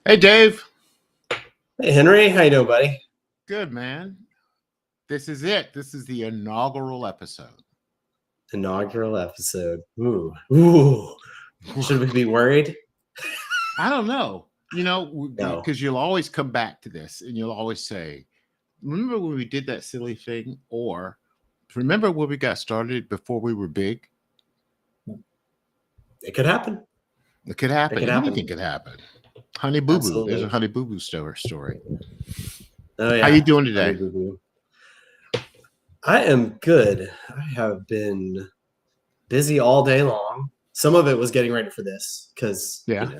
Hey, Dave. Hey, Henry. How you doing, buddy? Good, man. This is it. This is the inaugural episode. Inaugural episode. Ooh. Should we be worried? I don't know. No. Because you'll always come back to this and you'll always say, remember when we did that silly thing? Or remember when we got started before we were big? It could happen. It could happen. Anything could happen. Honey Boo Boo. There's a Honey Boo Boo story. Oh, yeah. How you doing today? I am good. I have been busy all day long. Some of it was getting ready for this because Yeah.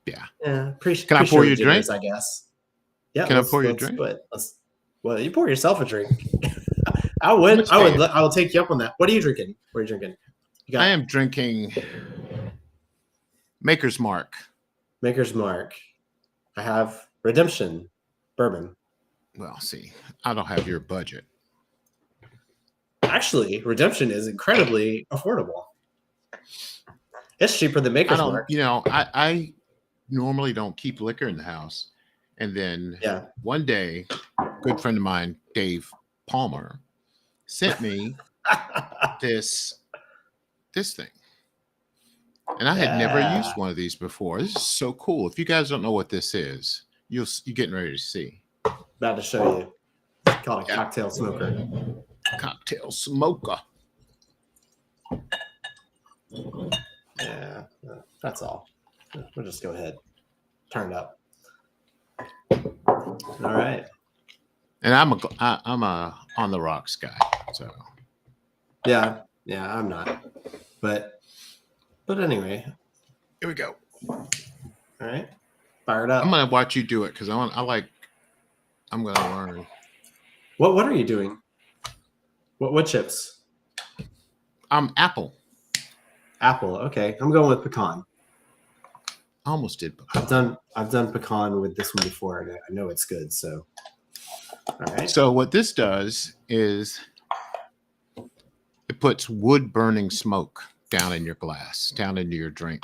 Can I pour you a drink? I guess. Yeah. Can I pour you a drink? Well, you pour yourself a drink. I will take you up on that. What are you drinking? What are you drinking? I am drinking Maker's Mark. Maker's Mark. I have Redemption bourbon. Well, see, I don't have your budget. Actually, Redemption is incredibly affordable. It's cheaper than Maker's Mark. I normally don't keep liquor in the house. And then one day, a good friend of mine, Dave Palmer, sent me this thing. And I had never used one of these before. This is so cool. If you guys don't know what this is, you're getting ready to see. About to show you. It's called a cocktail smoker. Cocktail smoker. Yeah, that's all. We'll just go ahead. Turn it up. All right. And I'm a on the rocks guy. So. Yeah, I'm not. But anyway, here we go. All right, fire it up. I'm gonna watch you do it because I'm gonna learn. What are you doing? What chips? Apple. Apple. Okay, I'm going with pecan. I almost did pecan. I've done pecan with this one before, and I know it's good. So, all right. So what this does is it puts wood burning smoke down in your glass, down into your drink,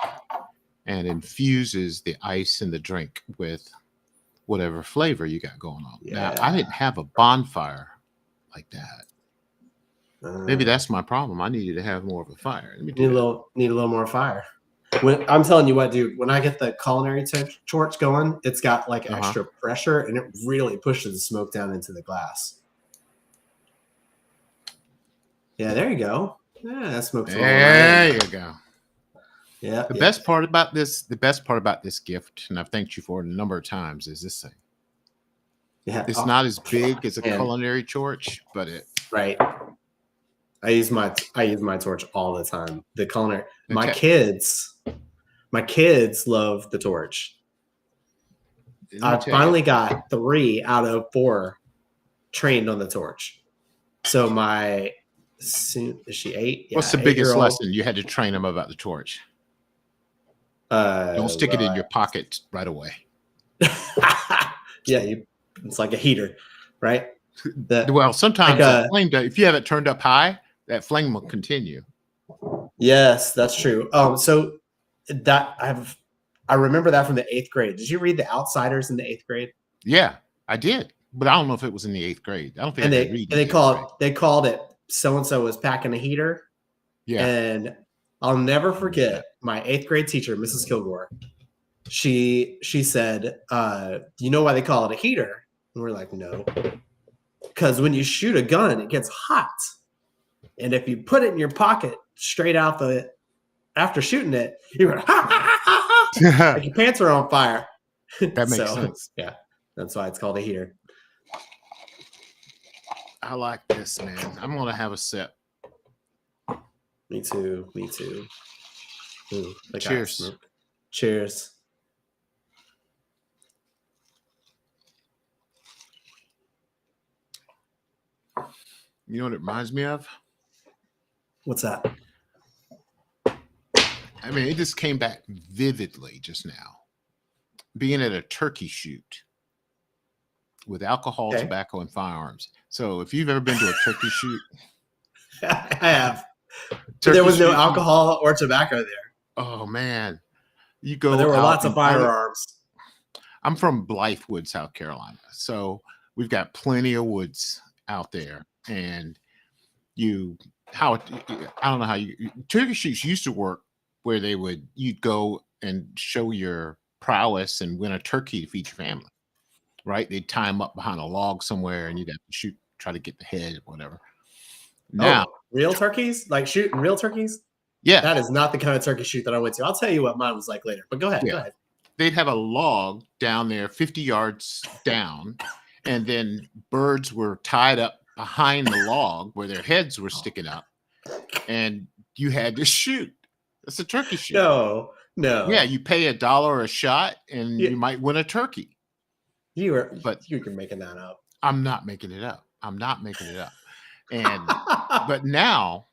and infuses the ice in the drink with whatever flavor you got going on. Yeah. Now, I didn't have a bonfire like that. Maybe that's my problem. I needed to have more of a fire. Need a little more fire. I'm telling you what, dude, when I get the culinary torch going, it's got like extra pressure and it really pushes the smoke down into the glass. Yeah, there you go. Yeah, that smoke's there you go. Yeah. The best part about this gift, and I've thanked you for it a number of times, is this thing. Yeah. It's not as big as a culinary torch, but right. I use my torch all the time. The culinary my kids love the torch. I finally got 3 out of 4 trained on the torch. So is she 8? Yeah, what's the biggest lesson you had to train them about the torch? Don't stick it in your pocket right away. Yeah, it's like a heater, right? Well, sometimes that flame, if you have it turned up high, that flame will continue. Yes, that's true. So that I remember that from the 8th grade. Did you read The Outsiders in the 8th grade? Yeah, I did, but I don't know if it was in the 8th grade. I don't think. They called it so-and-so was packing a heater. Yeah. And I'll never forget my 8th grade teacher, Mrs. Kilgore. She said, you know why they call it a heater? And we're like, no. Because when you shoot a gun, it gets hot. And if you put it in your pocket straight out after shooting it, you're going, ha, ha, ha, ha, like your pants are on fire. That makes sense. Yeah. That's why it's called a heater. I like this, man. I'm going to have a sip. Me too. Ooh, cheers. Cheers. You know what it reminds me of? What's that? I mean, it just came back vividly just now. Being at a turkey shoot with alcohol, tobacco, and firearms. So if you've ever been to a turkey shoot. I have. There was no alcohol or tobacco there. Oh, man. You go. But there were lots of firearms. I'm from Blythewood, South Carolina. So we've got plenty of woods out there. And I don't know how turkey shoots used to work where you'd go and show your prowess and win a turkey to feed your family, right? They'd tie them up behind a log somewhere and you'd have to try to get the head or whatever. Now, real turkeys? Like shooting real turkeys? Yeah. That is not the kind of turkey shoot that I went to. I'll tell you what mine was like later, but go ahead. Yeah. Go ahead. They'd have a log down there 50 yards down, and then birds were tied up behind the log where their heads were sticking up, and you had to shoot. That's a turkey shoot. No. Yeah, you pay $1 a shot, and you might win a turkey. You were making that up. I'm not making it up. And but now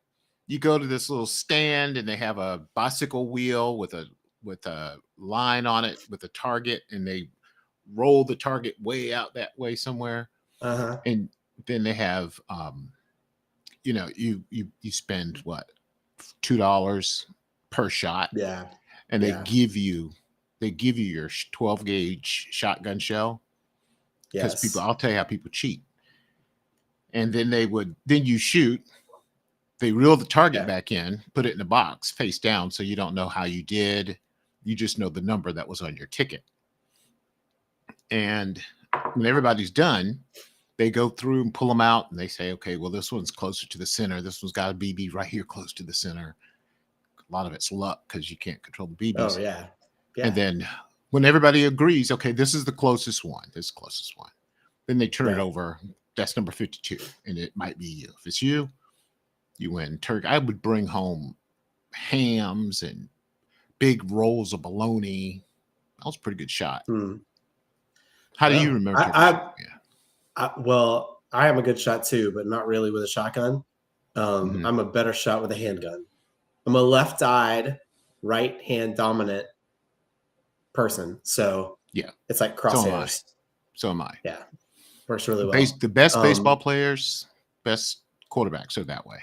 you go to this little stand, and they have a bicycle wheel with a line on it with a target, and they roll the target way out that way somewhere. And then they have you spend what, $2 per shot. Yeah. And they give you your 12 gauge shotgun shell. Because I'll tell you how people cheat. And then you shoot, they reel the target back in, put it in a box face down, so you don't know how you did. You just know the number that was on your ticket. And when everybody's done, they go through and pull them out, and they say, okay, well, this one's closer to the center. This one's got a BB right here close to the center. A lot of it's luck because you can't control the BBs. Oh, yeah. And then when everybody agrees, okay, this is the closest one. Then they turn it over. That's number 52. And it might be you. If it's you, you win turkey. I would bring home hams and big rolls of bologna. That was a pretty good shot. How do you remember? Well, I am a good shot too, but not really with a shotgun. I'm a better shot with a handgun. I'm a left-eyed, right-hand dominant person. So it's like crosshairs. So am I. Yeah. Works really well. The best baseball players, best quarterbacks are that way.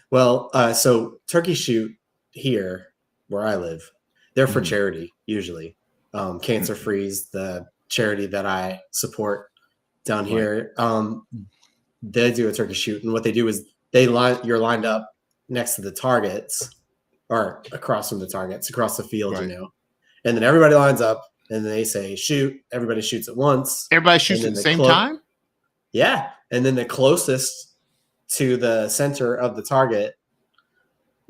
Well, so turkey shoot here where I live, they're for charity usually. Cancer Free's the charity that I support down here. They do a turkey shoot, and what they do is you're lined up next to the targets or across from the targets across the field, and then everybody lines up and they say shoot. Everybody shoots at once. Everybody shoots at the same time. Yeah, and then the closest to the center of the target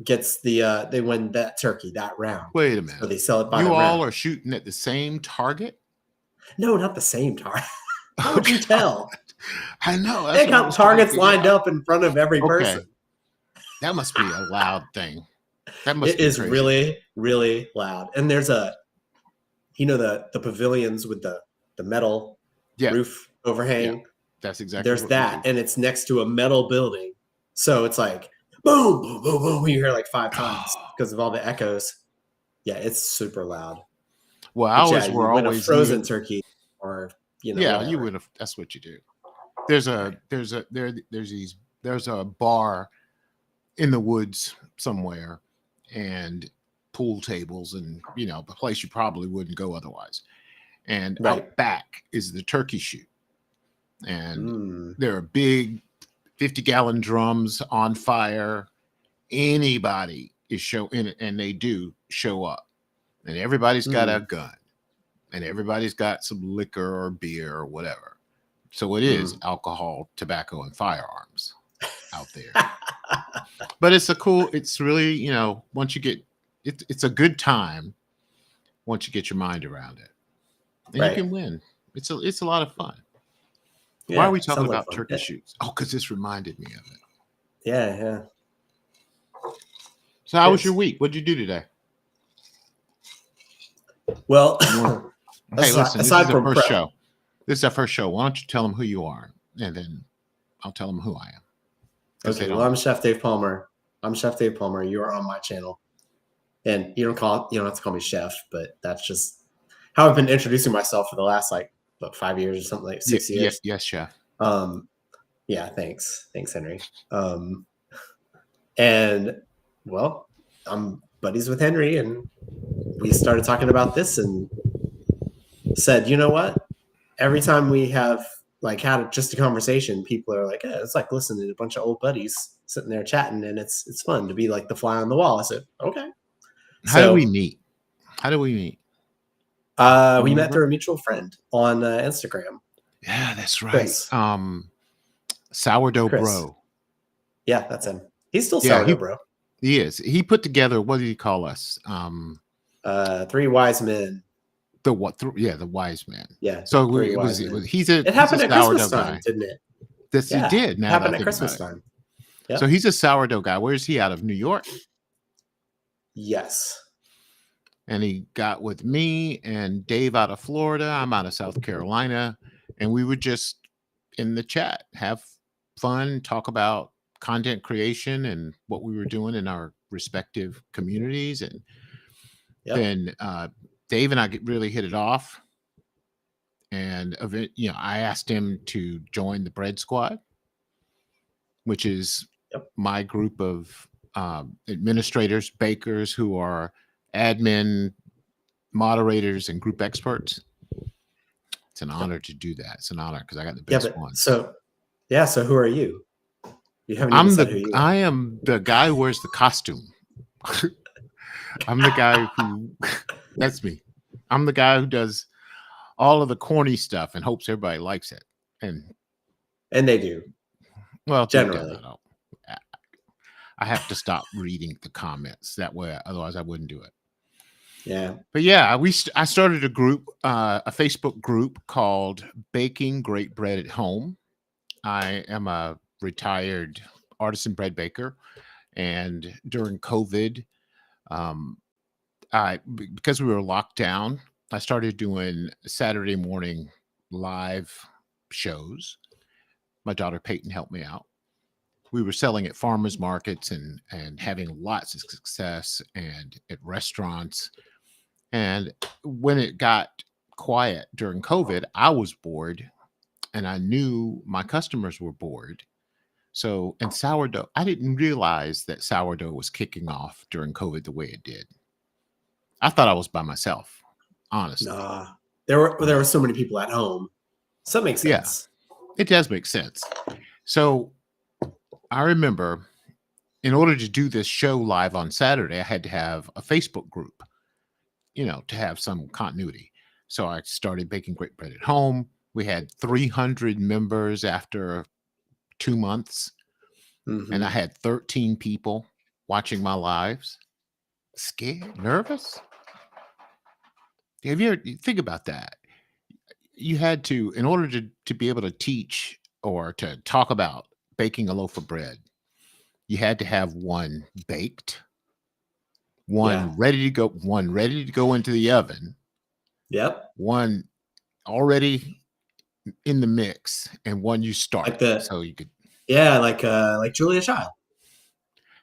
gets they win that turkey that round. Wait a minute. So they sell it by you the all round. are shooting at the same target? No, not the same target. How would you tell? I know. They got targets lined up in front of every person. That must be a loud thing. It is really, really loud. And there's the pavilions with the metal roof overhang. Yeah. That's exactly. There's that, and it's next to a metal building. So it's like boom, boom, boom, boom. You hear like 5 times because of all the echoes. Yeah, it's super loud. Well, ours were always a frozen turkey, or whatever. You would have. That's what you do. There's a bar in the woods somewhere, and pool tables, and the place you probably wouldn't go otherwise. And out back is the turkey shoot, and there are big 50-gallon drums on fire. Anybody is showing, and they do show up, and everybody's got a gun, and everybody's got some liquor or beer or whatever. So it is alcohol, tobacco, and firearms out there. But it's really, once you get it's a good time once you get your mind around it, and you can win. It's a lot of fun. Why are we talking about turkey shoots? Oh, because this reminded me of it. Yeah. So how was your week? What did you do today? Well, hey, listen, this is our first show. This is our first show. Why don't you tell them who you are, and then I'll tell them who I am. Okay. Well, I'm Chef Dave Palmer. You are on my channel, and you don't have to call me chef, but that's just how I've been introducing myself for the last 5 years or something, like 6 years. Yes, chef. Yeah. Thanks, Henry. And well, I'm buddies with Henry, and we started talking about this, and said, you know what? Every time we have like had just a conversation, people are like, it's like listening to a bunch of old buddies sitting there chatting, and it's fun to be like the fly on the wall. I said, okay. How do we meet? How do we meet? We met through a mutual friend on Instagram. Yeah, that's right. Chris. Sourdough Chris. Bro. Yeah, that's him. He's still Sourdough Bro. He is. He put together, what did he call us? Three Wise Men. The Wise Man. Yeah. So it happened at Christmas time, didn't it? Yes, it did. Now it happened at Christmas time. Yep. So he's a sourdough guy. Where is he out of? New York? Yes. And he got with me and Dave out of Florida. I'm out of South Carolina. And we would just in the chat have fun, talk about content creation and what we were doing in our respective communities. And then Dave and I really hit it off. And I asked him to join the Bread Squad, which is my group of administrators, bakers who are admin, moderators, and group experts. It's an honor to do that. It's an honor because I got the best one. So who are you? You haven't even said who you are. I am the guy who wears the costume. I'm the guy who. That's me. I'm the guy who does all of the corny stuff and hopes everybody likes it. And they do. Well, generally. I have to stop reading the comments that way, otherwise I wouldn't do it. Yeah. But yeah, I started a group, a Facebook group called Baking Great Bread at Home. I am a retired artisan bread baker, and during COVID, because we were locked down, I started doing Saturday morning live shows. My daughter Peyton helped me out. We were selling at farmers markets and having lots of success and at restaurants. And when it got quiet during COVID, I was bored and I knew my customers were bored. So, and sourdough, I didn't realize that sourdough was kicking off during COVID the way it did. I thought I was by myself, honestly. Nah, there were so many people at home. So that makes sense. Yeah, it does make sense. So I remember in order to do this show live on Saturday, I had to have a Facebook group, to have some continuity. So I started Baking Great Bread at Home. We had 300 members after 2 months. Mm-hmm. And I had 13 people watching my lives. Scared, nervous. Have you ever think about that? You had to, in order to be able to teach or to talk about baking a loaf of bread, you had to have one baked, one ready to go into the oven. Yep. One already in the mix, and one you start so you could. Yeah, like Julia Child.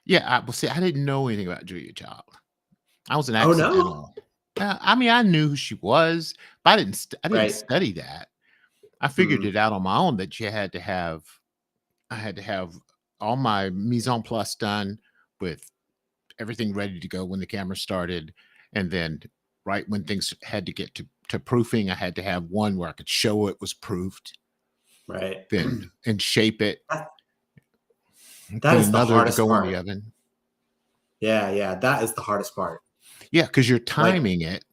Yeah, I didn't know anything about Julia Child. I was an accidental. Oh, no? I knew who she was, but I didn't study that. I figured it out on my own that I had to have all my mise en place done with everything ready to go when the camera started. And then right when things had to get to proofing, I had to have one where I could show it was proofed. Right. Then and shape it. That is the hardest part. In the oven. Yeah. That is the hardest part. Yeah, because you're timing it.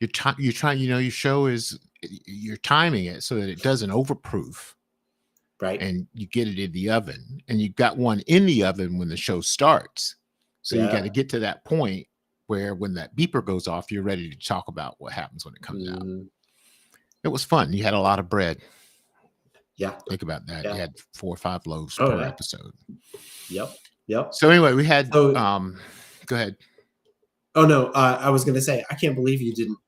You're trying, your show is, you're timing it so that it doesn't overproof. Right. And you get it in the oven, and you've got one in the oven when the show starts. So you got to get to that point where when that beeper goes off, you're ready to talk about what happens when it comes out. It was fun. You had a lot of bread. Yeah. Think about that. You had 4 or 5 loaves per episode. Yep. So anyway, we had, go ahead. Oh no, I was going to say, I can't believe you didn't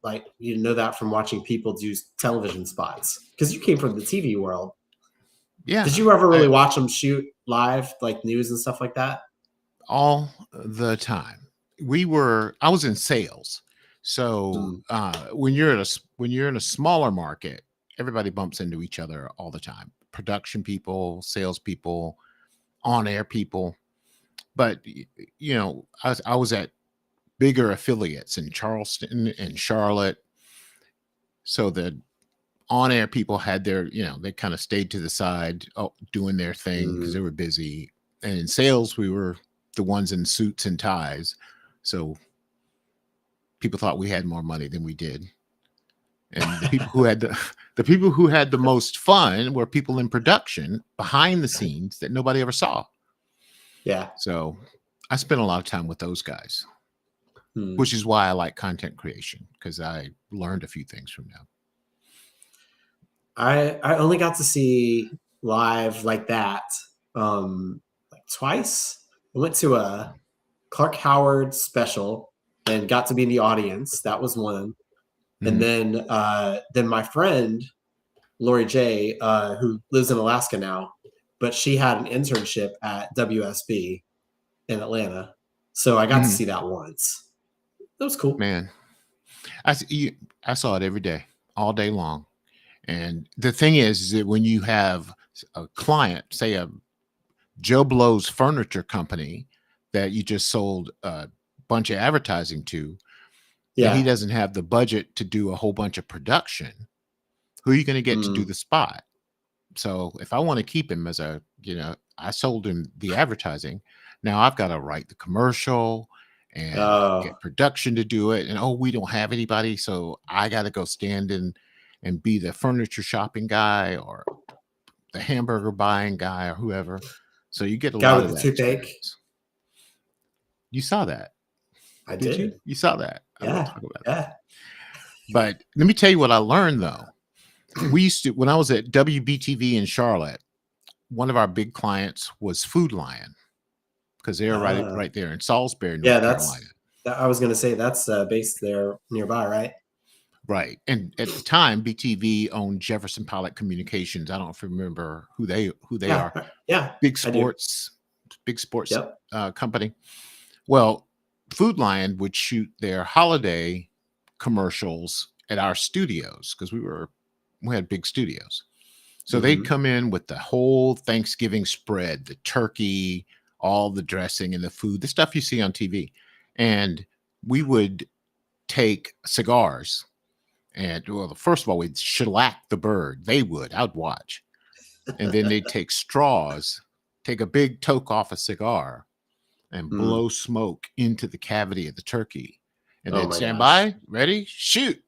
know that from watching people do television spots, because you came from the TV world. Yeah. Did you ever really watch them shoot live, like news and stuff like that? All the time. I was in sales. So when you're in a smaller market, everybody bumps into each other all the time. Production people, sales people, on-air people. But I was at bigger affiliates in Charleston and Charlotte, So the on-air people had their, they kind of stayed to the side, doing their thing because they were busy. And in sales, we were the ones in suits and ties. So people thought we had more money than we did. And the people who had the people who had the most fun were people in production behind the scenes that nobody ever saw. Yeah. So I spent a lot of time with those guys, which is why I like content creation, because I learned a few things from them. I only got to see live like that like twice. I went to a Clark Howard special and got to be in the audience. That was one. And then my friend Lori J, who lives in Alaska now, but she had an internship at WSB in Atlanta, so I got to see that once. That was cool, man. I saw it every day, all day long. And the thing is that when you have a client, say a Joe Blow's furniture company that you just sold a bunch of advertising to, and he doesn't have the budget to do a whole bunch of production, who are you going to get to do the spot? So if I want to keep him as a, I sold him the advertising. Now I've got to write the commercial and get production to do it. And we don't have anybody. So I got to go stand in and be the furniture shopping guy or the hamburger buying guy or whoever. So you get a lot of that experience. You saw that. I did. You? You saw that. Yeah. I won't talk about that. But let me tell you what I learned though. We used to, when I was at WBTV in Charlotte, one of our big clients was Food Lion, because they're right there in Salisbury, North Carolina. I was going to say that's based there nearby, right? Right. And at the time, BTV owned Jefferson Pilot Communications. I don't know if you remember who they are. Yeah. Big sports company. Well, Food Lion would shoot their holiday commercials at our studios because we had big studios. So they'd come in with the whole Thanksgiving spread, the turkey, all the dressing and the food, the stuff you see on TV. And we would take cigars and, first of all, we'd shellac the bird. I'd watch. And then they'd take straws, take a big toke off a cigar and blow smoke into the cavity of the turkey. And then stand by, ready, shoot.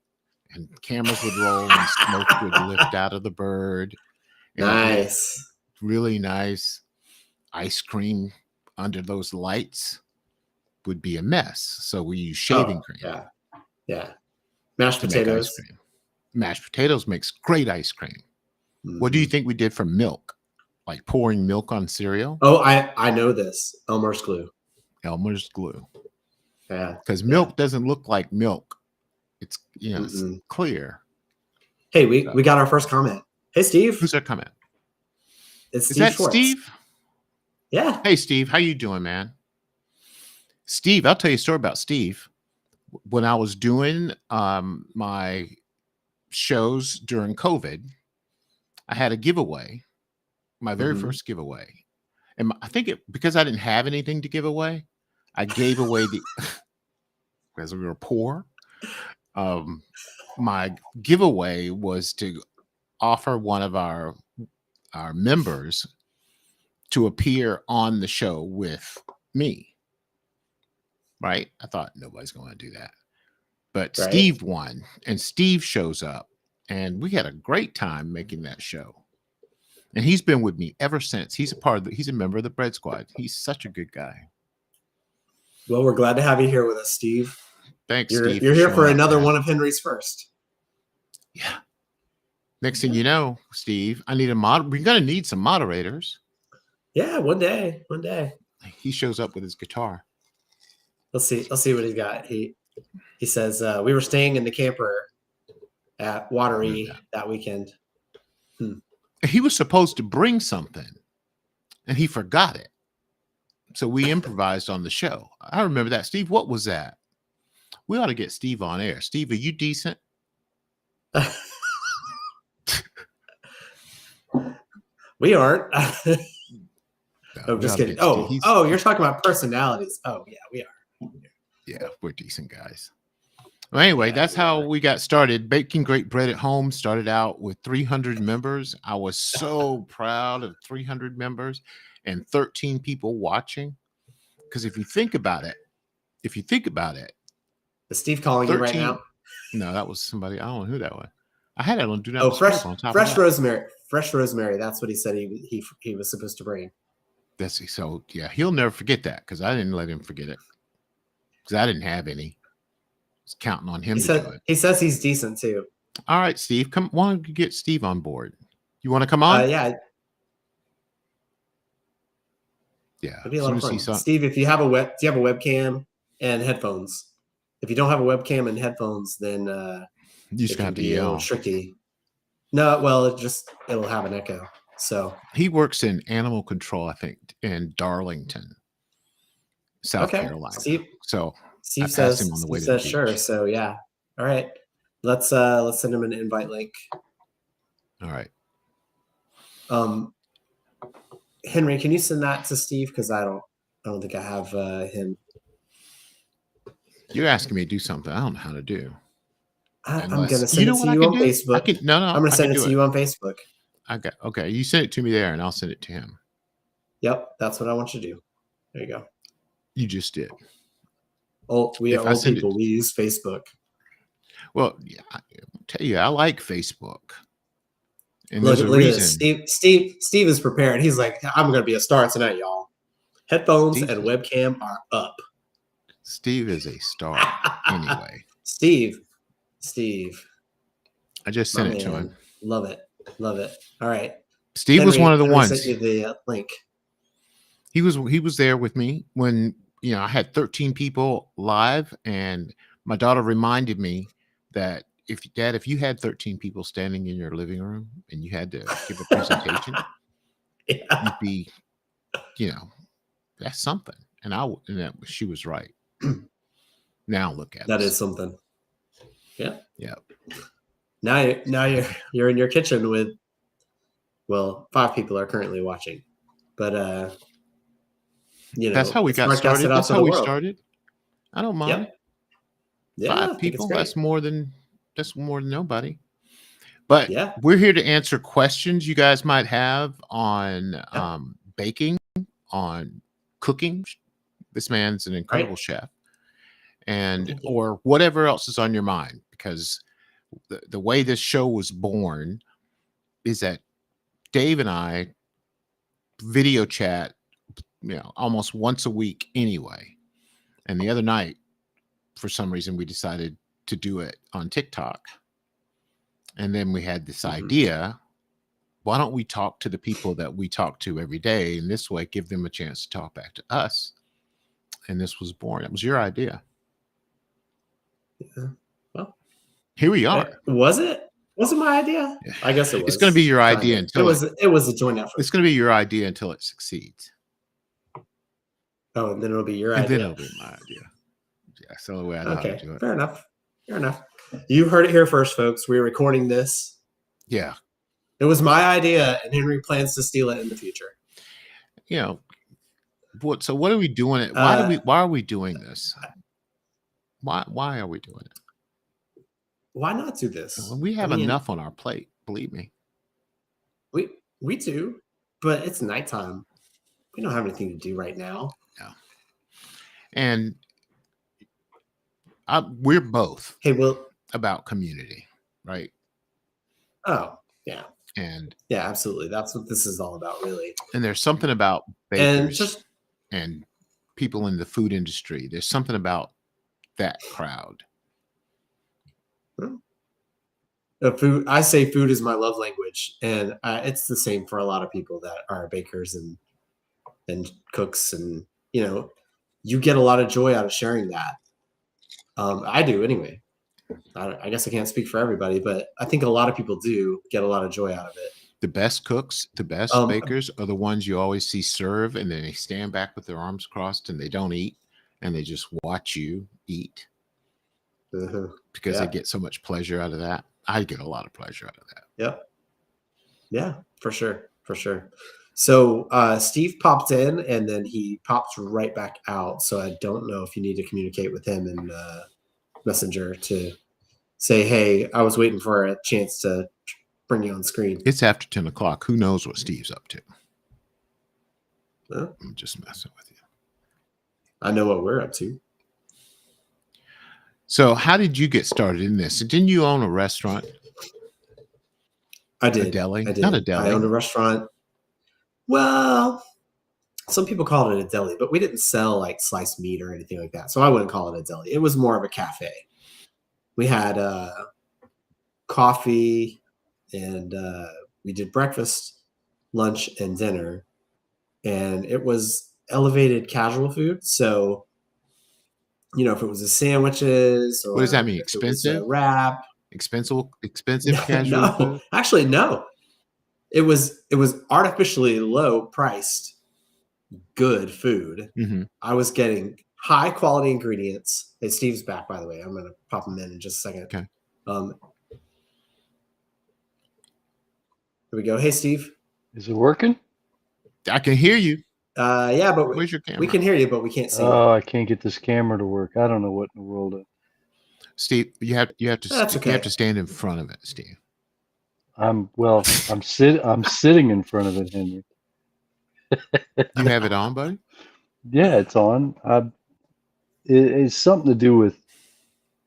And cameras would roll and smoke would lift out of the bird. Nice. Really nice. Ice cream under those lights would be a mess. So we use shaving cream. Yeah. Mashed potatoes. Mashed potatoes makes great ice cream. What do you think we did for milk? Like pouring milk on cereal? Oh, I know this. Elmer's glue. Elmer's glue. Yeah. Because milk doesn't look like milk. It's it's clear. Hey, we got our first comment. Hey, Steve. Who's that comment? It's Is Steve that Schwartz. Steve? Yeah. Hey, Steve. How you doing, man? Steve, I'll tell you a story about Steve. When I was doing my shows during COVID, I had a giveaway, my very first giveaway. And I think because I didn't have anything to give away, I gave away because we were poor. My giveaway was to offer one of our members to appear on the show with me. Right? I thought nobody's going to do that. But Steve won, and Steve shows up, and we had a great time making that show. And he's been with me ever since. He's a member of the Bread Squad. He's such a good guy. Well, we're glad to have you here with us, Steve. Thanks, Steve. Steve. You're here for another one of Henry's first. Yeah. Next thing you know, Steve, I need we're going to need some moderators. Yeah, one day. He shows up with his guitar. Let's see what he's got. He says, we were staying in the camper at Watery that weekend. He was supposed to bring something, and he forgot it. So we improvised on the show. I remember that. Steve, what was that? We ought to get Steve on air. Steve, are you decent? We aren't. No, just kidding. You're talking about personalities. Oh, yeah, we are. Yeah, we're decent guys. Well, anyway, that's how we got started. Baking Great Bread at Home started out with 300 members. I was so proud of 300 members and 13 people watching. Because if you think about it, is Steve calling you right now? No, that was somebody. I don't know who that was. I had it on Do Not Disturb on top fresh of that. rosemary. Fresh rosemary. That's what he said he was supposed to bring. That's so yeah. He'll never forget that because I didn't let him forget it because I didn't have any. I was counting on him to do it. He says he's decent too. All right, Steve, come. Why don't you get Steve on board? You want to come on? Yeah. Yeah. It'd be a lot of fun. Steve, if you have do you have a webcam and headphones? If you don't have a webcam and headphones, then you just got to yell. Tricky. No, well, it'll have an echo. So he works in animal control, I think, in Darlington, South Carolina. Steve says him on the way to the beach. Sure. So yeah. All right. Let's send him an invite link. All right. Henry, can you send that to Steve? Because I don't think I have him. You're asking me to do something I don't know how to do. I'm going to send it to you on Facebook. I'm going to send it to you on Facebook. Okay. You send it to me there, and I'll send it to him. Yep, that's what I want you to do. There you go. You just did. Oh, we are old people. We use Facebook. Well, yeah, I'll tell you, I like Facebook. And look, there's a reason. Steve is prepared. He's like, I'm going to be a star tonight, y'all. Headphones and webcam are up. Steve is a star anyway. Steve. I just sent it to him. Love it. All right. Steve was one of the ones. Sent you the link. He was there with me when I had 13 people live, and my daughter reminded me that if you had 13 people standing in your living room and you had to give a presentation, you'd be, that's something. And she was right. Now look at that is something. Yeah. Yeah. Now you're in your kitchen with, 5 people are currently watching, but that's how we got started. That's how we started. I don't mind. Yep. Yeah, 5 people. That's more than nobody. But we're here to answer questions you guys might have on baking, on cooking. This man's an incredible chef, or whatever else is on your mind, because the way this show was born is that Dave and I video chat, almost once a week anyway. And the other night, for some reason, we decided to do it on TikTok. And then we had this idea, why don't we talk to the people that we talk to every day, and this way give them a chance to talk back to us? And this was born. It was your idea. Yeah. Well, here we are. Was it? Was it my idea? I guess it was. It's going to be your idea until it was a joint effort. It's going to be your idea until it succeeds. Oh, and then it'll be your idea. And then it'll be my idea. Yeah, that's the only way I know how to do it. Fair enough. You heard it here first, folks. We're recording this. Yeah. It was my idea, and Henry plans to steal it in the future. So what are we doing it? Why are we doing this? Why are we doing it? Why not do this? We have enough on our plate, believe me. We do, but it's nighttime. We don't have anything to do right now. No. And we're both about community, right? Oh, yeah. And yeah, absolutely. That's what this is all about, really. And there's something about bakers and people in the food industry. There's something about that crowd. I say food is my love language, and it's the same for a lot of people that are bakers and cooks, and you get a lot of joy out of sharing that. I do anyway. I guess I can't speak for everybody, but I think a lot of people do get a lot of joy out of it. The best cooks, the best bakers are the ones you always see serve, and then they stand back with their arms crossed and they don't eat, and they just watch you eat because they get so much pleasure out of that. I get a lot of pleasure out of that. Yep. Yeah, for sure. So Steve popped in and then he popped right back out. So I don't know if you need to communicate with him and Messenger to say, hey, I was waiting for a chance to bring you on screen. It's after 10 o'clock. Who knows what Steve's up to? Huh? I'm just messing with you. I know what we're up to. So how did you get started in this? Didn't you own a restaurant? I did. A deli? I did. Not a deli. I owned a restaurant. Well, some people called it a deli, but we didn't sell like sliced meat or anything like that. So I wouldn't call it a deli. It was more of a cafe. We had coffee and we did breakfast, lunch, and dinner. And it was elevated casual food. So, you know, if it was a sandwiches or What does that mean? if it was Expensive? a wrap. Expensive casual No, food? actually, no. It was artificially low priced, good food. Mm-hmm. I was getting high quality ingredients. Hey, Steve's back, by the way. I'm going to pop him in just a second. Okay. Here we go. Hey, Steve. Is it working? I can hear you. Yeah, but Where's your camera? we can hear you, but we can't see Oh, you. I can't get this camera to work. I don't know what in the world. Steve, you have to That's okay. you have to stand in front of it, Steve. I'm sitting in front of it, Henry. You have it on, buddy? Yeah, it's on. It's something to do with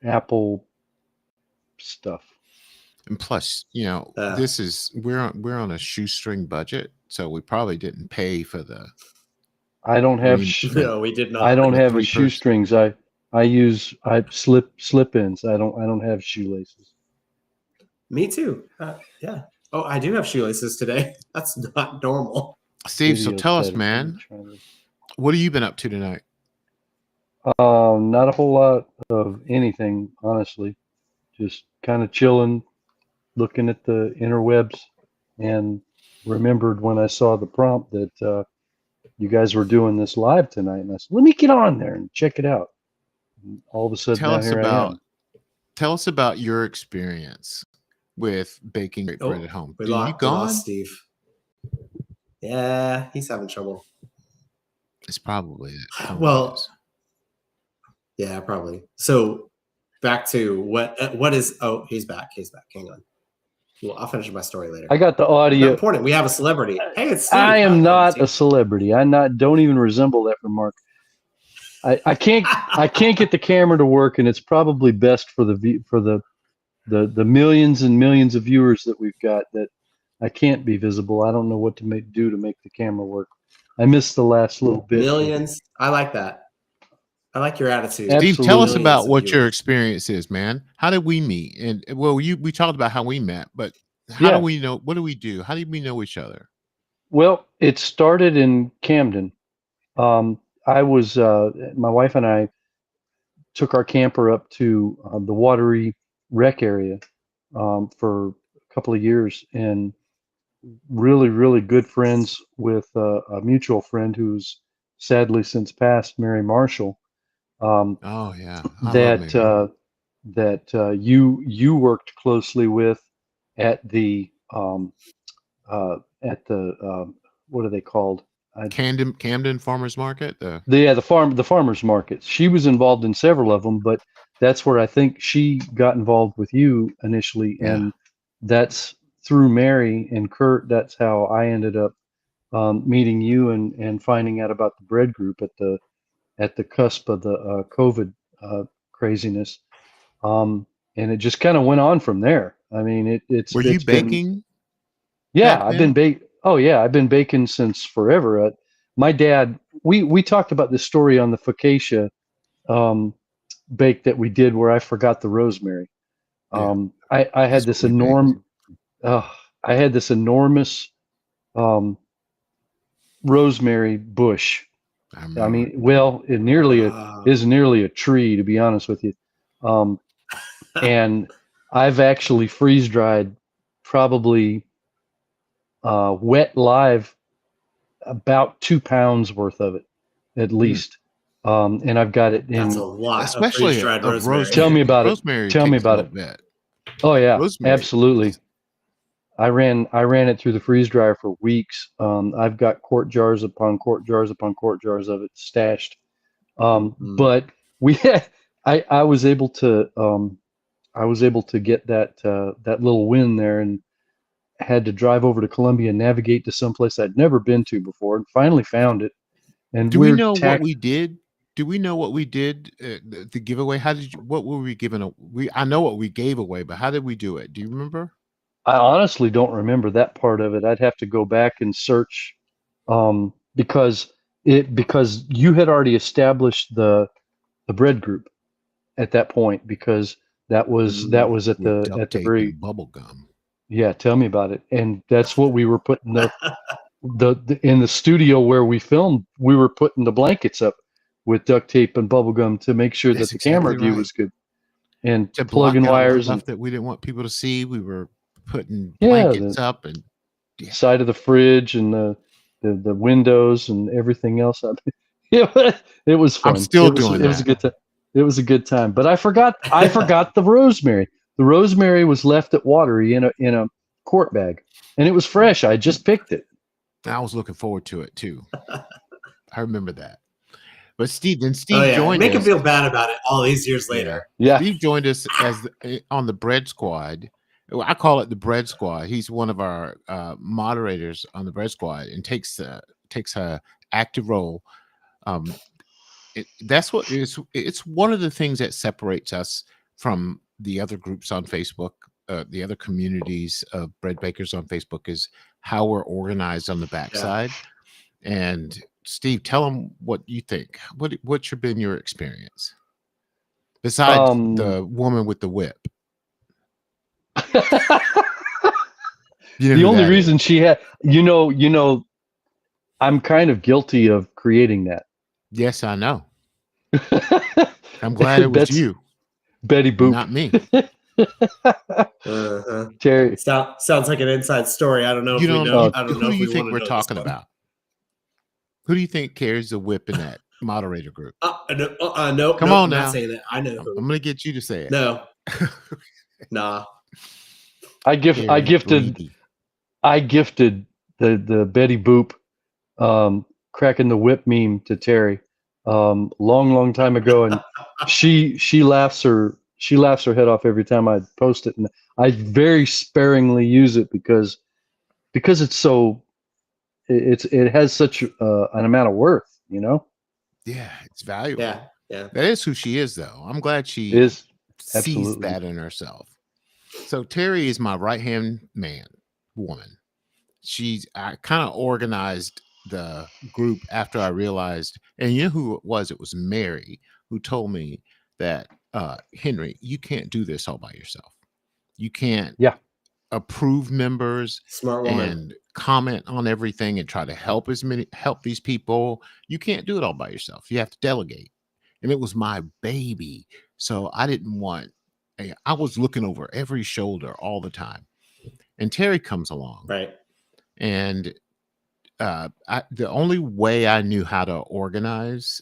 Apple stuff. And plus, you know, we're on a shoestring budget, so we probably didn't pay for the. I don't have. No, we did not. I don't have a 3-person. shoestrings. I use slip-ins. I don't have shoelaces. Me too. Yeah. Oh, I do have shoelaces today. That's not normal. Steve, so tell us, man, what have you been up to tonight? Not a whole lot of anything, honestly. Just kind of chilling, looking at the interwebs, and remembered when I saw the prompt that you guys were doing this live tonight, and I said, "Let me get on there and check it out." And all of a sudden, Tell us I am. about your experience with baking great bread at home. We You lost gone? Steve. Yeah, he's having trouble. It's probably that. Well, yeah, probably. So back to what is? Oh, he's back. He's back. Hang on. Well, I'll finish my story later. I got the audio. Not important. We have a celebrity. Hey, it's Steve. I am not a celebrity. Don't even resemble that remark. I can't get the camera to work, and it's probably best for the millions and millions of viewers that we've got that I can't be visible. I don't know what to do to make the camera work. I missed the last little bit. Millions. I like that. I like your attitude. Steve, tell us about what your experience is, man. How did we meet? And well, we talked about how we met, but how do we know? What do we do? How did we know each other? Well, it started in Camden. I was my wife and I took our camper up to the Watery Rec area for a couple of years, and really, really good friends with a mutual friend who's sadly since passed, Mary Marshall. Oh yeah, that you worked closely with at the what are they called? Camden Farmers Market. The farmers markets. She was involved in several of them, but that's where I think she got involved with you initially, and that's through Mary and Kurt. That's how I ended up meeting you and finding out about the bread group at the cusp of the COVID craziness, and it just kind of went on from there. I mean, it's. Were you baking? Yeah, I've been baking. Oh yeah, I've been baking since forever. My dad. We talked about this story on the focaccia bake that we did where I forgot the rosemary. I had this enormous. I had this enormous rosemary bush. I mean, well, it is nearly a tree, to be honest with you. And I've actually freeze dried probably wet live about 2 pounds worth of it, at least. And I've got it in. That's a lot, especially of freeze-dried rosemary. Tell me about rosemary it. Tell me about it. Bit. Oh yeah, rosemary. Absolutely. I ran it through the freeze dryer for weeks. I've got quart jars upon quart jars upon quart jars of it stashed. But we had I was able to get that little win there, and had to drive over to Colombia and navigate to someplace I'd never been to before, and finally found it. And Do we know what we did? Do we know what we did? The giveaway? How did you? What were we giving? I know what we gave away, but how did we do it? Do you remember? I honestly don't remember that part of it. I'd have to go back and search, because you had already established the bread group at that point, because that was at the very bubble gum. Yeah, tell me about it. And that's what we were putting the in the studio where we filmed. We were putting the blankets up with duct tape and bubble gum to make sure that the camera view was good, and to plugging wires stuff that we didn't want people to see. We were putting Yeah, blankets up and side of the fridge and the windows and everything else. Yeah, it was fun. I'm still doing It was a good time. It was a good time. But I forgot the rosemary. The rosemary was left at Watery in a quart bag, and it was fresh. I just picked it. I was looking forward to it too. I remember that. But Steve joined Make us. him feel bad about it all these years later. Yeah. Steve joined us on the Bread Squad. I call it the Bread Squad. He's one of our moderators on the Bread Squad and takes a active role. That's what it is. It's one of the things that separates us from the other groups on Facebook, the other communities of bread bakers on Facebook, is how we're organized on the backside. Yeah. And Steve, tell them what you think. What's been your experience besides the woman with the whip? The only reason she had, I'm kind of guilty of creating that. Yes, I know. I'm glad it was you, Betty Boop, not me. Terry. Sounds like an inside story. I don't know. I don't know. Who do you think we're talking about? Who do you think carries the whip in that moderator group? No. Come on now. Not saying that. I know who. I'm gonna get you to say it. No. Nah. I gifted the Betty Boop cracking the whip meme to Terry long time ago, and she laughs her head off every time I post it, and I very sparingly use it because it's so it has such an amount of worth, Yeah, it's valuable. Yeah. That is who she is, though. I'm glad she sees that in herself. So Terry is my right-hand woman. I kind of organized the group after I realized, and you know who it was? It was Mary who told me that, Henry, you can't do this all by yourself. You can't approve members, smart woman, and comment on everything and try to help these people. You can't do it all by yourself. You have to delegate. And it was my baby. So I didn't want, I was looking over every shoulder all the time. And Terry comes along. Right. And the only way I knew how to organize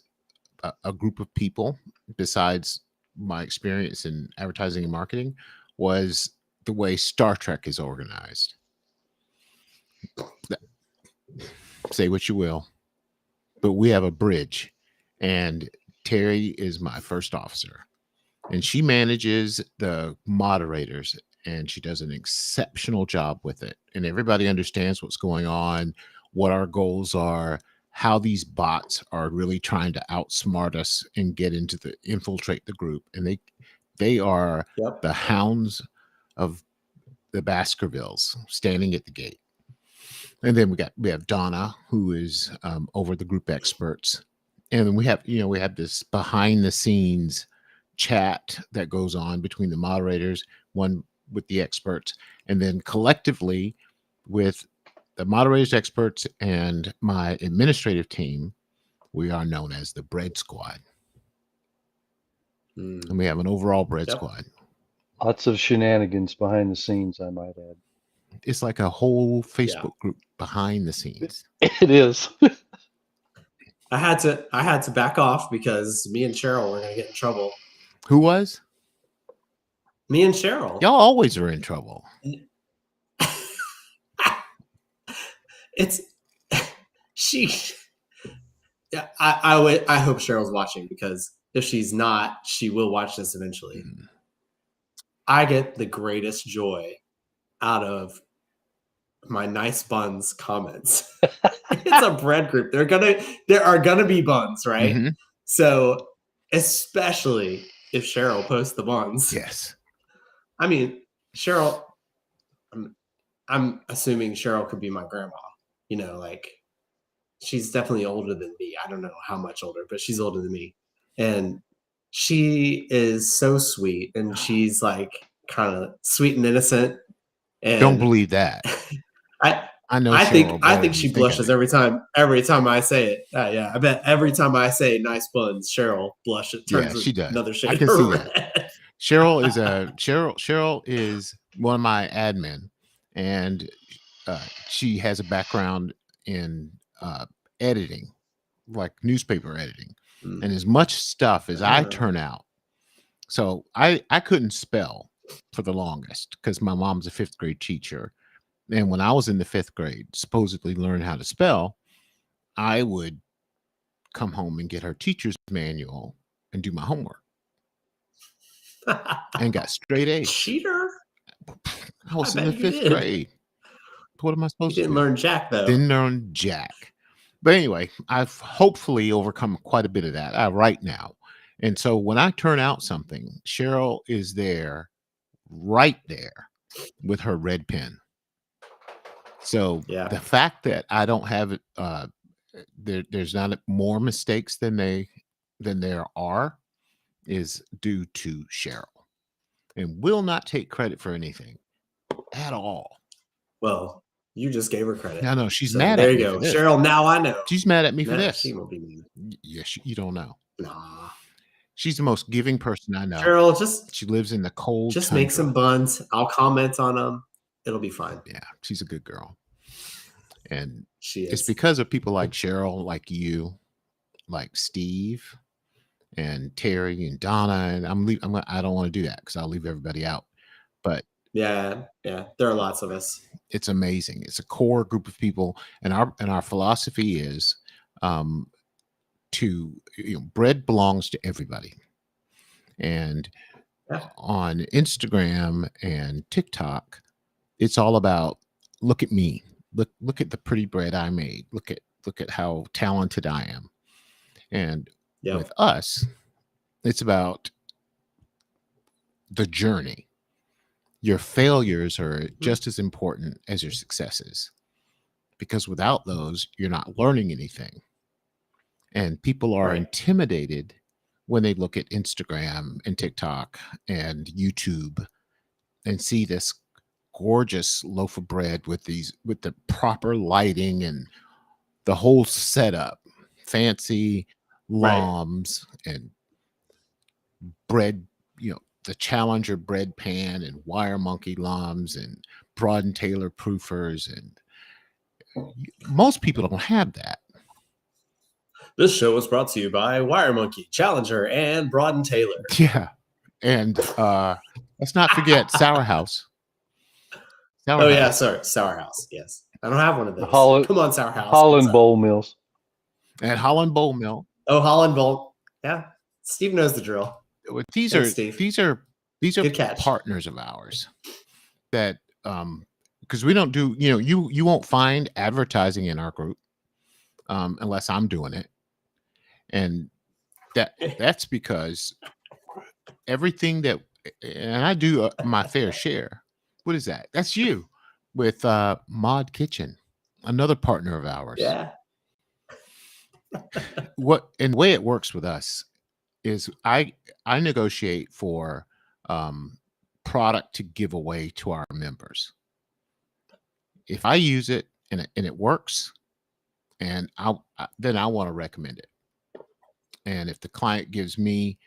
a group of people, besides my experience in advertising and marketing, was the way Star Trek is organized. Say what you will, but we have a bridge, and Terry is my first officer, and she manages the moderators, and she does an exceptional job with it. And everybody understands what's going on, what our goals are, how these bots are really trying to outsmart us and infiltrate the group. And they are the hounds of the Baskervilles standing at the gate. And then we have Donna, who is over the group experts. And then we have this behind the scenes chat that goes on between the moderators, one with the experts, and then collectively with the moderators, experts, and my administrative team, we are known as the Bread Squad. And we have an overall Bread Squad. Lots of shenanigans behind the scenes, I might add. It's like a whole Facebook group behind the scenes. It is. I had to back off because me and Cheryl were going to get in trouble. Who was? Me and Cheryl. Y'all always are in trouble. I hope Cheryl's watching, because if she's not, she will watch this eventually. Mm. I get the greatest joy out of my nice buns comments. It's a bread group. There are gonna be buns, right? Mm-hmm. So especially if Cheryl posts the buns. Yes. I mean, Cheryl, I'm assuming Cheryl could be my grandma. You know, like she's definitely older than me. I don't know how much older, but she's older than me. And she is so sweet, and she's like kind of sweet and innocent. And Don't believe that. I know. I Cheryl think she blushes every time I say it. Yeah, I bet every time I say nice buns, Cheryl blushes. Turns she does. another shade. I can see that. Cheryl is one of my admin, and she has a background in editing, like newspaper editing, and as much stuff as I turn out. So I couldn't spell for the longest because my mom's a 5th grade teacher. And when I was in the 5th grade, supposedly learn how to spell, I would come home and get her teacher's manual and do my homework. And got straight A's. Cheater. I was in the 5th grade. What am I supposed to do? You didn't learn jack, though. Didn't learn jack. But anyway, I've hopefully overcome quite a bit of that right now. And so when I turn out something, Cheryl is there, right there with her red pen. So the fact that I don't have it, there's not more mistakes than there are, is due to Cheryl, and will not take credit for anything at all. Well, you just gave her credit. I know she's mad at me. There you go, Cheryl. Now I know she's mad at me for this. She won't be mean. Yeah, you don't know. Nah. She's the most giving person I know. Cheryl, she lives in the cold. Just make some buns. I'll comment on them. It'll be fine. Yeah, she's a good girl. And she is. It's because of people like Cheryl, like you, like Steve and Terry and Donna. And I don't want to do that because I'll leave everybody out. But yeah, there are lots of us. It's amazing. It's a core group of people, and our philosophy is bread belongs to everybody. And on Instagram and TikTok, it's all about, look at me. Look at the pretty bread I made. Look at how talented I am. And with us, it's about the journey. Your failures are just as important as your successes, because without those, you're not learning anything. And people are intimidated when they look at Instagram and TikTok and YouTube and see this gorgeous loaf of bread with the proper lighting and the whole setup, fancy lambs and bread, the Challenger bread pan and Wire Monkey lambs and Broad and Taylor proofers, and most people don't have that. This show was brought to you by Wire Monkey, Challenger, and Broad and Taylor. Yeah, and let's not forget Sour House. Sour House. Yes, I don't have one of those. Come on, Sour House. Holland Bowl Mills. And Holland Bowl Mill. Oh, Holland Bowl. Yeah, Steve knows the drill. These are partners of ours that because we don't do, you won't find advertising in our group unless I'm doing it, and that's because everything that, and I do my fair share. What is that? That's you with Mod Kitchen, another partner of ours. Yeah. And the way it works with us is I negotiate for product to give away to our members. If I use it and it works, and then I want to recommend it. And if the client gives me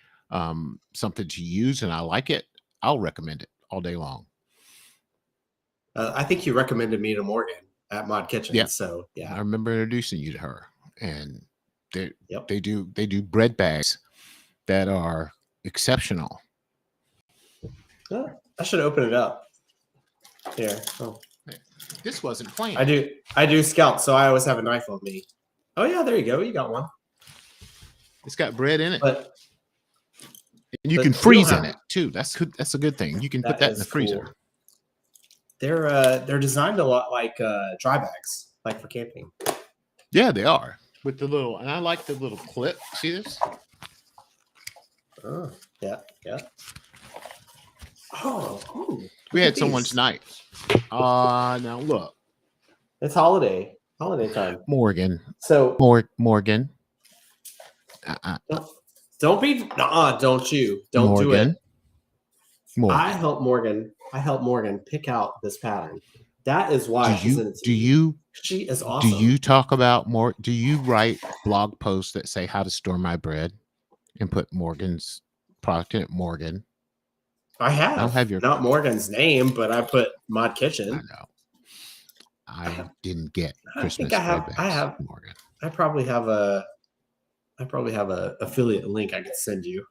something to use and I like it, I'll recommend it all day long. I think you recommended me to Morgan at Mod Kitchen. Yeah. So yeah, I remember introducing you to her, and they do bread bags that are exceptional. Oh, I should open it up. Here. Oh. This wasn't planned. I do scout, so I always have a knife on me. Oh yeah, there you go. You got one. It's got bread in it. But And you But can we don't freeze have- in it too. That's good. That's a good thing. You can put That that in the is freezer. cool. They're designed a lot like dry bags, like for camping. Yeah, they are. With the little, and I like the little clip. See this? Oh, yeah. Oh, ooh, We look had at someone these. tonight. Now look, It's holiday time. Morgan. So Morgan. don't be. Don't you? Don't do it. Morgan. I help Morgan pick out this pattern. That is why she's in it. She is awesome. Do you talk about more? Do you write blog posts that say how to store my bread and put Morgan's product in it? Morgan. I have. I don't have your not Morgan's name, but I put Mod Kitchen. I know. I didn't get Christmas. I have. Morgan. I probably have a affiliate link I could send you.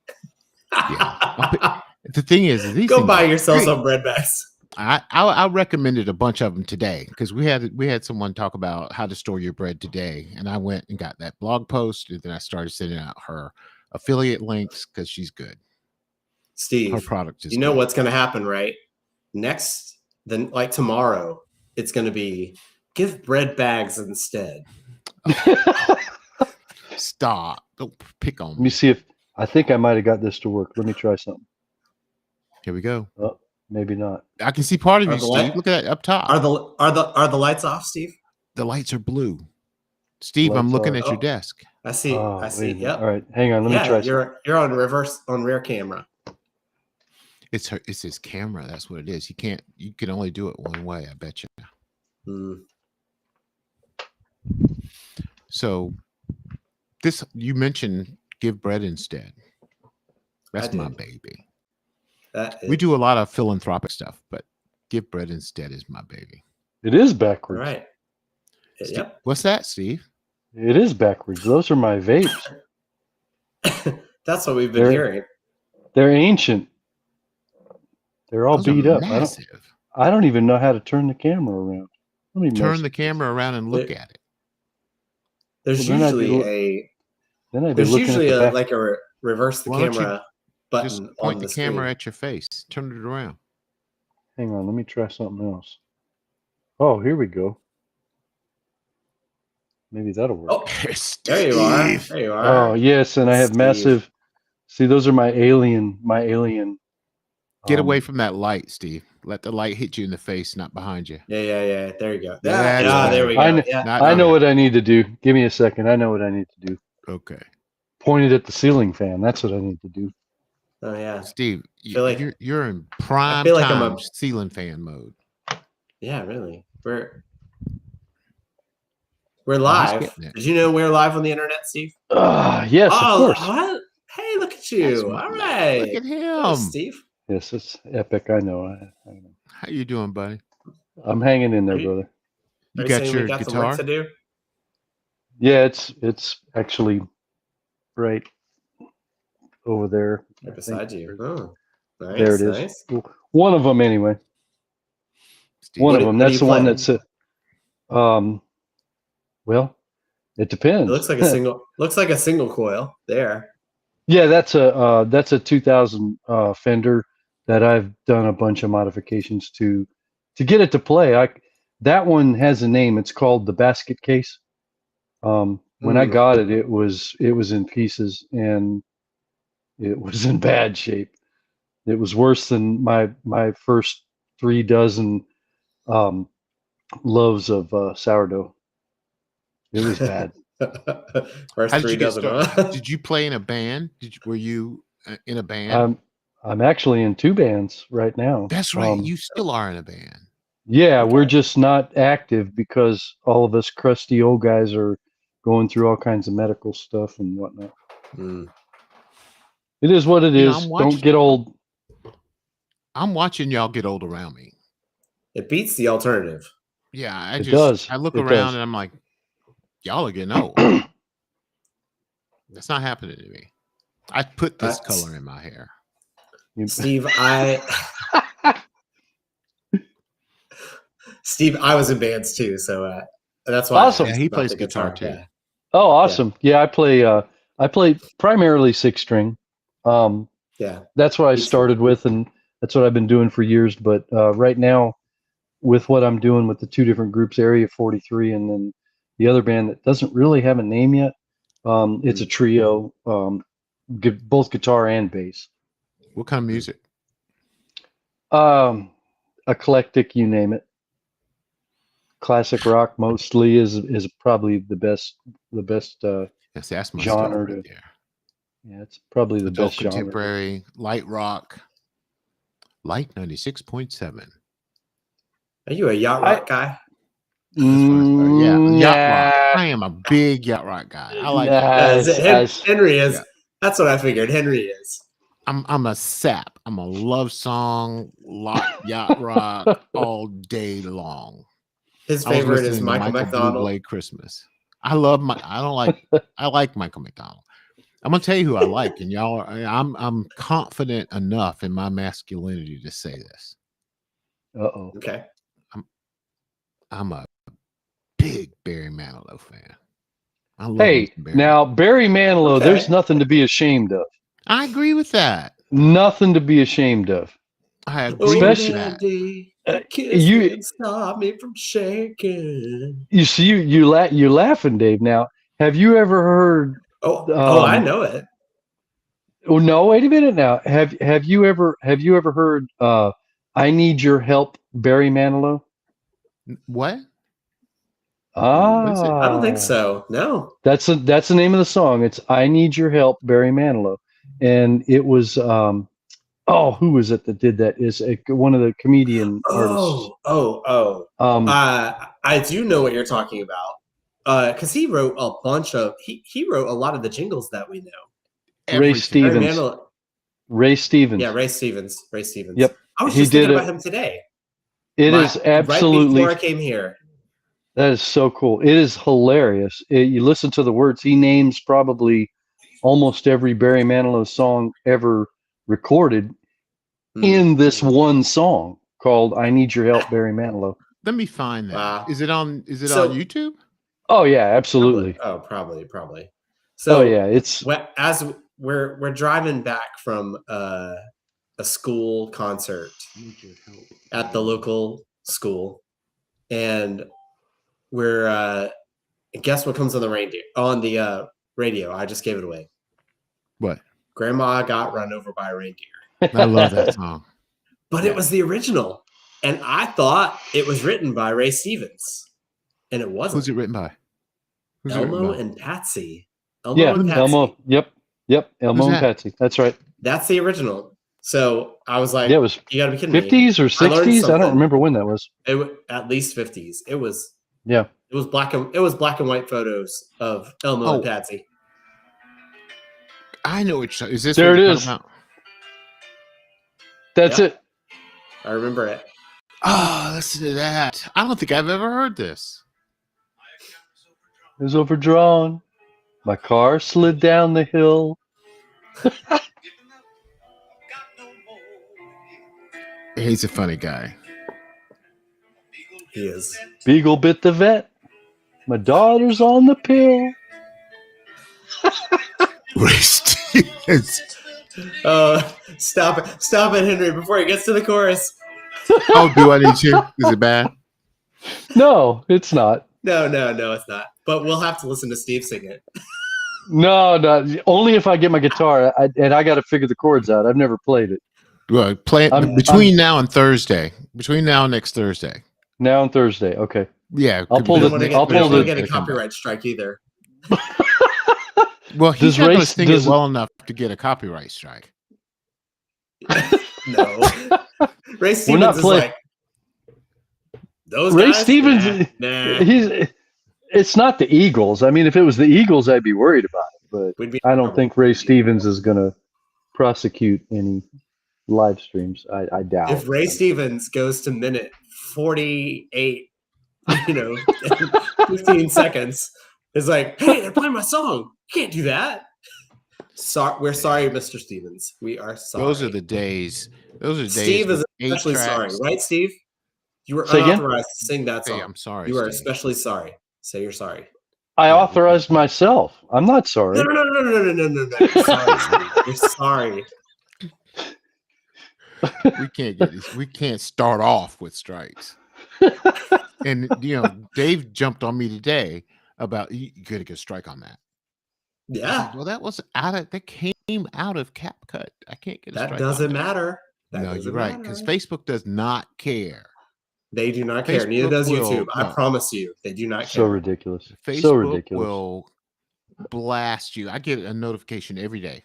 Yeah. The thing is, these go buy yourself some bread bags. I recommended a bunch of them today because we had someone talk about how to store your bread today, and I went and got that blog post, and then I started sending out her affiliate links because she's good. Steve, her product is. You know what's going to happen, right? Then like tomorrow, it's going to be give bread bags instead. Stop! Don't pick on me. Let me see if I think I might have got this to work. Let me try something. Here we go. Oh, maybe not. I can see part of you, Steve. Look at that up top. Are the lights off, Steve? The lights are blue. Steve, I'm looking at your desk. I see. I see. Yep. All right, hang on. Let me try. You're on rear camera. It's his camera. That's what it is. You can only do it one way. I bet you. So you mentioned give bread instead. That's my baby. We do a lot of philanthropic stuff, but give bread instead is my baby. It is backwards. Right. Yep. What's that, Steve? It is backwards. Those are my vapes. That's what we've been hearing. They're ancient. They're all beat up. I don't even know how to turn the camera around. Let me turn the camera around and look at it. There's usually like a reverse the camera button. Just point the camera at your face. Turn it around. Hang on, let me try something else. Oh, here we go. Maybe that'll work. Oh, there you are. There you are. Oh, yes, and I have massive. See, those are my alien. Get away from that light, Steve. Let the light hit you in the face, not behind you. Yeah. There you go. There we go. I know what I need to do. Give me a second. I know what I need to do. Okay. Point it at the ceiling fan. That's what I need to do. Oh yeah, Steve, you're in prime time ceiling fan mode. Yeah, really. We're live. Did you know we're live on the internet, Steve? Yes, of course. What? Hey, look at you. All right. Look at him. Hello, Steve. Yes, it's epic. I know. How you doing, buddy? I'm hanging in there, brother. You got your guitar? Some work to do? Yeah, it's actually right over there. Right beside you. Oh, nice. There it is. Nice. One of them, anyway. Steve, one of them. That's the one that's well, it depends. It looks like a single. Looks like a single coil there. Yeah, that's a 2000 Fender that I've done a bunch of modifications to get it to play. That one has a name. It's called the basket case. When I got it, it was in pieces and it was in bad shape. It was worse than my first 3 dozen loaves of sourdough. It was bad. First 3 dozen. Did you play in a band? Were you in a band? I'm actually in 2 bands right now. That's right. You still are in a band. Yeah, we're just not active because all of us crusty old guys are going through all kinds of medical stuff and whatnot. It is what it is. Don't get old. I'm watching y'all get old around me. It beats the alternative. Yeah, I look around and I'm like, y'all are getting old. That's not happening to me. I put this color in my hair. Steve, I was in bands too, so that's why. Awesome. Yeah, he plays guitar too. Yeah. Oh, awesome. Yeah, I play primarily 6-string. Yeah. That's what I started with, and that's what I've been doing for years. But right now, with what I'm doing with the two different groups, Area 43 and then the other band that doesn't really have a name yet, it's a trio, both guitar and bass. What kind of music? Eclectic, you name it. Classic rock mostly is probably the best Yes, that's my genre stuff right to, there. yeah, it's probably the Adult best genre. contemporary, light rock, light 96.7. Are you a yacht rock guy? Yeah, yacht rock. Nah, I am a big yacht rock guy. I like Henry is. Yeah. That's what I figured. Henry is. I'm a sap. I'm a love song, yacht rock all day long. His I was favorite is listening to Michael McDonald. Bublé Christmas. I like Michael McDonald. I'm gonna tell you who I like, and y'all are, I'm confident enough in my masculinity to say this. Uh-oh. Okay. I'm a big Barry Manilow fan. I love Hey, now Barry Manilow, Okay. there's nothing to be ashamed of. I agree with that. Nothing to be ashamed of. I agree with that. You stop me from shaking. you see you laughing, Dave. Now, have you ever heard? I know it. Oh no! Wait a minute. Now, have you ever heard? I Need Your Help, Barry Manilow. What? What is it? I don't think so. No. That's the name of the song. It's I Need Your Help, Barry Manilow, and it was who was it that did that? Is one of the comedian artists. I do know what you're talking about. Because he wrote a bunch of he wrote a lot of the jingles that we know. Ray Stevens. Ray Stevens. Yeah, Ray Stevens. Yep. I was just thinking about him today. It is absolutely right before I came here. That is so cool. It is hilarious. You listen to the words. He names probably almost every Barry Manilow song ever recorded in this one song called "I Need Your Help, Barry Manilow." Let me find that. Wow. Is it on YouTube? Oh yeah, absolutely. Probably. So yeah, it's as we're driving back from a school concert at the local school, and we're guess what comes on the radio? I just gave it away. What? Grandma got run over by a reindeer. I love that song. But it was the original, and I thought it was written by Ray Stevens, and it wasn't. Who's it written by? Elmo and Patsy. Elmo. Yep. Elmo and Patsy. That's right. That's the original. So I was like, it was you gotta be kidding 50s me. or 60s. I don't remember when that was. At least 50s. It was. Yeah. It was black and white photos of Elmo and Patsy. I know which. Is this? There it is. That's it. I remember it. Oh, listen to that. I don't think I've ever heard this. It was overdrawn. My car slid down the hill. He's a funny guy. He is. Beagle bit the vet. My daughter's on the pill. Ray Stevens. Stop it, Henry, before he gets to the chorus. Oh, do I need to? Is it bad? No, it's not. No, it's not. But we'll have to listen to Steve sing it. No, only if I get my guitar, and I got to figure the chords out. I've never played it. Well, play it between now and Thursday. Between now and next Thursday. Now and Thursday, okay. Yeah, I'll pull the. I'll pull the. Get a copyright strike either. Well, he's not going to sing it well enough to get a copyright strike. No, Ray Stevens is like those Ray guys? Stevens. Nah. It's not the Eagles. I mean, if it was the Eagles, I'd be worried about it. But I don't think Ray Stevens is going to prosecute any live streams. I doubt. If Ray Stevens goes to minute 48, 15 seconds, it's like, hey, they're playing my song. You can't do that. We're sorry, Mr. Stevens. We are sorry. Those are the days. Steve is especially sorry, right, Steve? You were unauthorized to sing that song. Hey, I'm sorry. You are especially sorry. Say you're sorry. I authorized myself. I'm not sorry. No. You're sorry, Steve. You're sorry. We can't get this. We can't start off with strikes. And Dave jumped on me today about you got to get a strike on that. I said, well, that came out of CapCut. I can't get a strike. That doesn't matter. No, you're right, because Facebook does not care. They do not care. Neither does YouTube. I promise you, they do not care. So ridiculous. Facebook so ridiculous. will blast you. I get a notification every day.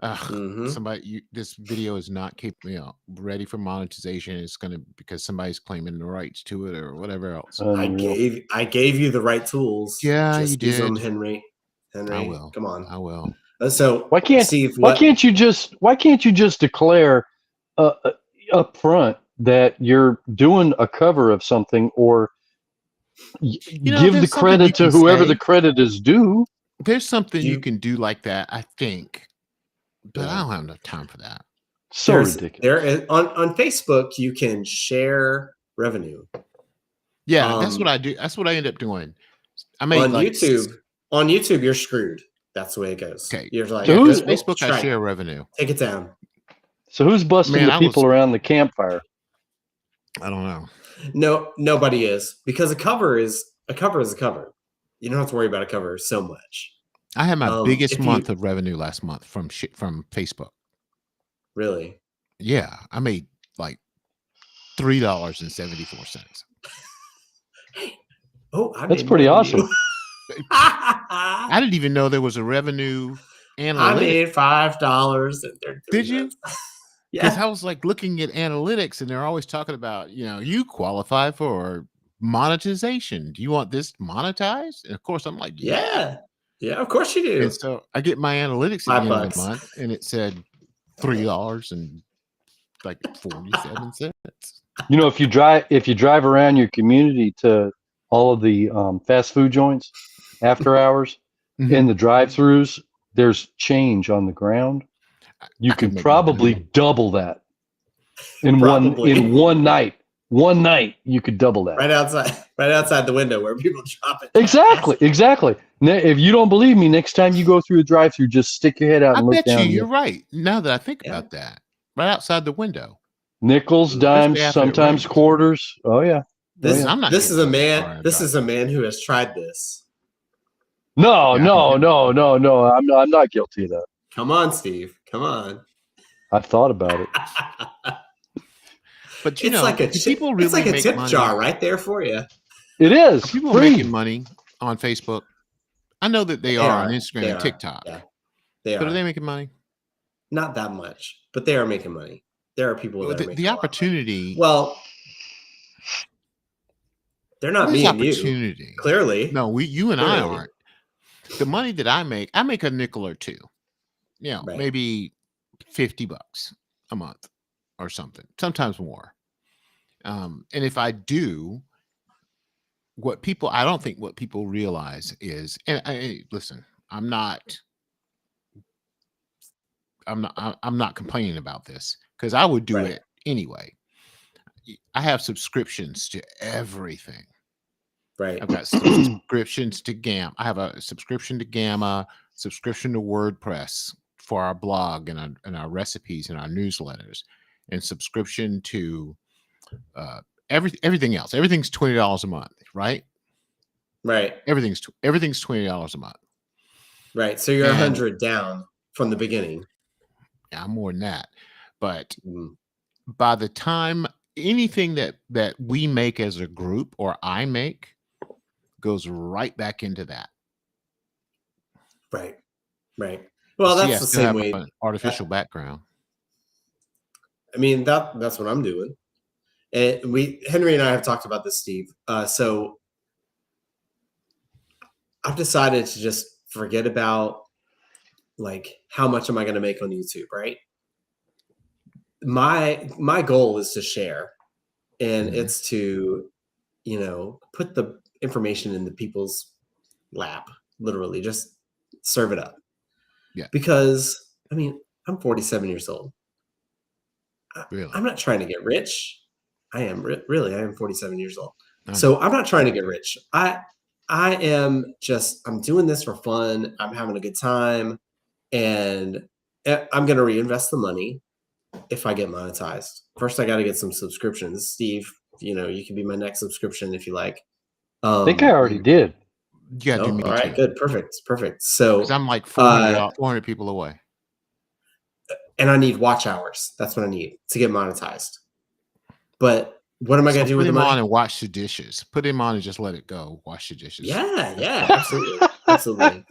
This video is not ready for monetization. It's because somebody's claiming the rights to it or whatever else. I gave you the right tools. Yeah, just you did. Use them, Henry. I will. Come on. I will. So why can't you just declare up front that you're doing a cover of something, or give the credit to whoever the credit is due? There's something you can do like that, I think. But I don't have enough time for that. So ridiculous. On Facebook, you can share revenue. Yeah, that's what I do. That's what I end up doing. I mean, on YouTube, you're screwed. That's the way it goes. Okay. You're like, so who's Facebook? I share revenue. Take it down. So who's busting the people around the campfire? I don't know. No, nobody is, because a cover is a cover. You don't have to worry about a cover so much. I had my biggest month of revenue last month from Facebook. Really? Yeah, I made like $3.74. That's pretty awesome. I didn't even know there was a revenue analytics. I made $5. Did you? Yeah. Because I was like looking at analytics, and they're always talking about, you qualify for monetization. Do you want this monetized? And of course, I'm like, yeah, of course you do. And so I get my analytics at the end of the month, and it said $3 and like 47 cents. If you drive around your community to all of the fast food joints after hours in the drive-throughs, there's change on the ground. You can probably double that in one night. One night you could double that. Right outside the window where people drop it. Exactly. Now, if you don't believe me, next time you go through a drive-through, just stick your head out and look down. You're right. Now that I think about that, right outside the window. Nickels, dimes, sometimes quarters. Oh yeah. This is a man who has tried this. No. I'm not guilty of that. Come on, Steve. Come on. I've thought about it. But it's like a tip jar right there for you. It is. People are making money on Facebook. I know that they are on Instagram and TikTok. Yeah. But are they making money? Not that much, but they are making money. There are people that are making the opportunity. Well, they're not me and you. Clearly. No, you and I aren't. The money that I make a nickel or two. Maybe $50 a month or something, sometimes more. And if I do, I don't think what people realize is, and listen, I'm not complaining about this, because I would do it anyway. I have subscriptions to everything. Right. I've got subscriptions to Gamma. I have a subscription to Gamma, subscription to WordPress for our blog and our recipes and our newsletters, and subscription to everything else. Everything's $20 a month, right? Right. Everything's $20 a month. Right. So you're 100 down from the beginning. Yeah, I'm more than that. But by the time anything that we make as a group, or I make, goes right back into that. Right. Well, that's the same way. An artificial background. I mean, that's what I'm doing. And Henry and I have talked about this, Steve. So I've decided to just forget about like how much am I going to make on YouTube, right? My goal is to share, and it's to, put the information in the people's lap, literally just serve it up. Yeah. Because I'm 47 years old. Really? I'm not trying to get rich. I am 47 years old. So I'm not trying to get rich. I'm doing this for fun. I'm having a good time, and I'm going to reinvest the money if I get monetized. First, I got to get some subscriptions. Steve, you can be my next subscription if you like. I think I already did. Yeah, do me all right, too. good, perfect. So, because I'm like 400 people away. And I need watch hours. That's what I need to get monetized. But what am I going to do with the money? Put him on and wash the dishes. Put him on and just let it go. Wash the dishes. Yeah, absolutely.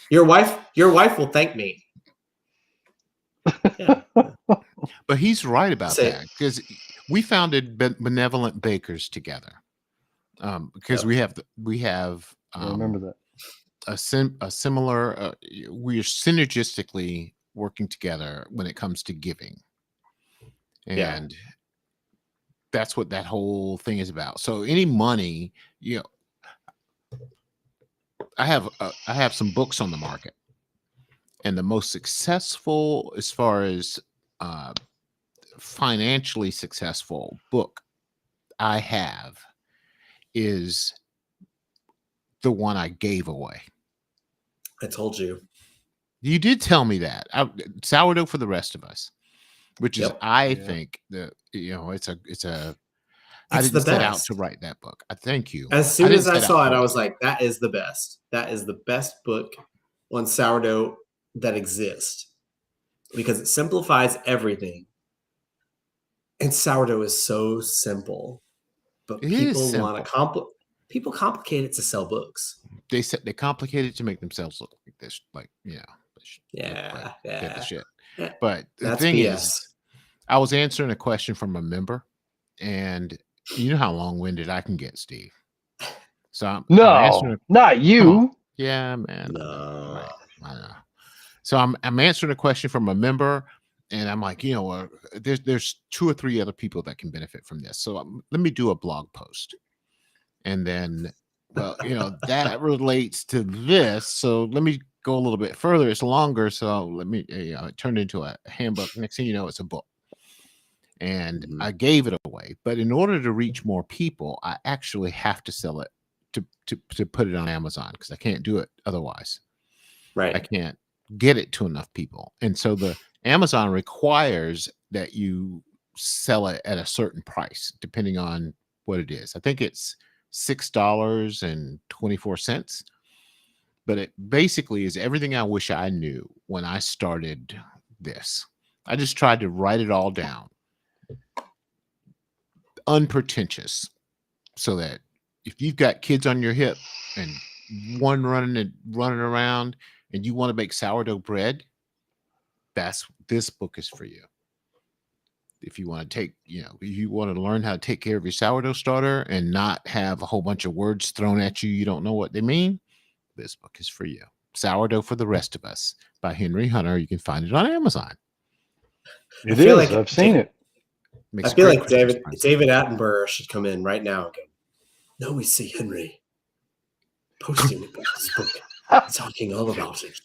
Your wife will thank me. Yeah. But he's right about that, because we founded Benevolent Bakers together. Because we have I remember that. a similar we are synergistically working together when it comes to giving, and that's what that whole thing is about. So any money, I have some books on the market, and the most successful, as far as financially successful book I have, is the one I gave away. I told you. You did tell me that. Sourdough for the Rest of Us, which is, I think, it's I didn't set out to write that book. I thank you. As soon as I saw it, I was like, that is the best. That is the best book on sourdough that exists, because it simplifies everything. And sourdough is so simple, but people want to people complicate it to sell books. They complicate it to make themselves look like this, get the shit. But the thing is, I was answering a question from a member, and you know how long-winded I can get, Steve. So I'm answering not you. Yeah, man. No. I know. So I'm answering a question from a member, and I'm like, there's 2 or 3 other people that can benefit from this. So let me do a blog post, and then, that relates to this. So let me go a little bit further. It's longer, so let me it turned into a handbook. Next thing you know, it's a book. And I gave it away. But in order to reach more people, I actually have to sell it to put it on Amazon, because I can't do it otherwise. Right. I can't get it to enough people. And so the Amazon requires that you sell it at a certain price, depending on what it is. I think it's $6.24. But it basically is everything I wish I knew when I started this. I just tried to write it all down, unpretentious, so that if you've got kids on your hip and one running around and you want to make sourdough bread, this book is for you. If you want to you want to learn how to take care of your sourdough starter and not have a whole bunch of words thrown at you don't know what they mean, this book is for you. Sourdough for the Rest of Us by Henry Hunter. You can find it on Amazon. It is. Like I've seen it. I feel like David Attenborough should come in right now and go, "No, we see Henry posting about this book, talking all about it."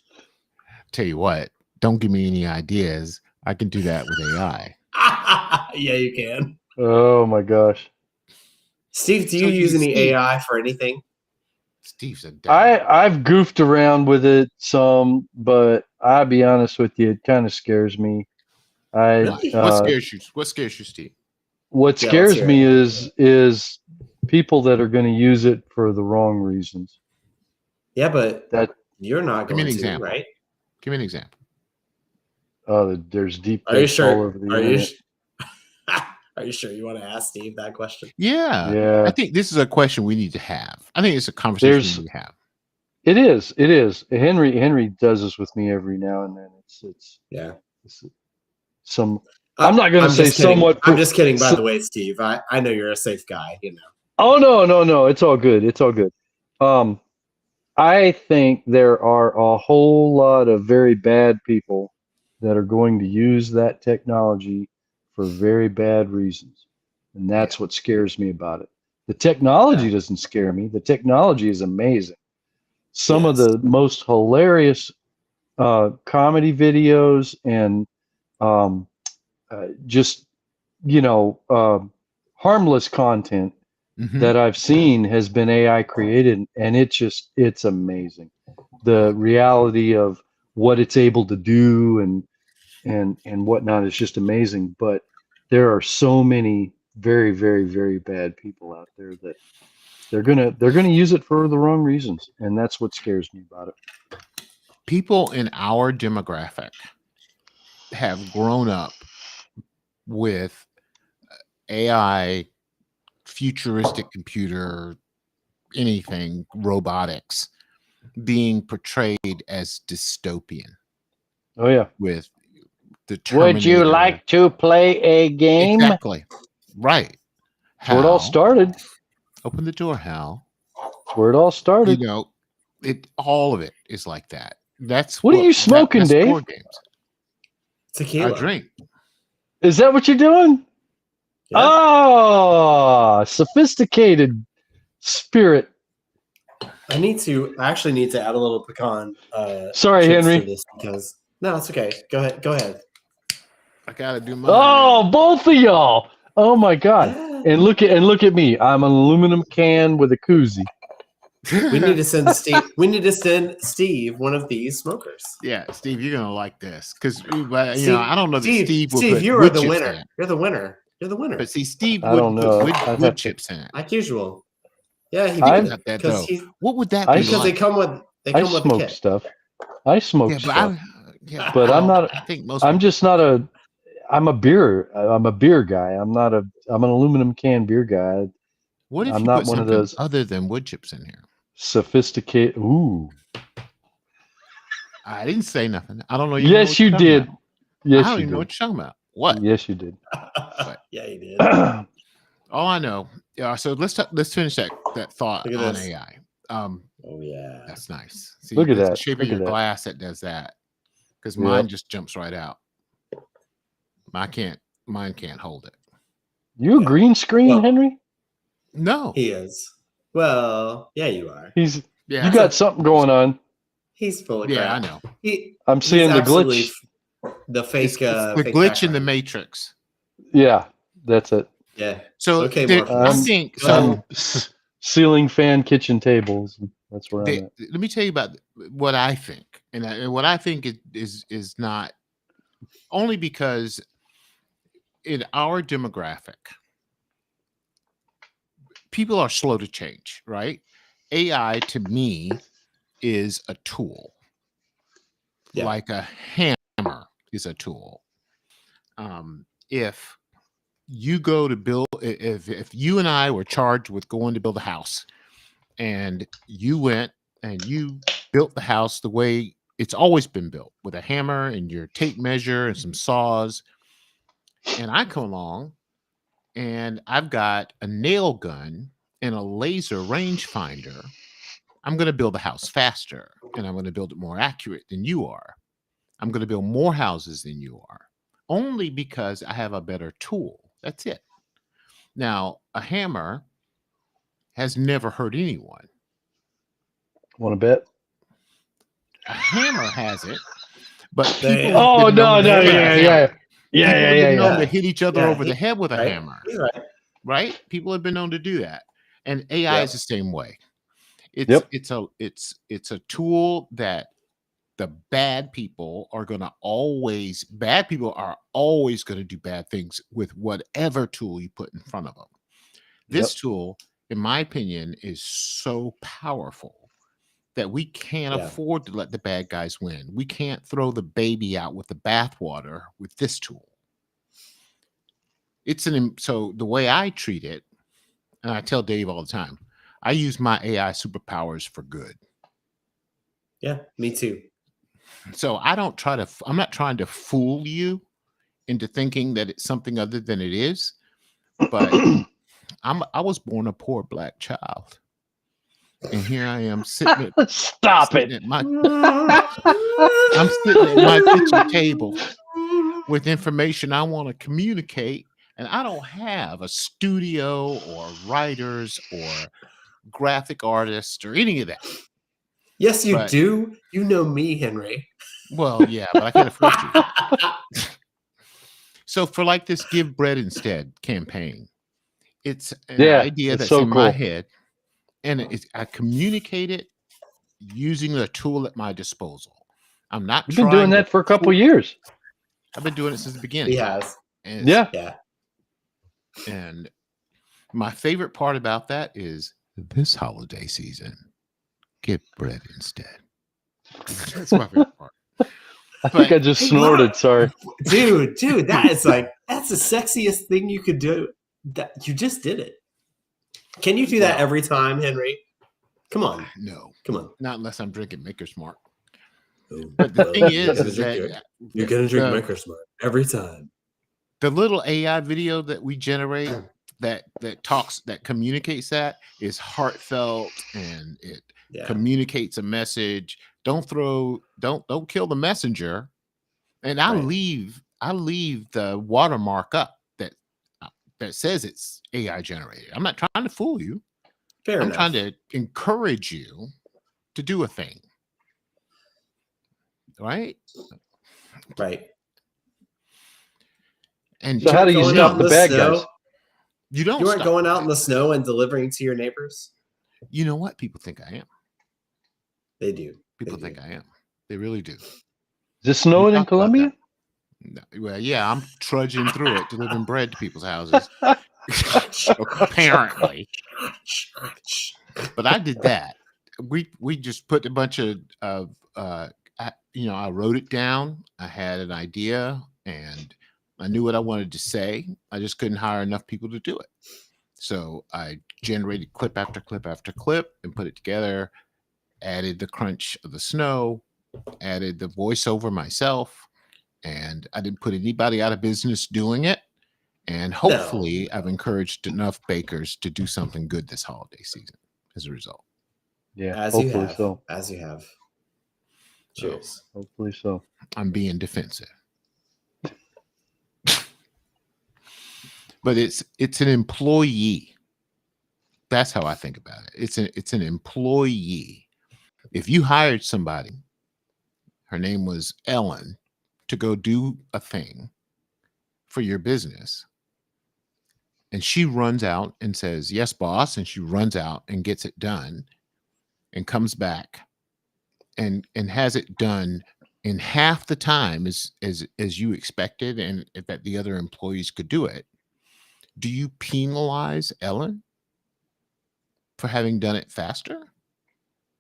Tell you what, don't give me any ideas. I can do that with AI. Yeah, you can. Oh my gosh. Steve, do you use any AI for anything? Steve's a I've goofed around with it some, but I'll be honest with you, it kind of scares me. What scares you? What scares you, Steve? What scares me is people that are going to use it for the wrong reasons. Yeah, but you're not going to, right? Give me an example. There's deep fakes all over the internet. Are you sure you want to ask Steve that question? Yeah. I think this is a question we need to have. I think it's a conversation we need to have. It is. Henry does this with me every now and then. I'm not going to say somewhat. I'm just kidding, by the way, Steve. I know you're a safe guy, Oh no. It's all good. It's all good. I think there are a whole lot of very bad people that are going to use that technology for very bad reasons. And that's what scares me about it. The technology doesn't scare me. The technology is amazing. Some of the most hilarious comedy videos and just, harmless content that I've seen has been AI created, and it's amazing. The reality of what it's able to do, and and whatnot is just amazing. But there are so many very, very, very bad people out there that they're gonna use it for the wrong reasons, and that's what scares me about it. People in our demographic have grown up with AI, futuristic computer, anything, robotics being portrayed as dystopian. Oh yeah. With the Would you like to play a game? Exactly. Right. That's where it all started. Open the door, Hal. That's where it all started. You know, all of it is like that. That's what are you smoking, Dave? Board games. Tequila. I drink. Is that what you're doing? Yeah. Oh, sophisticated spirit. I actually need to add a little pecan. Sorry, Henry. To this because no, it's okay. Go ahead. I gotta do my. Oh, both of y'all. Oh my God. And look at me. I'm an aluminum can with a koozie. We need to send Steve. We need to send Steve one of these smokers. Yeah, Steve, you're gonna like this because you know I don't know that Steve will Steve, put you are the winner. You're the winner. You're the winner. But see, Steve I don't know. Put wood chips in it. Like usual. Yeah, he did that though. What would that be? Because like? they come with I smoke stuff. I smoke stuff. But I'm not. I think most. I'm just not a. I'm a beer guy. I'm an aluminum can beer guy. What if I'm you not put one something of those other than wood chips in here? Sophisticated. Ooh. I didn't say nothing. I don't know. Yes, you did. Yes, I don't even know what you're talking about. What? Yes, you did. Yeah, you did. All I know. So let's finish that thought on AI. Oh yeah, that's nice. See, look at that. The shape of your glass that does that. Because mine just jumps right out. Mine can't hold it. You a green screen, Henry? No, he is. Well, yeah, you are. You got something going on. He's full of crap. Yeah, I know. I'm seeing the glitch. The fake. The fake glitch in the Matrix. Yeah, that's it. Yeah. So okay, I think so. Ceiling fan kitchen tables. That's where I'm at. Let me tell you about what I think, and what I think is not only because in our demographic, people are slow to change, right? AI to me is a tool, like a hammer is a tool. If you go to build, if you and I were charged with going to build a house, and you went and you built the house the way it's always been built, with a hammer and your tape measure and some saws, and I come along and I've got a nail gun and a laser rangefinder, I'm going to build the house faster, and I'm going to build it more accurate than you are. I'm going to build more houses than you are, only because I have a better tool. That's it. Now, a hammer has never hurt anyone. Want to bet? A hammer has it, but people yeah. known to hit each other over the head with a hammer. Right? People have been known to do that, and AI is the same way. It's a tool that the bad people are always going to do bad things with whatever tool you put in front of them. This tool, in my opinion, is so powerful that we can't afford to let the bad guys win. We can't throw the baby out with the bathwater with this tool. So the way I treat it, and I tell Dave all the time, I use my AI superpowers for good. Yeah, me too. So I'm not trying to fool you into thinking that it's something other than it is, but I was born a poor black child, and here I am sitting at I'm sitting at my kitchen table with information I want to communicate, and I don't have a studio or writers or graphic artists or any of that. Yes, you do. You know me, Henry. Well, yeah, but I can't afford you. So for like this Give Bread Instead campaign, it's an idea that's so in my head, and I communicate it using the tool at my disposal. I'm not You've been doing that for a couple of years. I've been doing it since the beginning. He has. And Yeah. And my favorite part about that is this holiday season, get bread instead. That's my favorite part. I think I just snorted. Sorry, dude. That's the sexiest thing you could do. That you just did it. Can you do that every time, Henry? Come on. No, come on. Not unless I'm drinking Maker's Mark. But the thing is that you're gonna drink Maker's Mark every time. The little AI video that we generate that communicates that is heartfelt, and it communicates a message. Don't kill the messenger. And I leave the watermark up that says it's AI generated. I'm not trying to fool you. I'm trying to encourage you to do a thing. Right. And so how do you stop the bad guys? You aren't going out in the snow and delivering to your neighbors. You know what? People think I am. They do. People think I am. They really do. Is it snowing in Colombia? No, well, yeah, I'm trudging through it, delivering bread to people's houses. Apparently. But I did that. We just put a bunch of I wrote it down. I had an idea and I knew what I wanted to say. I just couldn't hire enough people to do it. So I generated clip after clip after clip and put it together, added the crunch of the snow, added the voiceover myself, and I didn't put anybody out of business doing it. And hopefully I've encouraged enough bakers to do something good this holiday season as a result. Yeah, as you have. Cheers. Hopefully so. I'm being defensive. But it's an employee. That's how I think about it. It's an employee. If you hired somebody, her name was Ellen, to go do a thing for your business, and she runs out and says, "Yes, boss," and she runs out and gets it done and comes back and has it done in half the time as you expected and that the other employees could do it, do you penalize Ellen for having done it faster?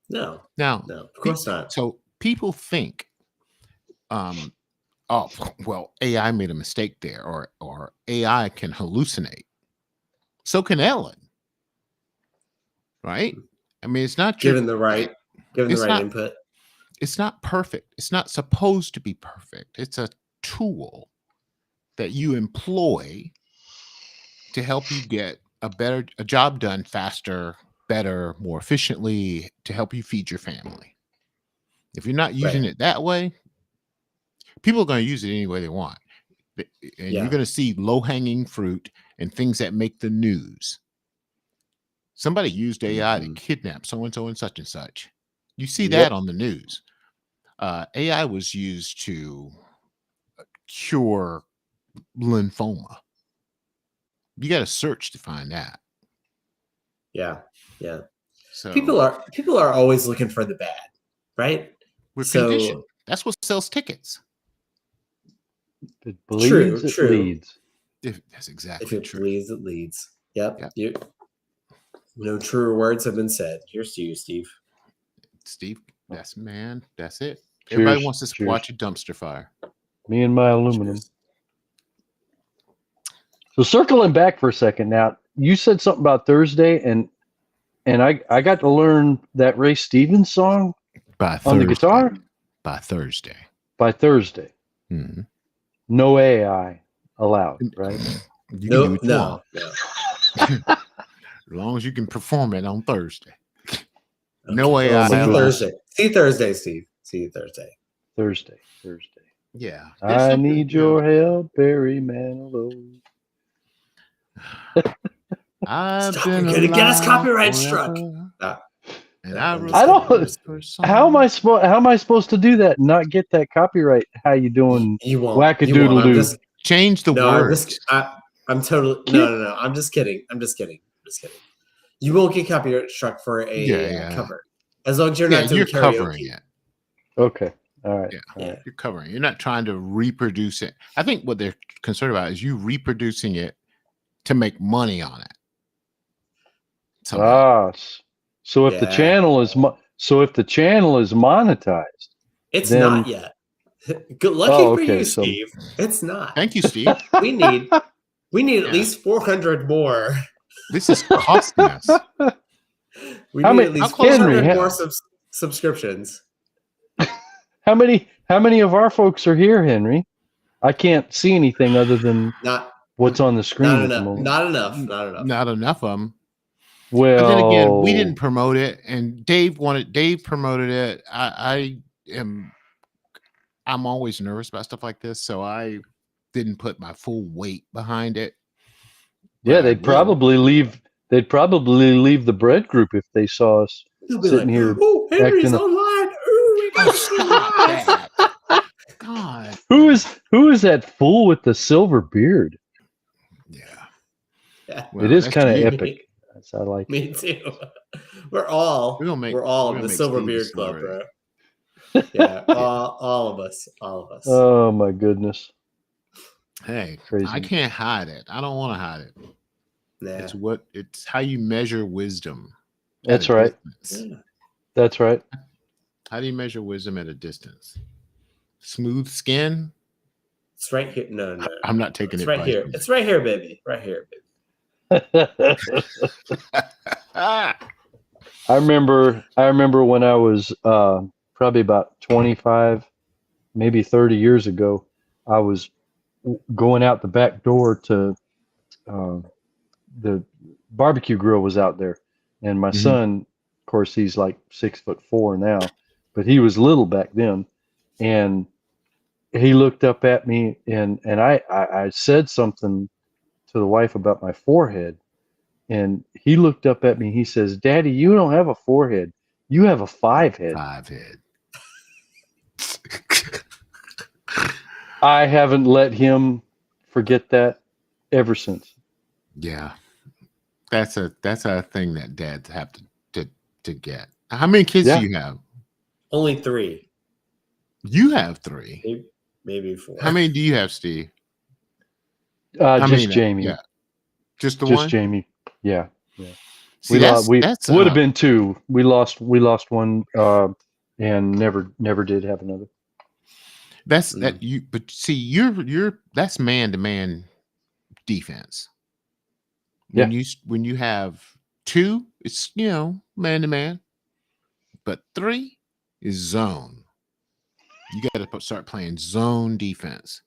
No, of course not. So people think, oh, well, AI made a mistake there, or AI can hallucinate. So can Ellen, right? I mean, it's not given the right input. It's not perfect. It's not supposed to be perfect. It's a tool that you employ to help you get a job done faster, better, more efficiently, to help you feed your family. If you're not using it that way, people are going to use it any way they want. And you're going to see low-hanging fruit and things that make the news. Somebody used AI to kidnap so-and-so and such and such. You see that on the news. AI was used to cure lymphoma. You got to search to find that. Yeah. So people are always looking for the bad, right? We're conditioned. That's what sells tickets. If it bleeds, it leads. That's exactly true. If it bleeds, it leads. Yep. No truer words have been said. Here's to you, Steve. Steve, that's it. Cheers, Everybody wants us to watch a dumpster fire. Me and my aluminum. Cheers. So circling back for a second now, you said something about Thursday, and I got to learn that Ray Stevens song on the guitar by Thursday. Mm-hmm. No AI allowed, right? You can do what you want. As long as you can perform it on Thursday. Okay. No AI allowed. See you Thursday, Steve. See you Thursday. Thursday. Yeah. I need your help, Barry Manilow. I've Stop, you're gonna get us copyright struck. And I don't. How am I supposed to do that and not get that copyright? How you doing? You won't. Wackadoodle-doo. Change the words. I'm totally no. I'm just kidding. You won't get copyright struck for a cover as long as you're not doing karaoke. Covering it. Okay. All right. Yeah. All right. You're covering. You're not trying to reproduce it. I think what they're concerned about is you reproducing it to make money on it. Somehow. So if the channel is monetized, it's then, not yet. Good lucky for you, so, Steve. It's not. Thank you, Steve. We need at least 400 more. This is costing us. We need at least 400 Henry, more subscriptions. How many of our folks are here, Henry? I can't see anything other than what's on the screen at the moment. Not enough. Not enough of them. Well, but then again, we didn't promote it, and Dave promoted it. I'm always nervous about stuff like this, so I didn't put my full weight behind it. Yeah, they'd probably leave the bread group if they saw us sitting here. Oh, Henry's online. Ooh, we got Stop that. God. Who is that fool with the silver beard? Yeah. Well, it is kind of epic. I like it. Me too. We're all in the Silver Beard Club, bro. Yeah, all of us. Oh my goodness. Hey, crazy. I can't hide it. I don't want to hide it. Nah. It's how you measure wisdom. That's right. That's right. How do you measure wisdom at a distance? Smooth skin? It's right here. No. I'm not taking it's it right here. It's right here, baby. Right here, baby. I remember when I was probably about 25, maybe 30 years ago, I was going out the back door to the barbecue grill was out there, and my son, of course, he's like 6'4" now, but he was little back then, and he looked up at me, and I said something to the wife about my forehead, and he looked up at me. He says, "Daddy, you don't have a forehead. You have a 5 head." 5 head. I haven't let him forget that ever since. Yeah, that's a thing that dads have to get. How many kids do you have? Only 3. You have 3. Maybe 4. How many do you have, Steve? Just Jamie. Yeah. Just the just one? Jamie. Yeah. See, we would have been 2. We lost one and never did have another. But see, that's man-to-man defense. When you have 2, it's man-to-man. But 3 is zone. You got to start playing zone defense.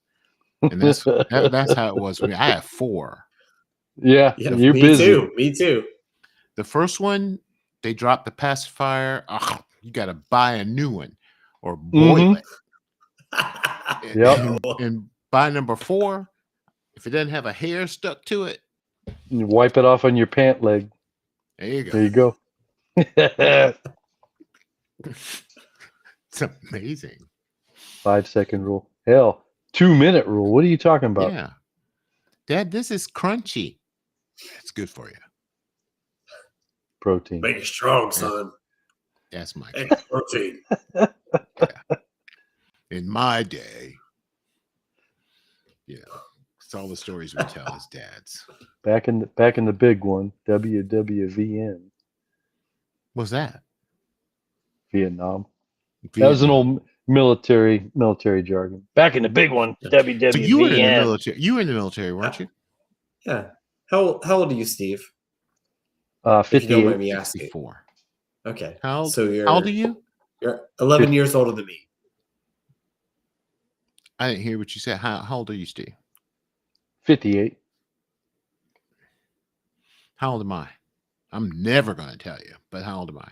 And that's how it was. I have 4. Yeah, you're busy. Me too. The first one, they dropped the pacifier. You got to buy a new one or boil it. And by number 4, if it doesn't have a hair stuck to it, you wipe it off on your pant leg. There you go. There you go. It's amazing. 5-second rule. Hell, 2-minute rule. What are you talking about? Yeah. Dad, this is crunchy. It's good for you. Protein. Make it strong, son. That's my protein. Yeah. In my day, it's all the stories we tell as dads. Back in the big one, WWVN. What's that? Vietnam. That was an old military jargon. Back in the big one, WWVN. So you were in the military. You were in the military, weren't you? Yeah. How old are you, Steve? 58. If you don't mind me asking. 64. Okay. How old are you? You're 11 years older than me. I didn't hear what you said. How old are you, Steve? 58. How old am I? I'm never going to tell you, but how old am I?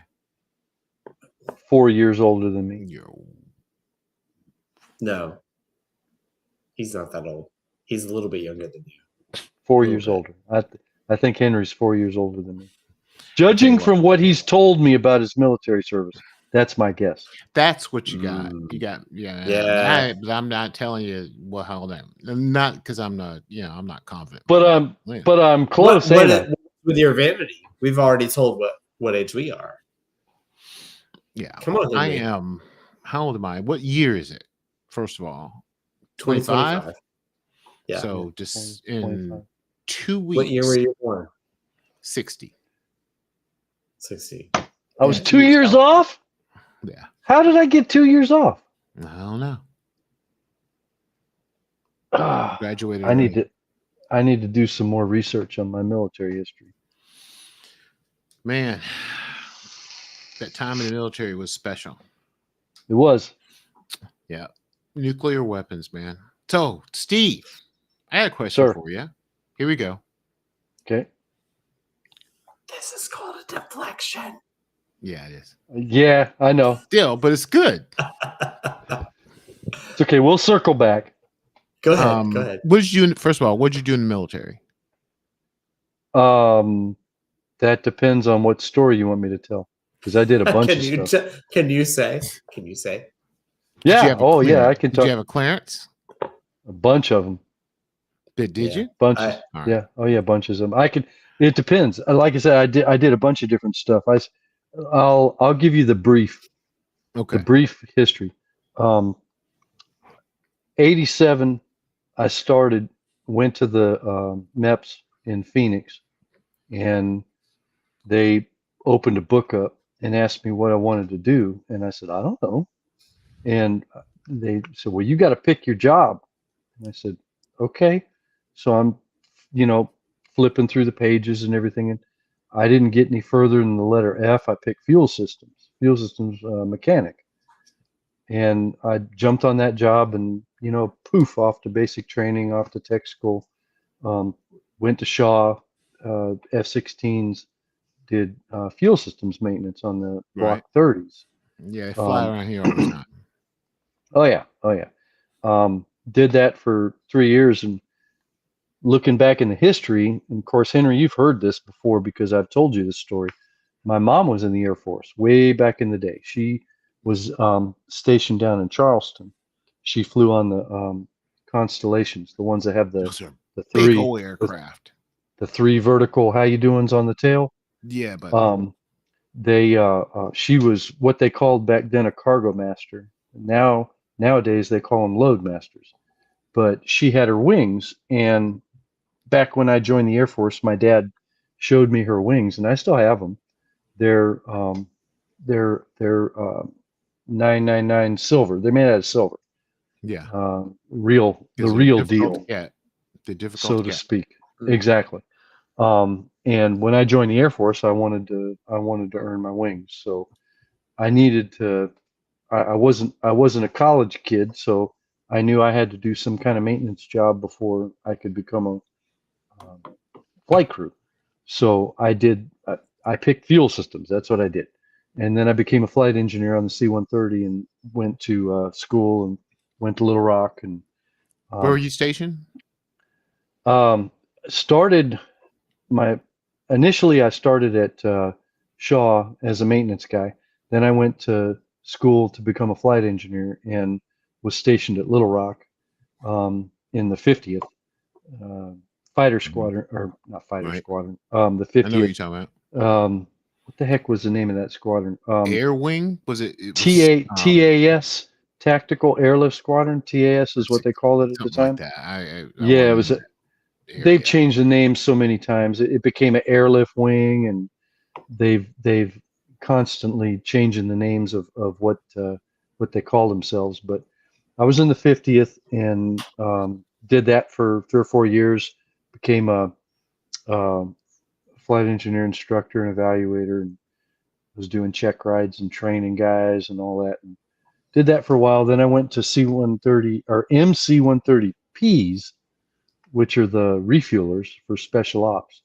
4 years older than me. No. He's not that old. He's a little bit younger than you. 4 years older. I think Henry's 4 years older than me. Judging from what he's told me about his military service, that's my guess. That's what you got. You got, but I'm not telling you how old I am. Not because I'm not, I'm not confident. But I'm close. With your vanity, we've already told what age we are. Yeah. Come on, I am. how old am I? What year is it? First of all, 25. 2025. Yeah. So just 20, in 25. 2 weeks. What year were you born? 60. 60. I was 2 years off. Yeah. How did I get 2 years off? I don't know. Graduated. I need to do some more research on my military history. Man, that time in the military was special. It was. Yeah. Nuclear weapons, man. So, Steve, I had a question for you. Here we go. Okay. This is called a deflection. Yeah, it is. Yeah, I know. Still, but it's good. It's okay. We'll circle back. Go ahead. Go ahead. What did you do? First of all, what did you do in the military? That depends on what story you want me to tell, because I did a bunch of stuff. Can you say? Yeah. Oh, yeah. I can talk. Did you have a clearance? A bunch of them. Did you? Bunches. Yeah. Oh, yeah. Bunches of them. I could. It depends. Like I said, I did a bunch of different stuff. I'll give you the brief. Okay. The brief history. 87. I went to the MEPS in Phoenix, and they opened a book up and asked me what I wanted to do, and I said, I don't know. And they said, well, you got to pick your job. And I said, okay. So I'm, flipping through the pages and everything, and I didn't get any further than the letter F. I picked fuel systems mechanic, and I jumped on that job, and poof, off to basic training, off to tech school. Went to Shaw, F-16s, did fuel systems maintenance on the Block 30s. Yeah, they fly around here all the time. Oh yeah. Did that for 3 years, and looking back in the history, and of course, Henry, you've heard this before because I've told you this story. My mom was in the Air Force way back in the day. She was stationed down in Charleston. She flew on the Constellations, the ones that have the three big old aircraft, the three vertical how you doings on the tail. Yeah, but she was what they called back then a cargo master. Nowadays they call them load masters. But she had her wings, and back when I joined the Air Force, my dad showed me her wings, and I still have them. They're 999 silver. They're made out of silver. Yeah. The real deal. Yeah. The difficult, so to speak. Exactly. And when I joined the Air Force, I wanted to earn my wings. So I needed to. I wasn't a college kid, so I knew I had to do some kind of maintenance job before I could become a flight crew. So I did. I picked fuel systems. That's what I did. And then I became a flight engineer on the C-130 and went to school and went to Little Rock. And where were you stationed? Initially I started at Shaw as a maintenance guy. Then I went to school to become a flight engineer and was stationed at Little Rock in the 50th fighter squadron, or not fighter squadron. The 50th. I know what you're talking about. What the heck was the name of that squadron? Air Wing? Was it? TAS, Tactical Airlift Squadron. TAS is what they called it at the time. Like that. It was. They've changed the name so many times. It became an airlift wing, and they've constantly changing the names of what they call themselves. But I was in the 50th and did that for 3 or 4 years. Became a flight engineer instructor and evaluator, and was doing check rides and training guys and all that. And did that for a while. Then I went to C-130 or MC-130Ps, which are the refuelers for special ops.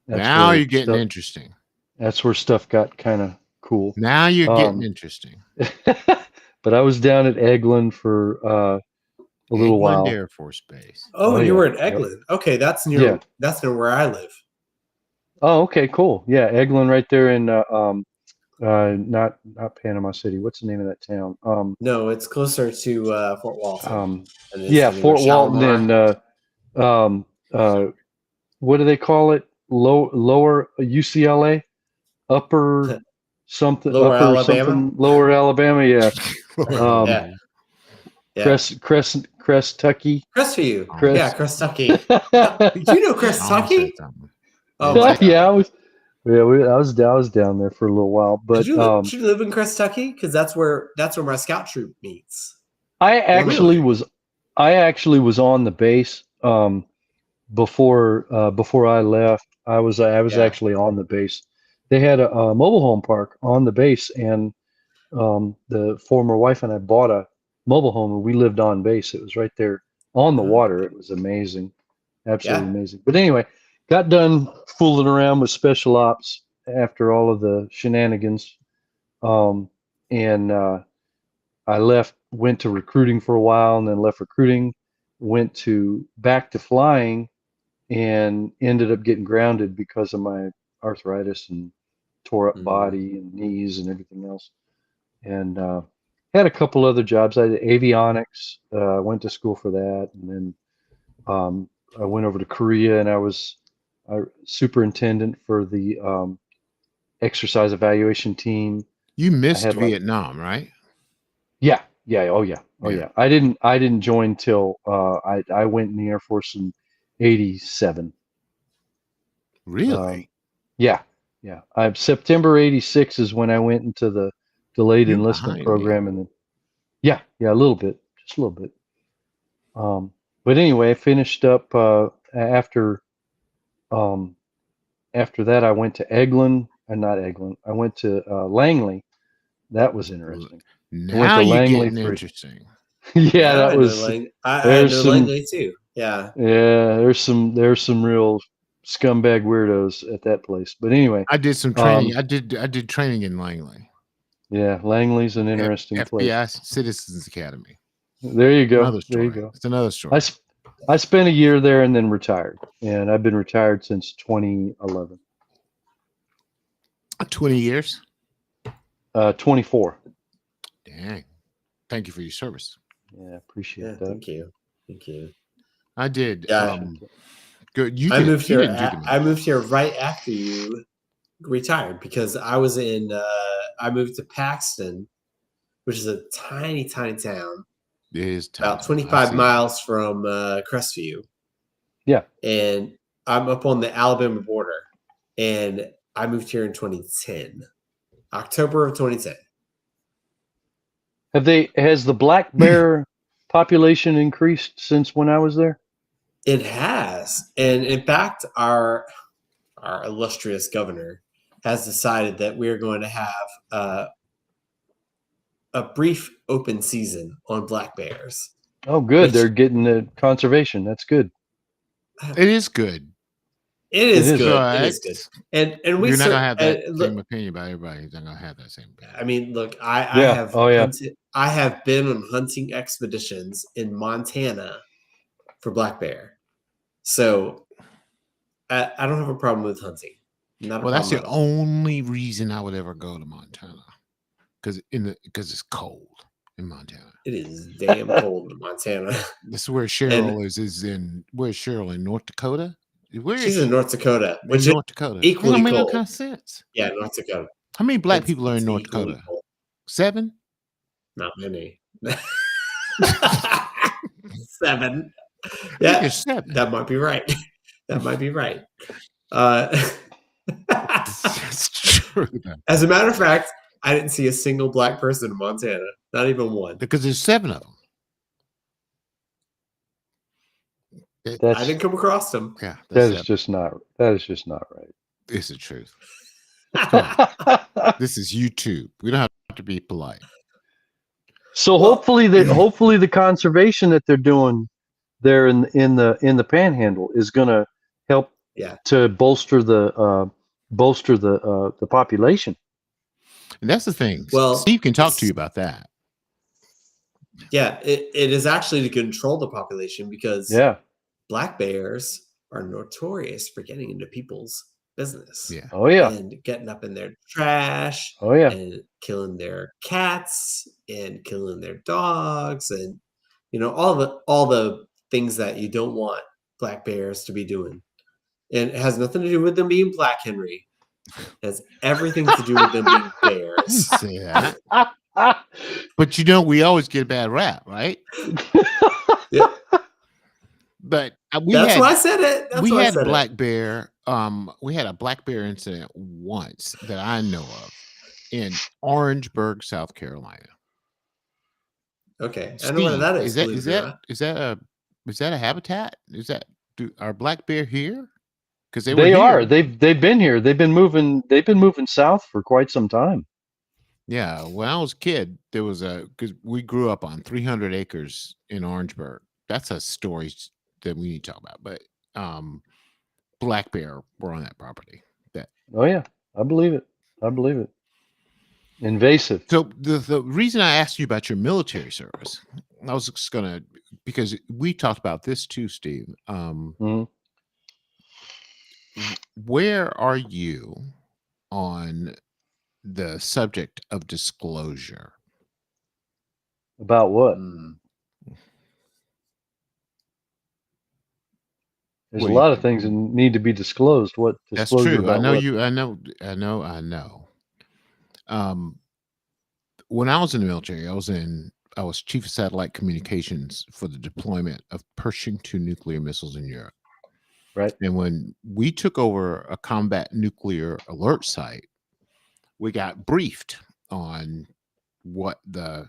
Now you're getting interesting. That's where stuff got kind of cool. Now you're getting interesting. But I was down at Eglin for a little while. Air Force Base. Oh, you were at Eglin. Yep. Okay, that's near. Yeah. That's near where I live. Oh, okay, cool. Yeah, Eglin, right there in not Panama City. What's the name of that town? No, it's closer to Fort Walton. Fort Walton and what do they call it? Lower UCLA, upper something Lower upper Alabama? something lower Alabama. Yeah. Yeah. Crest-Tucky. Crestview. Oh. Yeah, Crestucky. Did you know I almost Crestucky? said something. Oh Didn't my say Yeah, god. I was down there for a little while, but Should you live in Crestucky? Because that's where my scout troop meets. I Really? was on the base before I left. I was Yeah. actually on the base. They had a mobile home park on the base, and the former wife and I bought a mobile home, and we lived on base. It was right there on the water. It was amazing, absolutely Yeah. amazing. But anyway, got done fooling around with special ops after all of the shenanigans, and I went to recruiting for a while, and then left recruiting, went back to flying, and ended up getting grounded because of my arthritis and tore up body and knees and everything else. And had a couple other jobs. I did avionics. Went to school for that, and then I went over to Korea, and I was superintendent for the exercise evaluation team. You I missed had Vietnam, right? yeah, oh yeah. I didn't join till I went in the Air Force in '87. Really? Yeah. September '86 is when I went into the delayed You're enlistment behind me. program, and then yeah, a little bit, just a little bit. But anyway, I finished up after that. I went to not Eglin. I went to Langley. That was interesting. I went Now to you're Langley getting for interesting. yeah, I that was I there's know some Langley too. Yeah. there's some real scumbag weirdos at that place. But anyway, I did some training. I did training in Langley. yeah, Langley's an interesting place. FBI Citizens Academy. There you go. Another story. There you go. It's another story. I spent a year there and then retired, and I've been retired since 2011. 20 years? 24. Dang. Thank you for your service. Yeah, appreciate Yeah, that. thank you. I did. Yeah. Good. I moved here right after you retired because I was I moved to Paxton, which is a tiny town. It is about 25 miles from Crestview. Yeah. And I'm up on the Alabama border. And I moved here in 2010. October of 2010. Has the black bear population increased since when I was there? It has. And in fact, our illustrious governor has decided that we're going to have a brief open season on black bears. Oh, good. They're getting the conservation. That's good. It is good. It is good. Right. It is good. And we You're not gonna have that same opinion about everybody. Who's not gonna have that same opinion. I mean, look, I have been on hunting expeditions in Montana for black bear, so I don't have a problem with hunting. That's the only reason I would ever go to Montana, because it's cold in Montana. It is damn cold in Montana. This is where Cheryl is in. Where's Cheryl in North Dakota? She's in North Dakota, which North Dakota. Equally that makes cold. No kind of sense. Yeah, North Dakota. How many black people are in North Dakota? Cold. 7? Not many. 7. Yeah, 7. That might be right. That's true. As a matter of fact, I didn't see a single black person in Montana. Not even one. Because there's 7 of them. I didn't come across them. Yeah, that is just not right. It's the truth. This is YouTube. We don't have to be polite. So hopefully the conservation that they're doing there in the Panhandle is going to help to bolster the population. And that's the thing. Well, Steve can talk to you about that. Yeah, it is actually to control the population because black bears are notorious for getting into people's business. Yeah. Oh yeah. And getting up in their trash. Oh yeah. And killing their cats and killing their dogs and all the things that you don't want black bears to be doing. And it has nothing to do with them being black, Henry. has everything to do with them being bears. Say that. But we always get a bad rap, right? Yeah. But That's why I said it. We had a black bear incident once that I know of in Orangeburg, South Carolina. Okay, Steve, I know where that is that a habitat? Are black bear here? Because they are. They've been here. They've been moving south for quite some time. Yeah, when I was a kid, there was because we grew up on 300 acres in Orangeburg. That's a story that we need to talk about. But black bear were on that property. Oh yeah, I believe it. Invasive. So the reason I asked you about your military service, I was just gonna, because we talked about this too, Steve. Where are you on the subject of disclosure? About what? There's a lot of things that need to be disclosed. What disclosure? That's true. About I know. When I was in the military, I was chief of satellite communications for the deployment of Pershing II nuclear missiles in Europe. Right. And when we took over a combat nuclear alert site, we got briefed on what the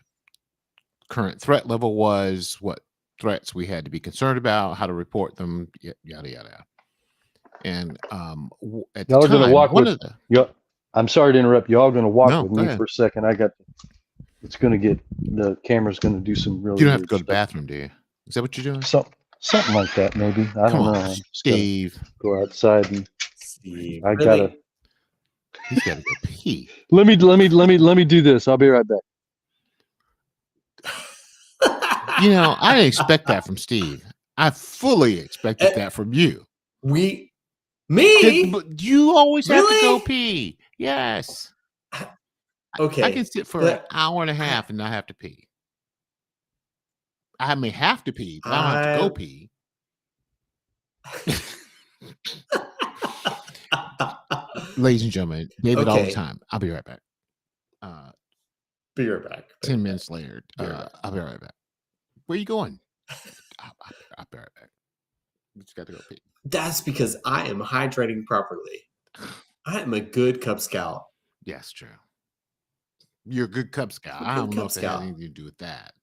current threat level was, what threats we had to be concerned about, how to report them, yada yada. And at the time, I'm sorry to interrupt. Y'all going to walk with me for a second. It's going to get, the camera's going to do some really. You don't have to go to the bathroom, do you? Is that what you're doing? Something like that, maybe. I don't know. Steve. Go outside and Steve. He's got to go pee. Let me do this. I'll be right back. I didn't expect that from Steve. I fully expected that from you. Me? But you always have to go pee. Yes. Okay. I can sit for an hour and a half and not have to pee. I may have to pee, but I don't have to go pee. Ladies and gentlemen, David all the time. I'll be right back. Be right back. 10 minutes later. I'll be right back. Where are you going? I'll be right back. You just got to go pee. That's because I am hydrating properly. I am a good Cub Scout. Yes, true. You're a good Cub Scout. I don't know if it has anything to do with that.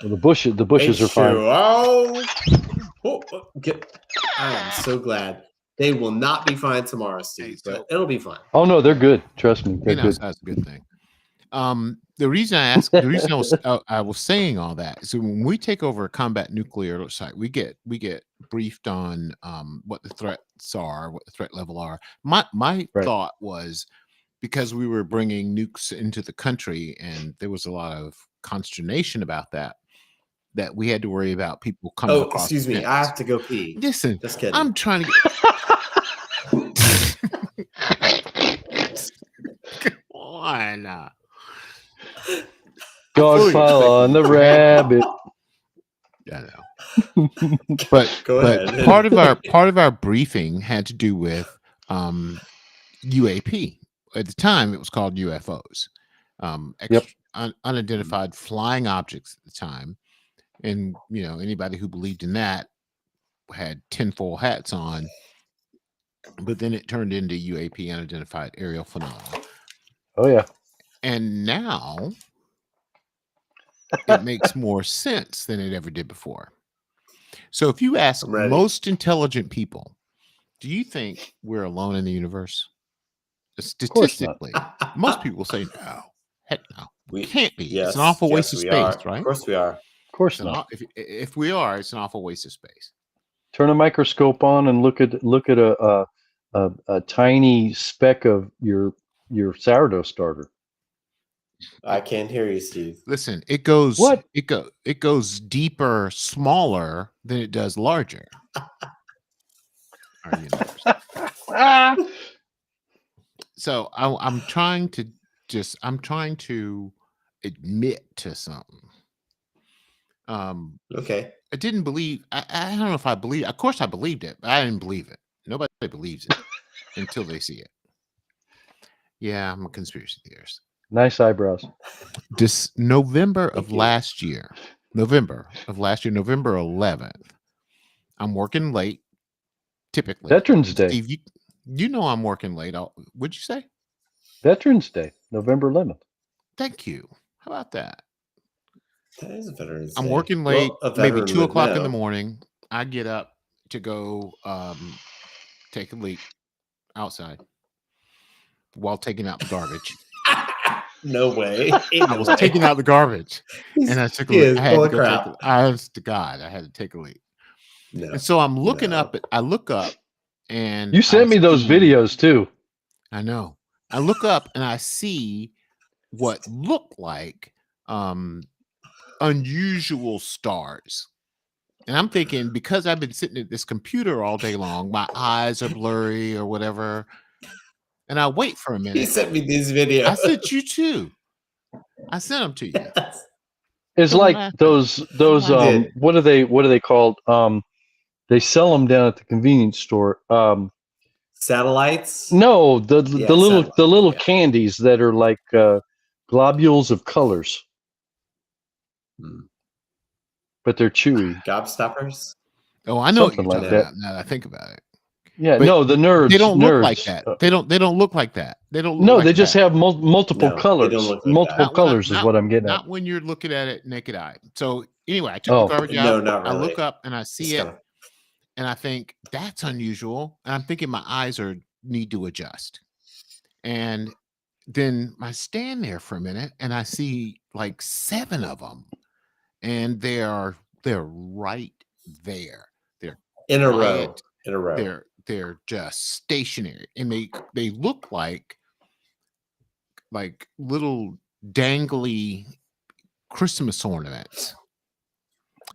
Well, the bushes are fine. I am so glad. They will not be fine tomorrow, Steve, but it'll be fine. Oh no, they're good. Trust me, they're good. That's a good thing. The reason I was saying all that is when we take over a combat nuclear site, we get briefed on what the threats are, what the threat level are. My thought was, because we were bringing nukes into the country and there was a lot of consternation about that we had to worry about people coming across. Excuse me, I have to go pee. Listen, just kidding. I'm trying to Come on. Dog pile on the rabbit. I know. But part of our briefing had to do with UAP. At the time, it was called UFOs. Unidentified flying objects at the time. And anybody who believed in that had tinfoil hats on. But then it turned into UAP, unidentified aerial phenomena. Oh yeah. And now it makes more sense than it ever did before. So if you ask most intelligent people, do you think we're alone in the universe? Statistically, most people say no. Heck no. We can't be. Yes, it's an awful waste of space, right? Of course we are. Of course not. If we are, it's an awful waste of space. Turn a microscope on and look at a tiny speck of your sourdough starter. I can't hear you, Steve. Listen, it goes deeper, smaller than it does larger. So I'm trying to admit to something. Okay. I didn't believe. I don't know if I believe. Of course, I believed it, but I didn't believe it. Nobody believes it until they see it. Yeah, I'm a conspiracy theorist. Nice eyebrows. This November of last year, November 11th, I'm working late, typically. Veterans Day. Steve, you know I'm working late. What'd you say? Veterans Day, November 11th. Thank you. How about that? That is Veterans I'm Day. working late, Well, maybe 2 o'clock in the morning. I get up to go take a leak outside while taking out the garbage. No way. I was taking out the garbage, and I took a leak. I had to go take it. Honest to God, I had to take a leak. No, and so I'm looking up. I look up, and you sent me those videos too. I know. I look up and I see what looked like unusual stars. And I'm thinking, because I've been sitting at this computer all day long, my eyes are blurry or whatever. And I wait for a minute. He sent me these videos. I sent you too. I sent them to you. Yes. It's like those what are they called? They sell them down at the convenience store. Satellites? No, the little candies that are like globules of colors. But they're chewy. Gobstoppers? Oh, I know something what you're like talking that. about now that I think about it. Yeah, but no, the nerds. They don't look like that. They don't look like that. They don't. Look no, like they just that. have multiple colors. Like multiple colors is what I'm getting not at. when you're looking at it naked eye. So anyway, I took the garbage out. No, not really. I look up and I see it, and I think that's unusual. And I'm thinking my eyes need to adjust. And then I stand there for a minute, and I see like 7 of them, and they're right there. They're in a row. They're just stationary, and they look like little dangly Christmas ornaments,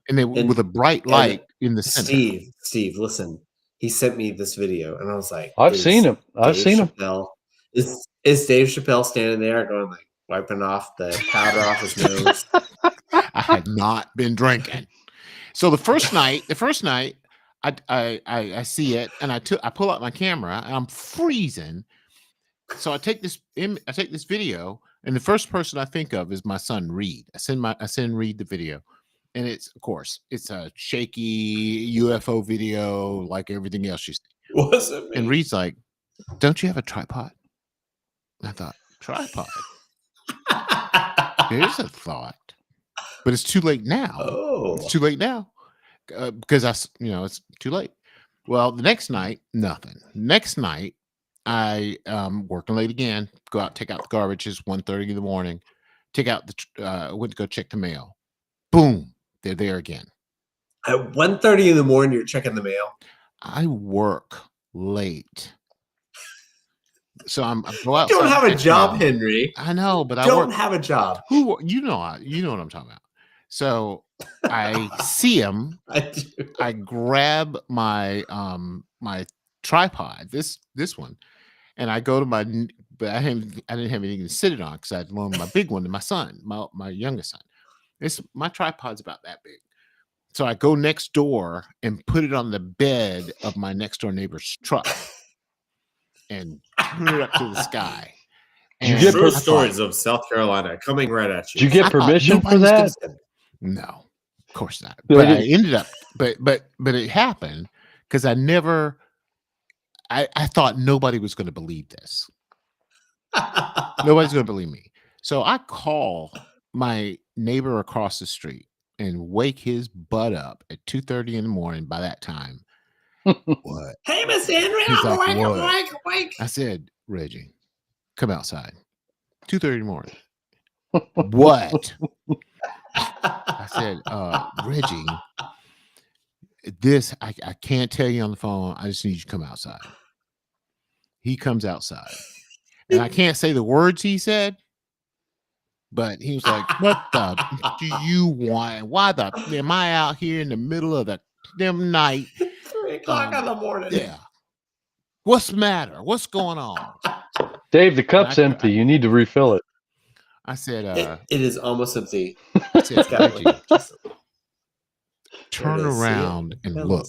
and with a bright light in the center. Steve, listen. He sent me this video, and I was like, I've seen him. Is Dave Chappelle standing there going like wiping off the powder off his nose? I had not been drinking. So the first night, I see it, and I pull out my camera, and I'm freezing. So I take this video, and the first person I think of is my son Reed. I send Reed the video, and it's a shaky UFO video like everything else you see. And Reed's like, "Don't you have a tripod?" And I thought, tripod. There's a thought, but it's too late now. Oh, it's too late now. Because it's too late. Well, the next night, nothing. Next night, I working late again. Go out, take out the garbage. It's 1:30 in the morning. Take out went to go check the mail. Boom, they're there again. At 1:30 in the morning, you're checking the mail. I work late, so I go out. You don't have a job, Henry. I know, but I don't have a job. You know what I'm talking about. So I see him. I do. I grab my my tripod, this one, and I go to but I didn't have anything to sit it on because I had loaned my big one to my son, my youngest son. My tripod's about that big. So I go next door and put it on the bed of my next door neighbor's truck and turn it up to the sky. And true stories of South Carolina coming right at you. Did you get permission for that? No, of course not. But I ended up, but it happened because I thought nobody was going to believe this. Nobody's going to believe me. So I call my neighbor across the street and wake his butt up at 2:30 in the morning. By that time, what? Hey, Mr. Henry, I'm awake. I said, Reggie, come outside. 2:30 in the morning. What? I said, Reggie, I can't tell you on the phone. I just need you to come outside. He comes outside, and I can't say the words he said, but he was like, "What the do you want? Why am I out here in the middle of the damn night? 3 o'clock in the morning. Yeah. What's the matter? What's going on?" Dave, the cup's empty. You need to refill it. I said, it is almost empty. I said, turn around and look.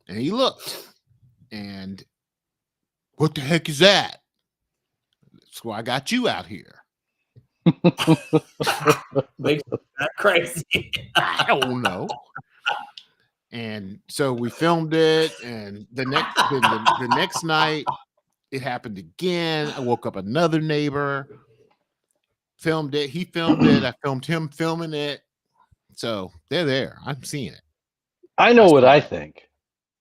And he looked. And what the heck is that? That's why I got you out here. Makes that crazy. I don't know. And so we filmed it, and the next night it happened again. I woke up another neighbor, filmed it. He filmed it. I filmed him filming it. So they're there. I'm seeing it. I know what I think.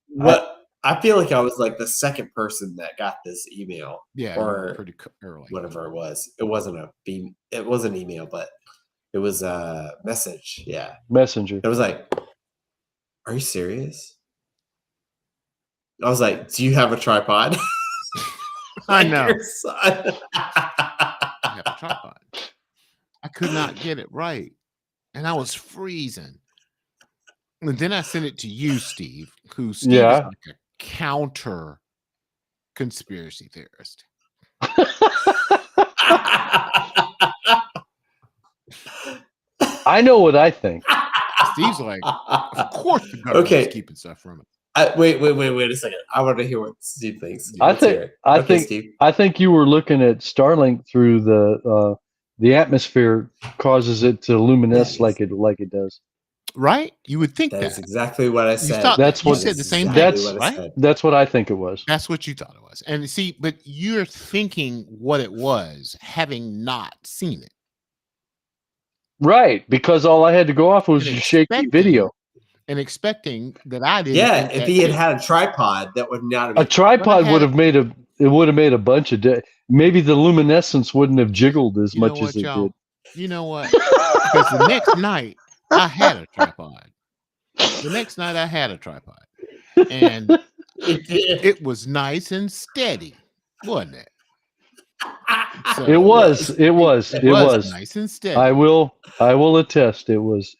What I feel like I was like the second person that got this email. Yeah, or pretty early. Whatever it was. It wasn't it was an email, but it was a message. Yeah. Messenger. It was like, are you serious? I was like, do you have a tripod? I know. I have a tripod. I could not get it right. And I was freezing. And then I sent it to you, Steve, who Steve is like a counter conspiracy theorist. I know what I think. Steve's like, of course the government's keeping stuff from it. Wait a second. I want to hear what Steve thinks. I think you were looking at Starlink through the atmosphere causes it to luminesce like it does. Right? You would think that's exactly what I said. You said the same thing, right? That's what I think it was. That's what you thought it was. And see, but you're thinking what it was, having not seen it. Right, because all I had to go off was a shaky video. And expecting that I didn't. Yeah, if he had a tripod, that would not have been. A tripod would have made a bunch of maybe the luminescence wouldn't have jiggled as much as it did. You know what? Because the next night I had a tripod. And it was nice and steady, wasn't it? So, it was nice and steady. I will attest it was.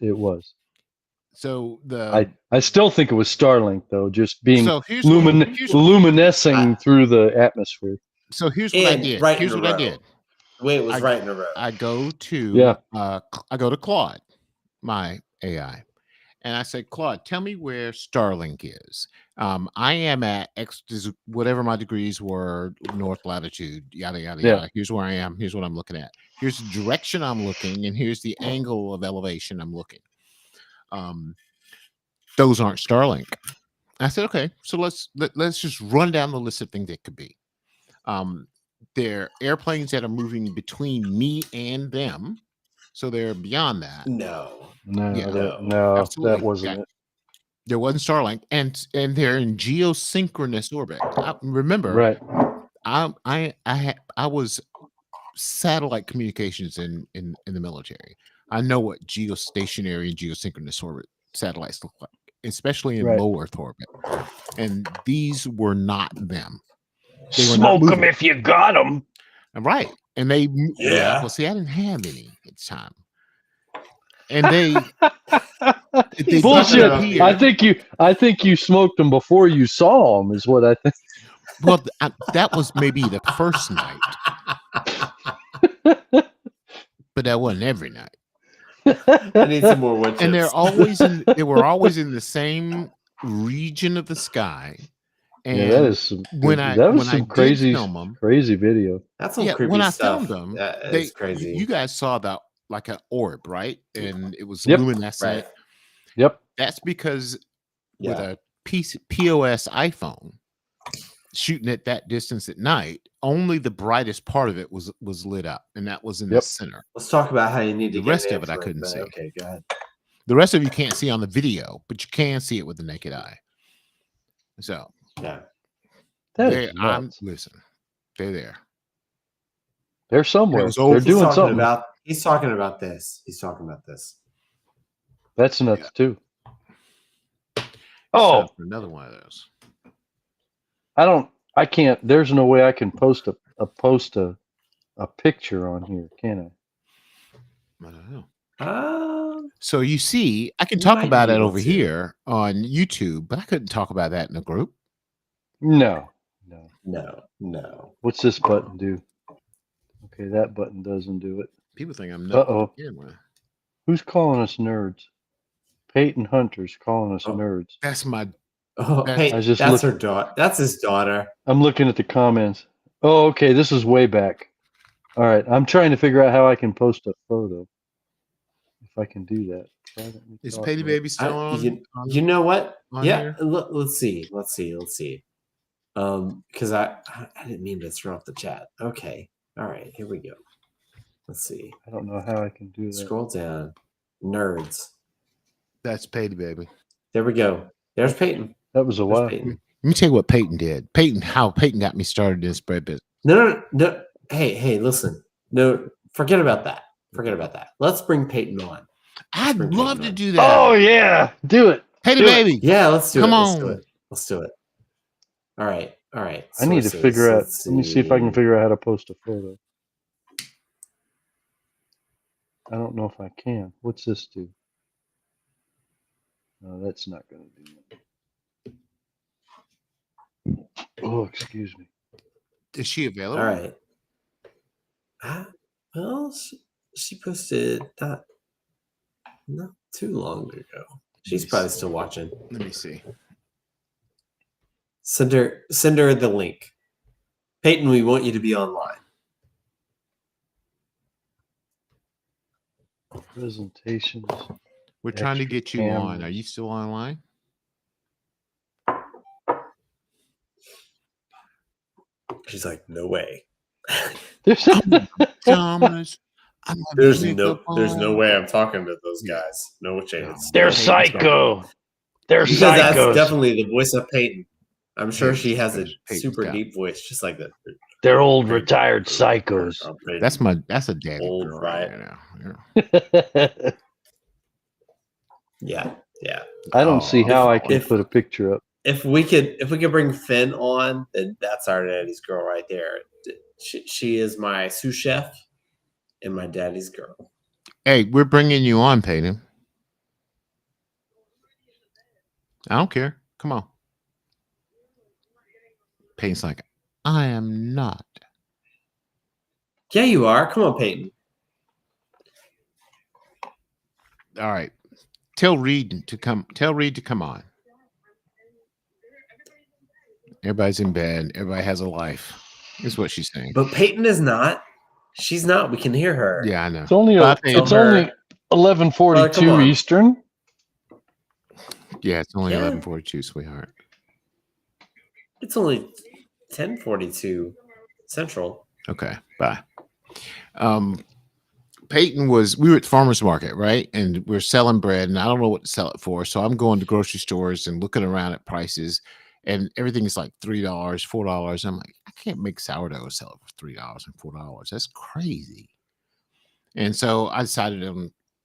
So I still think it was Starlink though, just being luminescing through the atmosphere. So here's what I did. Right here's what I did. Wait, it was right in a row. I go to Claude, my AI, and I said, Claude, tell me where Starlink is. I am at X, whatever my degrees were, north latitude, yada, yada, yada. Here's where I am. Here's what I'm looking at. Here's the direction I'm looking, and here's the angle of elevation I'm looking. Those aren't Starlink. I said, okay, so let's just run down the list of things it could be. They're airplanes that are moving between me and them, so they're beyond that. No, that wasn't it. There wasn't Starlink, and they're in geosynchronous orbit. Remember, right? I was satellite communications in the military. I know what geostationary and geosynchronous orbit satellites look like, especially in low Earth orbit. And these were not them. Smoke them if you got them. Right. And they, well, see, I didn't have any at the time. And they bullshit. I think you smoked them before you saw them, is what I think. Well, that was maybe the first night, but that wasn't every night. I need some more wood chips. And they were always in the same region of the sky. And that is some crazy video. That's some creepy when stuff. I filmed them, it's crazy. You guys saw that like an orb, right? And it was luminescent. Right. Yep. That's because with a POS iPhone shooting at that distance at night, only the brightest part of it was lit up, and that was in the center. Let's talk about how you need to the rest of it I couldn't see. Okay, go ahead. The rest of you can't see on the video, but you can see it with the naked eye. So listen, they're there. They're somewhere. They're doing something. He's talking about this. That's nuts too. Oh, another one of those. I can't. There's no way I can post a picture on here, can I don't know. So you see, I can talk about it over here on YouTube, but I couldn't talk about that in a group. No. No. What's this button do? Okay, that button doesn't do it. People think I'm nuts. Who's calling us nerds? Peyton Hunter's calling us nerds. That's my Oh, hey, I just that's look- her daughter. That's his daughter. I'm looking at the comments. Oh, okay. This is way back. All right. I'm trying to figure out how I can post a photo. If I can do that. Is Petty Baby still on? You know what? Yeah. Here? Let's see. Because I didn't mean to throw off the chat. Okay. All right. Here we go. Let's see. I don't know how I can do that. Scroll down. Nerds. That's Petty Baby. There we go. There's Peyton. That was a while. Let me tell you what Peyton did. How Peyton got me started in spread business. No. Hey, listen. No, forget about that. Let's bring Peyton on. I'd love to do that. Oh yeah, do it. Petty Baby. Yeah, let's do it. Come on. Let's do it. All right. I need to figure out. Let me see if I can figure out how to post a photo. I don't know if I can. What's this do? No, that's not going to do it. Oh, excuse me. Is she available? All right. Well, she posted not too long ago. She's probably still watching. Let me see. Send her the link. Peyton, we want you to be online. Presentations. We're trying to get you camera. on. Are you still online? She's like, no way. Thomas, There's no way I'm talking to those guys. No chance. They're psycho. They're Because psychos. that's definitely the voice of Peyton. I'm sure she has a Peyton's super got deep voice, just like that. They're old retired psychos. That's a daddy Old girl riot. right now. Yeah. I don't see how I can if- put a picture up. If we could bring Finn on, then that's our daddy's girl right there. She is my sous chef and my daddy's girl. Hey, we're bringing you on, Peyton. I don't care. Come on. Peyton's like, I am not. Yeah, you are. Come on, Peyton. All right. Tell Reed to come on. Everybody's in bed. Everybody has a life. Is what she's saying. But Peyton is not. She's not. We can hear her. Yeah, I know. It's only But it's only 11:42 Eastern. Yeah, it's only Yeah. 11:42, sweetheart. It's only 10:42 Central. Okay, bye. Peyton we were at the farmer's market, right? And we're selling bread, and I don't know what to sell it for. So I'm going to grocery stores and looking around at prices, and everything is like $3, $4. I'm like, I can't make sourdough sell it for $3 and $4. That's crazy. And so I decided,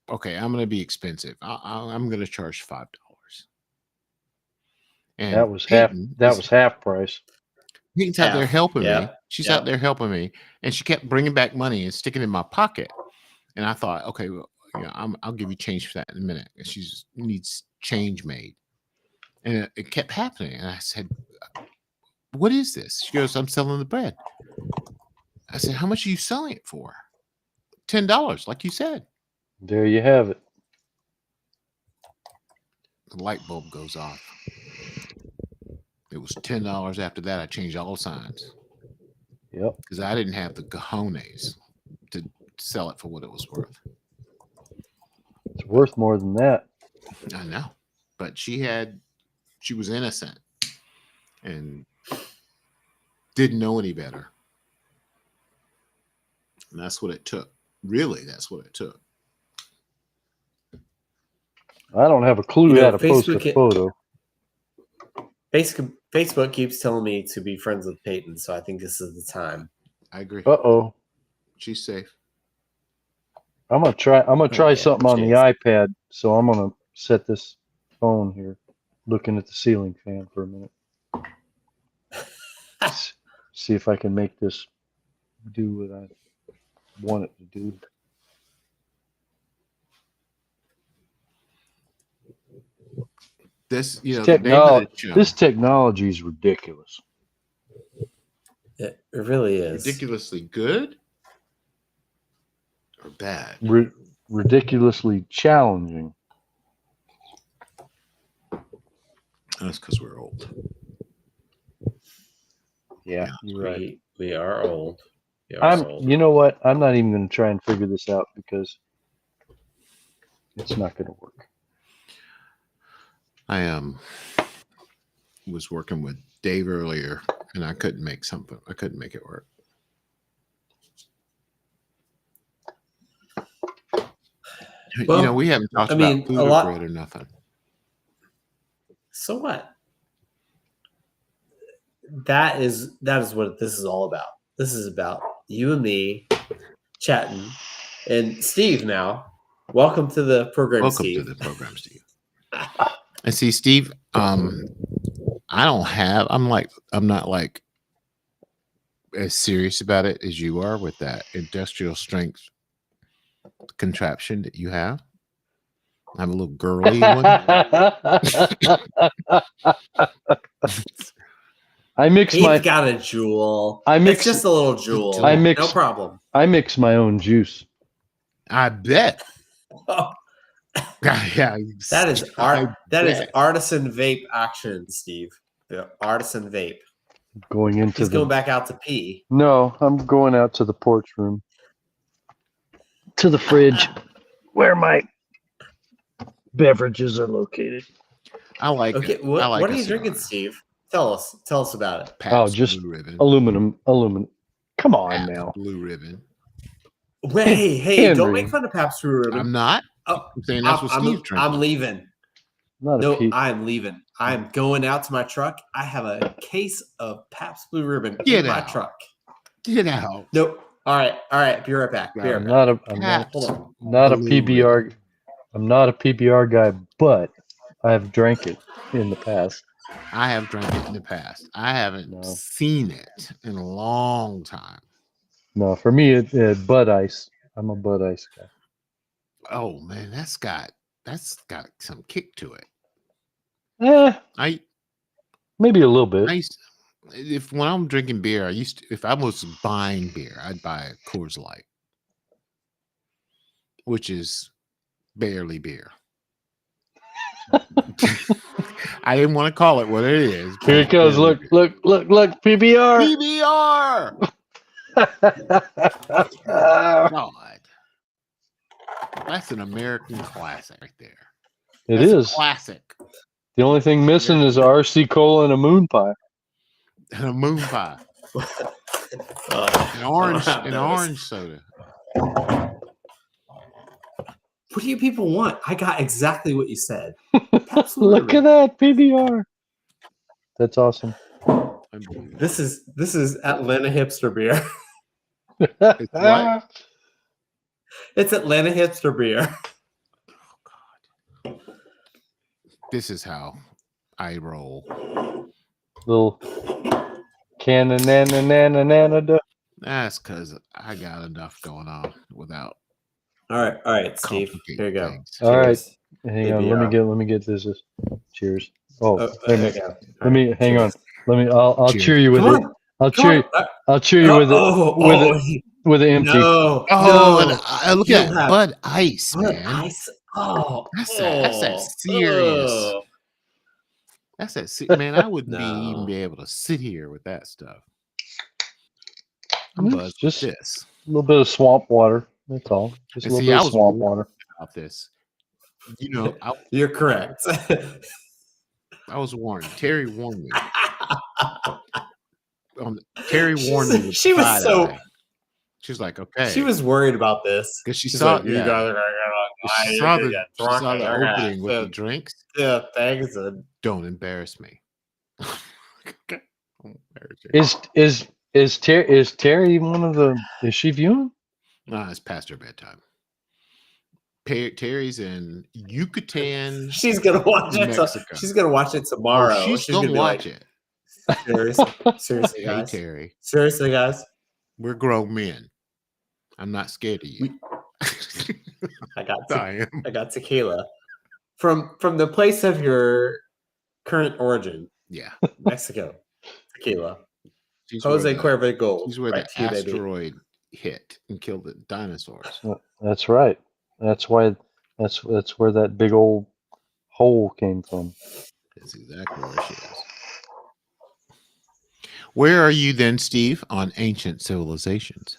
okay, I'm going to be expensive. I'm going to charge $5. And That was half price. Peyton's out there helping me. She's Yeah. out there helping me, and she kept bringing back money and sticking it in my pocket. And I thought, okay, well, I'll give you change for that in a minute. And she needs change made, and it kept happening. And I said, "What is this?" She goes, "I'm selling the bread." I said, "How much are you selling it for?" $10, like you said. There you have it. The light bulb goes off. It was $10. After that, I changed all the signs. Yep. Because I didn't have the cojones to sell it for what it was worth. It's worth more than that. I know. But she was innocent and didn't know any better. And that's what it took. Really, that's what it took. I don't have a clue how to post a photo. Facebook keeps telling me to be friends with Peyton, so I think this is the time. I agree. Uh-oh. She's safe. I'm gonna try something on the jeez. iPad. So I'm gonna set this phone here, looking at the ceiling fan for a minute. See if I can make this do what I want it to do. This, the name of Technology. the show, This technology is ridiculous. It really is. ridiculously good or bad? Ridiculously challenging. That's because we're old. Yeah, you're right. We are old. We are old. You know what? I'm not even going to try and figure this out because it's not going to work. I was working with Dave earlier, and I couldn't make it work. Well, we haven't talked about food or bread or nothing. So what? That is what this is all about. This is about you and me chatting. And Steve, now, welcome to the program, Steve. Welcome to the program, Steve. And see, Steve, I'm not like as serious about it as you are with that industrial strength contraption that you have. I'm a little girly one. He's got a jewel. It's just a little jewel. No problem. I mix my own juice. I bet. Yeah, that is artisan vape action, Steve. The artisan vape. He's going back out to pee. No, I'm going out to the porch room. To the fridge where my beverages are located. I like okay, it. What like are you drinking, Steve? Tell us about it. Pabst just Blue Ribbon. Aluminum. Come on Pabst now. Blue Ribbon. Hey, Henry. Don't make fun of Pabst Blue Ribbon. I'm not. I'm saying that's what Steve's drinking. I'm leaving. I'm leaving. I'm going out to my truck. I have a case of Pabst Blue Ribbon in my truck. Get out. Nope. All right. Be right back. I'm not a PBR. I'm not a PBR guy, but I have drank it in the past. I have drank it in the past. I haven't seen it in a long time. No, for me, it's Bud Ice. I'm a Bud Ice guy. Oh man, that's got some kick to it. Maybe a little bit. When I'm drinking beer, if I was buying beer, I'd buy a Coors Light, which is barely beer. I didn't want to call it what it is. Here it goes. Look, PBR. PBR. God. That's an American classic right there. That's a classic. The only thing missing is RC Cola and a moon pie. And a moon pie. An orange soda. What do you people want? I got exactly what you said. Look at that PBR. That's awesome. This is Atlanta hipster beer. It's what? It's Atlanta hipster beer. Oh God. This is how I roll. Little canna. That's because I got enough going on without. All right, Steve. Here you go. Things. All right, hang on. Let me get this. Cheers. Let me hang on. I'll cheer you with it. I'll cheer you with it. With an empty. No. Look at that Bud Ice, man. Ice. Oh, that's that serious. That's that. Man, I wouldn't even be able to sit here with that stuff. I'm buzzed just with this. A little bit of swamp water. That's all. Just a little bit of swamp water. About this, you're correct. I was warned. Terry warned me. Terry warned me. She was so. She's like, okay. She was worried about this because she saw like, you guys are gonna she saw the opening with the drinks. Yeah, thanks. Don't embarrass me. Okay. Is Terry one of the? Is she viewing? It's past her bedtime. Terry's in Yucatan. She's gonna watch it. Mexico. She's gonna watch it tomorrow. She's gonna watch it. Seriously, guys. Hey, Terry. Seriously, guys. We're grown men. I'm not scared of you. I got tequila from the place of your current origin. Yeah, Mexico. Tequila. Jose Cuervo Gold. She's where the asteroid hit and killed the dinosaurs. That's right. That's why. That's where that big old hole came from. That's exactly where she is. Where are you then, Steve, on ancient civilizations?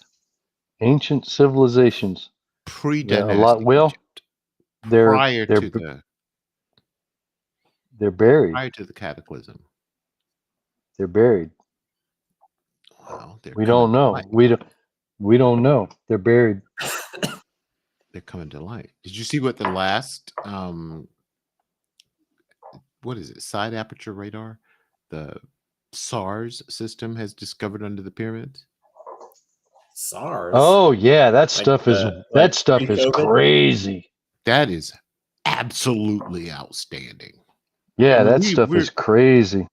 Ancient civilizations. Pre-dynastic Well, Egypt. they're Prior to buried. the cataclysm. They're buried. Well, We don't know. We don't know. They're buried. They're coming to light. Did you see what the last what is it? Side aperture radar? The SARS system has discovered under the pyramids? SARS. Oh yeah, that stuff pre-COVID? is crazy. That is absolutely outstanding. Yeah, that stuff is crazy.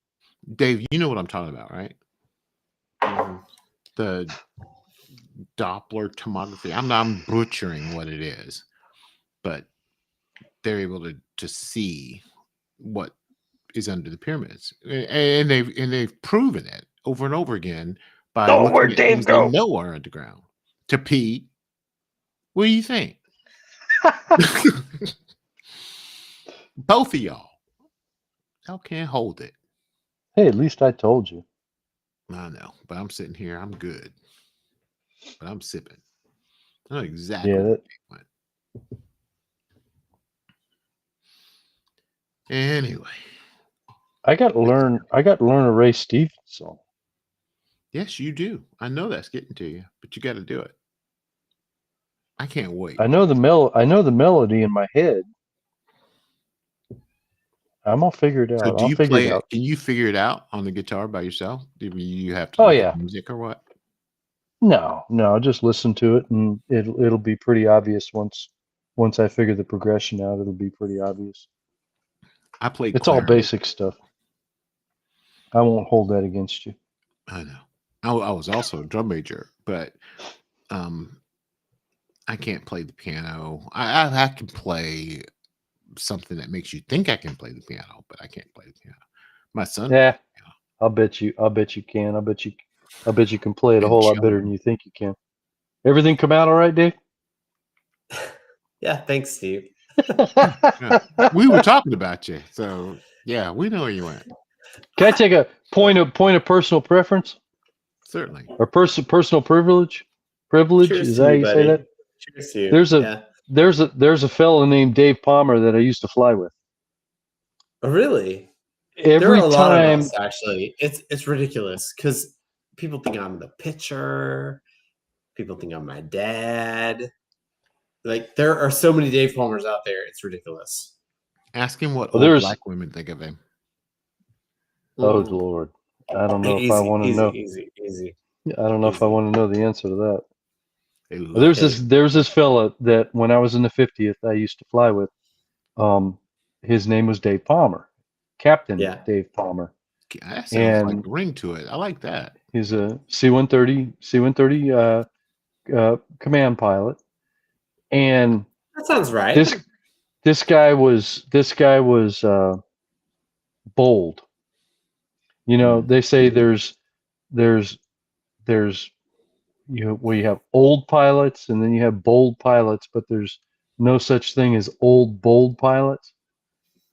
Dave, you know what I'm talking about, right? Mm-hmm. The Doppler tomography. I'm butchering what it is, but they're able to see what is under the pyramids, and they've proven it over and over again by looking at things they know are underground. To Pete, what do you think? Both of y'all can't hold it. Hey, at least I told you. I know, but I'm sitting here. I'm good, but I'm sipping. I know exactly where it went. Anyway, I got to learn a Ray Stevens song. Yes, you do. I know that's getting to you, but you got to do it. I can't wait. I know the melody in my head. I'm gonna figure it out. So do you play it? Can you figure it out on the guitar by yourself? Do you have to look at music or what? No, just listen to it and it'll be pretty obvious once I figure the progression out. It'll be pretty obvious. I play. It's all basic stuff. I won't hold that against you. I know. I was also a drum major, but I can't play the piano. I can play something that makes you think I can play the piano, but I can't play the piano. My son. Yeah. I'll bet you can. I'll bet you can play it a whole lot better than you think you can. Everything come out all right, Dave? Yeah, thanks, Steve. Yeah. We were talking about you, so yeah, we know where you went. Can I take a point of personal preference? Certainly. Or personal privilege? Privilege? Cheers is that how you say that? Cheers to you. There's a fellow named Dave Palmer that I used to fly with. Oh, really? There are a lot of us, actually. It's ridiculous because people think I'm the pitcher. People think I'm my dad. Like, there are so many Dave Palmers out there. It's ridiculous. Ask him what old black women think of him. Oh, Lord. I don't know if I want to know. Easy. I don't know if I want to know the answer to that. There's this fella that when I was in the 50th, I used to fly with. His name was Dave Palmer, Captain Dave Palmer. That sounds like a ring to it. I like that. He's a C-130 command pilot, and that sounds right. This guy was bold. You know, they say there's we have old pilots and then you have bold pilots, but there's no such thing as old bold pilots.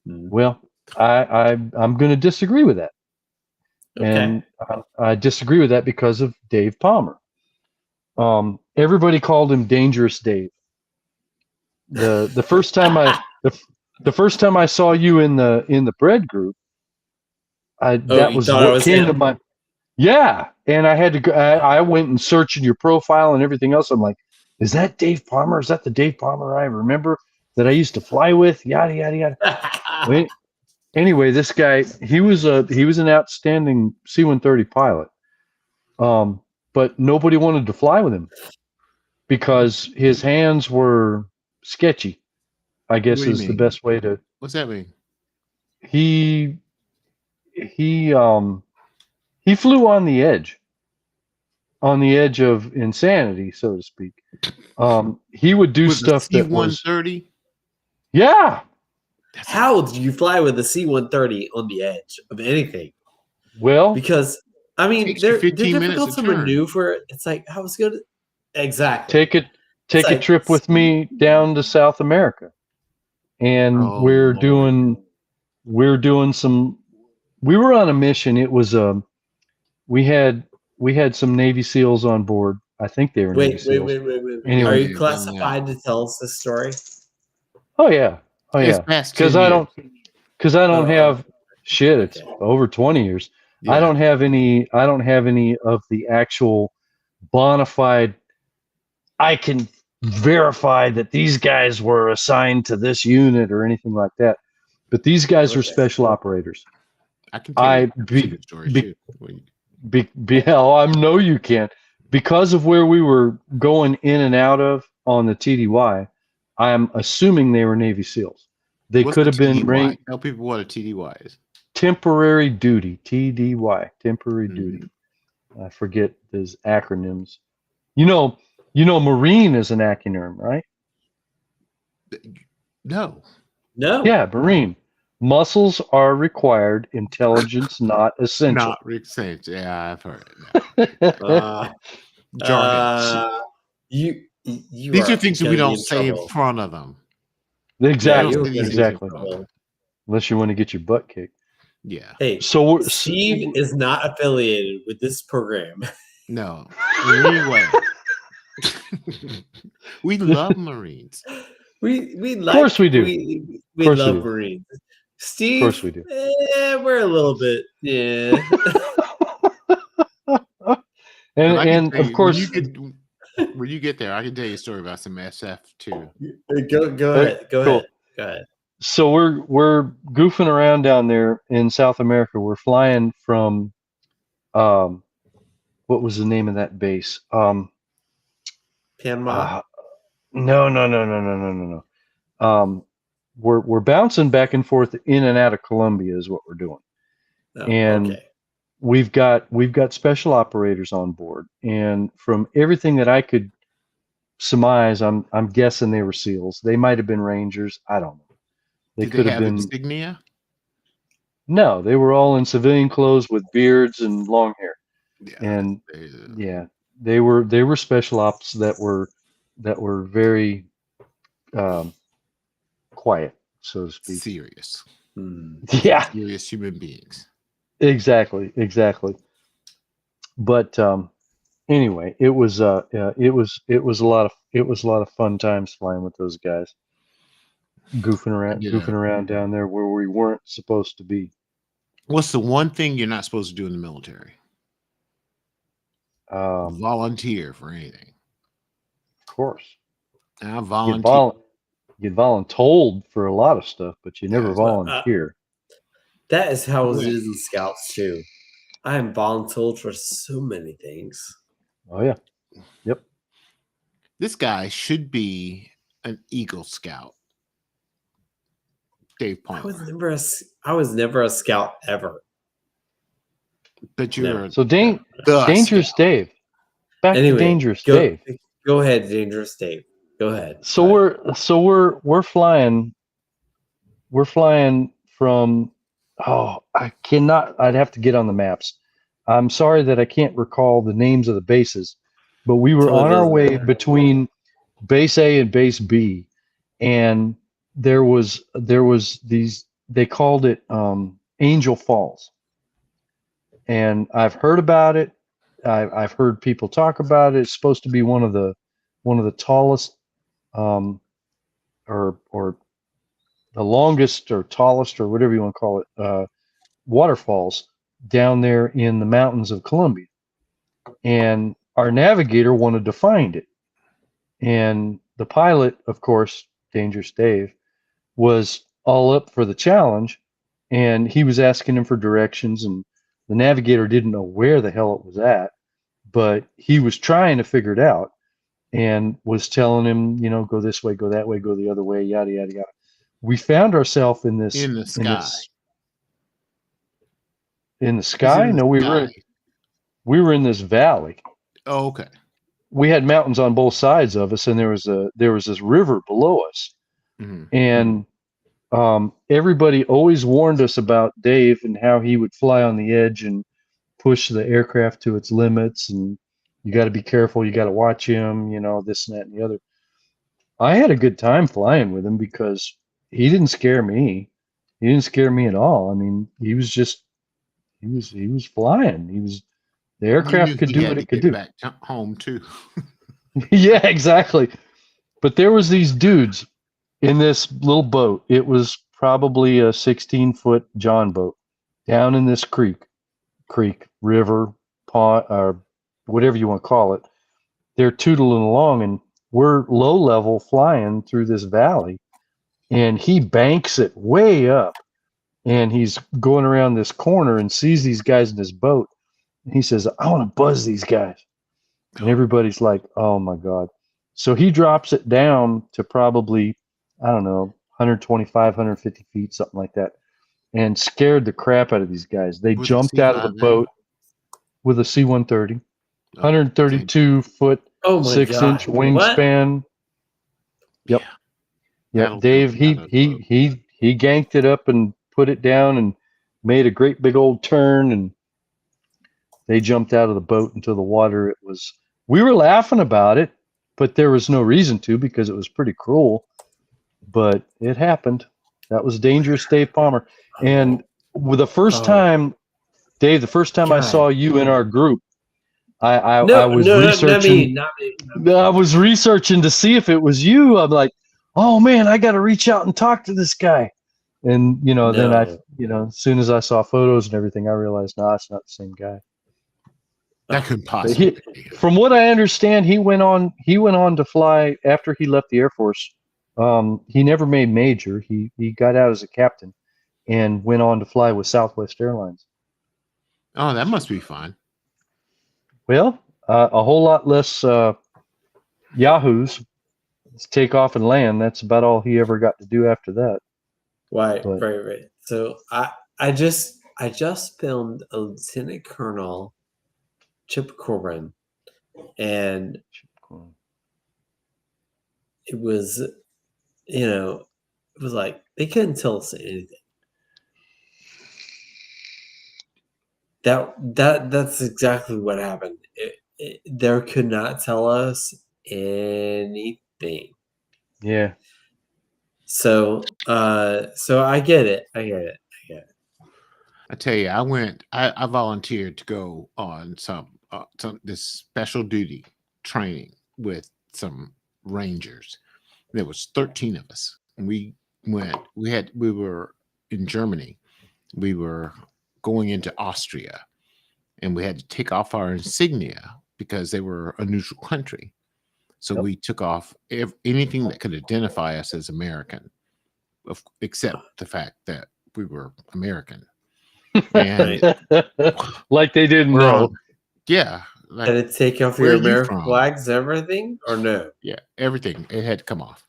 Well, I'm going to disagree with that. Okay. And I disagree with that because of Dave Palmer. Everybody called him Dangerous Dave. The first time I saw you in the bread group, that was what came to mind. Yeah, and I had to go. I went and searched your profile and everything else. I'm like, is that Dave Palmer? Is that the Dave Palmer I remember that I used to fly with? Yada yada yada. Anyway, this guy, he was an outstanding C-130 pilot, but nobody wanted to fly with him because his hands were sketchy. I guess is the best way to. What's that mean? He flew on the edge of insanity, so to speak. He would do stuff that was C-130. Yeah. How do you fly with a C-130 on the edge of anything? Well, because I mean, they're difficult to maneuver. It's like, how was good? Exactly. Take a trip with me down to South America, and we're doing we're doing some. We were on a mission. It was we had some Navy SEALs on board. I think they were Navy SEAls. Wait. Anyway. Are you classified to tell us this story? Oh yeah. It's past 'Cause 10 I years. don't have shit. It's over 20 years. Yeah. I don't have any of the actual bona fide. I can verify that these guys were assigned to this unit or anything like that. But these guys are special operators. I can tell you a good story too. I know you can. Because of where we were going in and out of on the TDY, I'm assuming they were Navy SEAls. They could have been TDY? Tell people what a TDY is. Temporary duty, TDY, temporary duty. I forget those acronyms. You know, Marine is an acronym, right? No. Yeah, Marine. Muscles are required, intelligence not essential. Not essential. Yeah, I've heard it. Jargon. These are things that we don't say in front of them. Exactly. Unless you want to get your butt kicked. Yeah. Hey, so Steve is not affiliated with this program. No. Anyway. We love Marines. We like, of course we do. We love Marines. Steve, of course we do. We're a little bit, yeah. and of course, when you get there, I can tell you a story about some SF too. Go ahead. So we're goofing around down there in South America. We're flying from, what was the name of that base? Panama. No. We're bouncing back and forth in and out of Colombia is what we're doing. And we've got special operators on board. And from everything that I could surmise, I'm guessing they were SEALs. They might have been Rangers. I don't know. They Did could they have been insignia? No, they were all in civilian clothes with beards and long hair. They were special ops that were very quiet, so to speak. Serious. Yeah. Serious human beings. Exactly. But anyway, it was a lot of fun times flying with those guys. Goofing around down there where we weren't supposed to be. What's the one thing you're not supposed to do in the military? Volunteer for anything. Of course. I volunteer. You voluntold for a lot of stuff, but you never volunteer. That is how it is in Scouts too. I am voluntold for so many things. Oh yeah. Yep. This guy should be an Eagle Scout. Dave Palmer. I was never a scout ever. But you're Dangerous Dave. Back to Dangerous Dave. Go ahead, Dangerous Dave. Go ahead. So we're flying. We're flying from. I'd have to get on the maps. I'm sorry that I can't recall the names of the bases, but we were on our way between base A and base B, and there was these, they called it Angel Falls, and I've heard about it. I've heard people talk about it. It's supposed to be one of the tallest, or the longest or tallest or whatever you want to call it, waterfalls down there in the mountains of Colombia. And our navigator wanted to find it, and the pilot, of course, Dangerous Dave, was all up for the challenge, and he was asking him for directions, and the navigator didn't know where the hell it was at, but he was trying to figure it out and was telling him, go this way, go that way, go the other way, yada yada yada. We found ourselves in the sky. In the sky? No, we were in this valley. Oh, okay. We had mountains on both sides of us, and there was this river below us. Mm-hmm. And everybody always warned us about Dave and how he would fly on the edge and push the aircraft to its limits, and you got to be careful, you got to watch him, this and that and the other. I had a good time flying with him because he didn't scare me. He didn't scare me at all. I mean, he was flying. The You aircraft knew could he do had what to it could get do. back home too. Yeah, exactly. But there was these dudes in this little boat. It was probably a 16-foot John boat down in this creek, river, pond, or whatever you want to call it. They're tootling along, and we're low level flying through this valley, and he banks it way up, and he's going around this corner and sees these guys in his boat. And he says, I want to buzz these guys. And everybody's like, oh my God. So he drops it down to probably, I don't know, 125, 150 feet, something like that, and scared the crap out of these guys. They Was it jumped out of the C5 then? boat with a C-130, Oh, 132 foot, Oh my 6-inch God. What? wingspan. Yep. That'll Yep. Dave, jump out of the boat. he ganked it up and put it down and made a great big old turn, and they jumped out of the boat into the water. We were laughing about it, but there was no reason to because it was pretty cruel. But it happened. That was dangerous, Dave Palmer. And with the first time, Dave, the first time I saw you in our group, I was researching. Not me. I was researching to see if it was you. I'm like, oh man, I got to reach out and talk to this guy. And then as soon as I saw photos and everything, I realized, no, it's not the same guy. That couldn't possibly be. From what I understand, he went on to fly after he left the Air Force. He never made major. He got out as a captain and went on to fly with Southwest Airlines. Oh, that must be fun. Well, a whole lot less yahoos. Take off and land. That's about all he ever got to do after that. Right. So I just filmed a Lieutenant Colonel Chip Corbin, and it was, it was like they couldn't tell us anything. That's exactly what happened. They could not tell us anything. Yeah. So I get it. I tell you, I volunteered to go on some this special duty training with some Rangers. There was 13 of us, and we were in Germany. We were going into Austria, and we had to take off our insignia because they were a neutral country. So we took off anything that could identify us as American, except the fact that we were American. And like they didn't know. Yeah. Like, did it take off your American flags, everything, or no? Yeah, everything. It had to come off.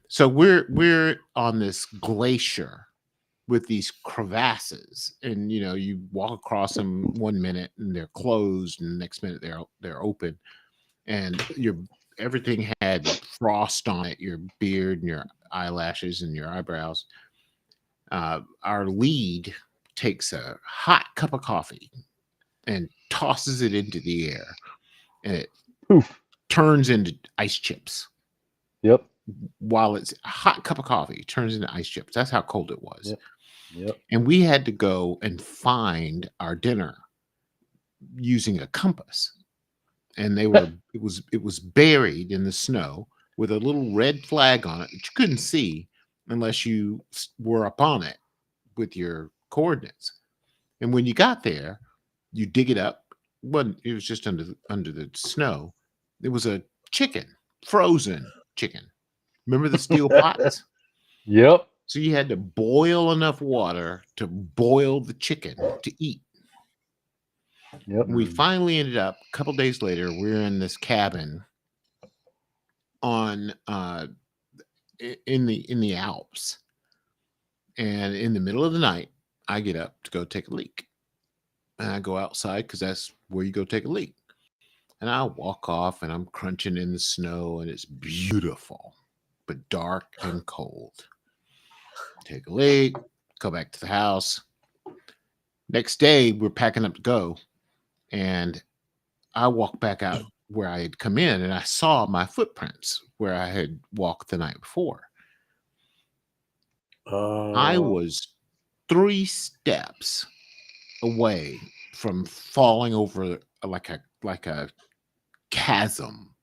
So we're on this glacier with these crevasses, and you walk across them 1 minute and they're closed, and the next minute they're open, and everything had frost on it, your beard and your eyelashes and your eyebrows. Our lead takes a hot cup of coffee and tosses it into the air, and it turns into ice chips. Yep. While it's a hot cup of coffee, it turns into ice chips. That's how cold it was. Yep. And we had to go and find our dinner using a compass. And it was buried in the snow with a little red flag on it that you couldn't see unless you were up on it with your coordinates. And when you got there, you dig it up. It was just under the snow. It was a chicken, frozen chicken. Remember the steel pots? Yep. So you had to boil enough water to boil the chicken to eat. Yep. We finally ended up a couple days later. We're in this cabin on in the Alps, and in the middle of the night, I get up to go take a leak, and I go outside because that's where you go take a leak. And I walk off, and I'm crunching in the snow, and it's beautiful, but dark and cold. Take a leak, go back to the house. Next day, we're packing up to go, and I walk back out where I had come in, and I saw my footprints where I had walked the night before. I was 3 steps away from falling over like a chasm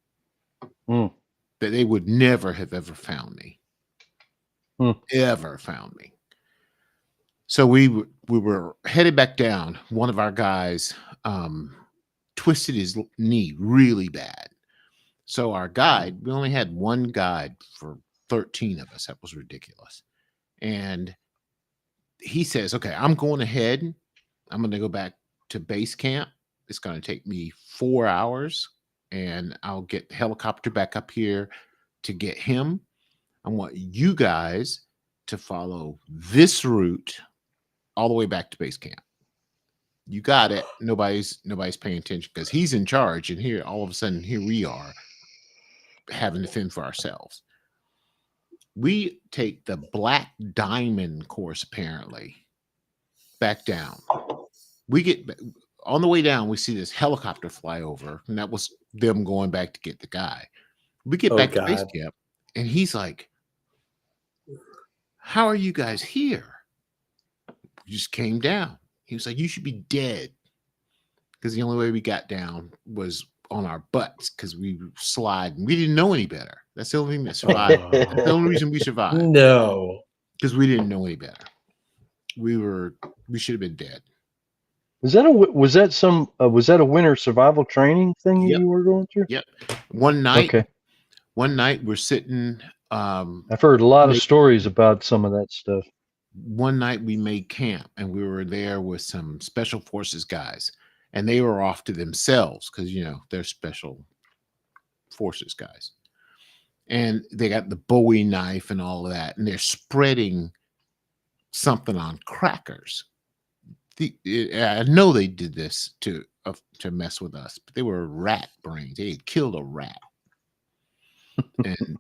Mm. that they would never have ever found me. Ever found me. So we were headed back down. One of our guys twisted his knee really bad. So our guide, we only had one guide for 13 of us. That was ridiculous. And he says, okay, I'm going ahead. I'm going to go back to base camp. It's going to take me 4 hours, and I'll get the helicopter back up here to get him. I want you guys to follow this route all the way back to base camp. You got it. Nobody's paying attention because he's in charge, and here all of a sudden here we are having to fend for ourselves. We take the Black Diamond course apparently back down. We get on the way down, we see this helicopter fly over, and that was them going back to get the guy. We get back to base camp, and he's like, how are you guys here? We just came down. He was like, you should be dead. Because the only way we got down was on our butts because we slide and we didn't know any better. That's the only thing that survived. That's the only reason we survived. No. Because we didn't know any better. We should have been dead. Was that a winter survival training thing you were going through? Yep. One night we're sitting. I've heard a lot of stories about some of that stuff. One night we made camp, and we were there with some special forces guys, and they were off to themselves because they're special forces guys, and they got the Bowie knife and all of that, and they're spreading something on crackers. I know they did this to mess with us, but they were rat brains. They had killed a rat and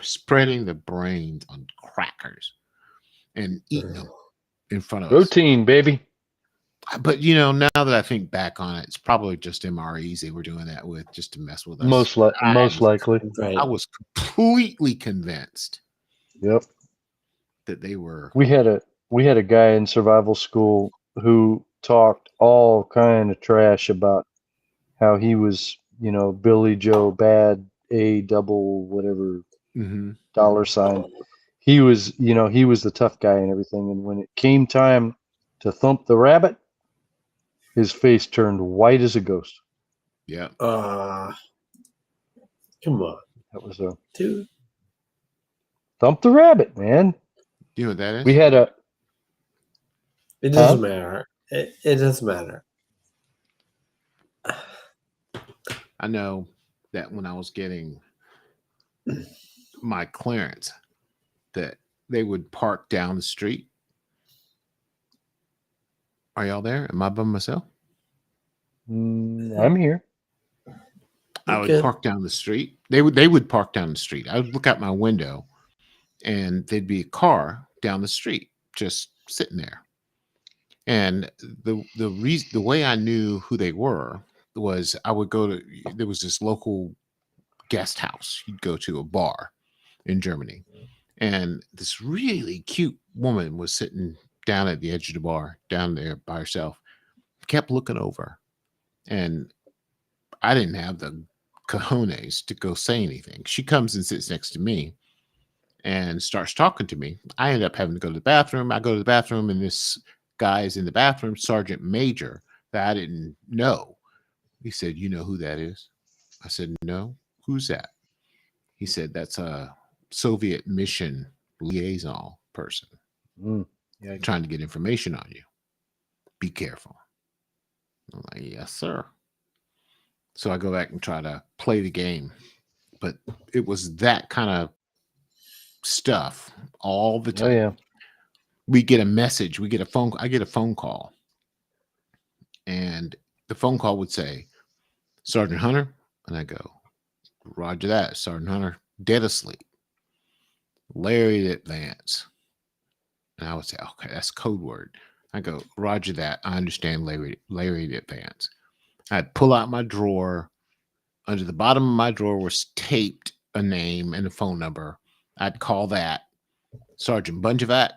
spreading the brains on crackers and eating them in front of us. Protein, baby. But now that I think back on it, it's probably just MREs they were doing that with just to mess with us. Most likely. Right. I was completely convinced. Yep. That they were. We had a guy in survival school who talked all kind of trash about how he was, Billy Joe Bad A double whatever $. He was the tough guy and everything. And when it came time to thump the rabbit, his face turned white as a ghost. Yeah. Come on. That was dude. Thump the rabbit, man. You know what that is? We had a. It doesn't matter. It doesn't matter. I know that when I was getting my clearance, that they would park down the street. Are y'all there? Am I by myself? I'm here. I would park down the street. They would park down the street. I would look out my window, and there'd be a car down the street just sitting there. And the way I knew who they were was I would go to, there was this local guest house. You'd go to a bar in Germany, and this really cute woman was sitting down at the edge of the bar, down there by herself, kept looking over. And I didn't have the cojones to go say anything. She comes and sits next to me and starts talking to me. I end up having to go to the bathroom. I go to the bathroom, and this guy is in the bathroom, Sergeant Major, that I didn't know. He said, "You know who that is?" I said, "No." "Who's that?" He said, "That's a Soviet mission liaison person trying to get information on you. Be careful." I'm like, "Yes, sir." So I go back and try to play the game, but it was that kind of stuff all the time. Oh, yeah. We get a message. I get a phone call, and the phone call would say, "Sergeant Hunter," and I go, "Roger that, Sergeant Hunter. Dead asleep. Larry at advance." And I would say, "Okay, that's code word." I go, "Roger that. I understand, Larry at advance." I'd pull out my drawer. Under the bottom of my drawer was taped a name and a phone number. I'd call that Sergeant Bunjevat.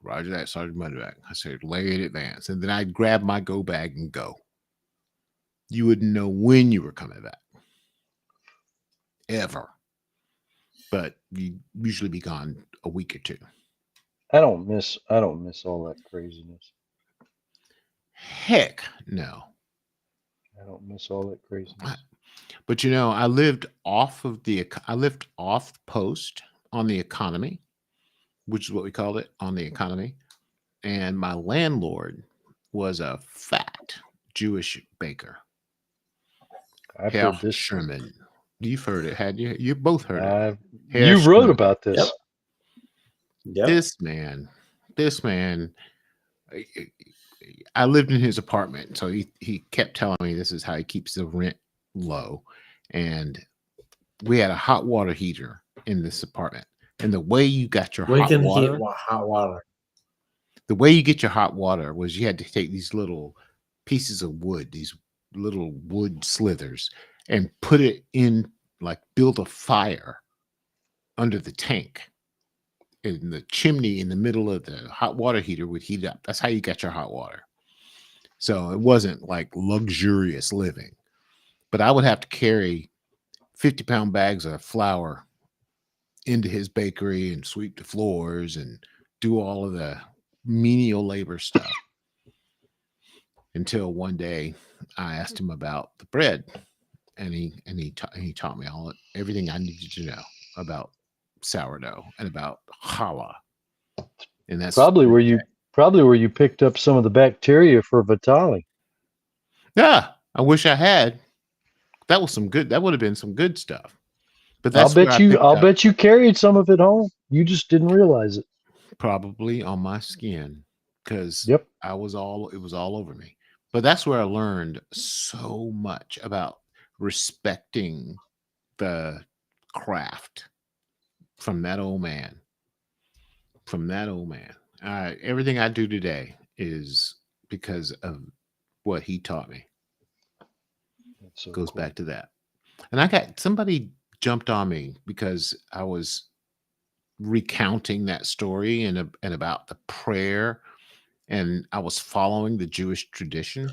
Roger that, Sergeant Moneyback. I said, lay in advance. And then I'd grab my go bag and go. You wouldn't know when you were coming back. Ever. But you'd usually be gone a week or two. I don't miss all that craziness. Heck no. I don't miss all that craziness. But you know, I lived off post on the economy, which is what we called it, on the economy. And my landlord was a fat Jewish baker. I've Herr heard this. Sherman. You've heard it, had you? You both heard it. You wrote about this. Yep. Yep. This man, I lived in his apartment, so he kept telling me this is how he keeps the rent low. And we had a hot water heater in this apartment. And the way you got your hot water, the way you get your hot water was you had to take these little pieces of wood, these little wood slithers, and put it in, like build a fire under the tank. And the chimney in the middle of the hot water heater would heat up. That's how you got your hot water. So it wasn't like luxurious living. But I would have to carry 50-pound bags of flour into his bakery and sweep the floors and do all of the menial labor stuff. Until one day I asked him about the bread, and he taught me everything I needed to know about sourdough and about challah. And that's probably where you picked up some of the bacteria for Vitali. Yeah, I wish I had. That was some good. That would have been some good stuff. But I'll bet you carried some of it home. You just didn't realize it. Probably on my skin, because it was all over me. But that's where I learned so much about respecting the craft from that old man. Everything I do today is because of what he taught me. So goes back to that. And I got somebody jumped on me because I was recounting that story and about the prayer, and I was following the Jewish tradition.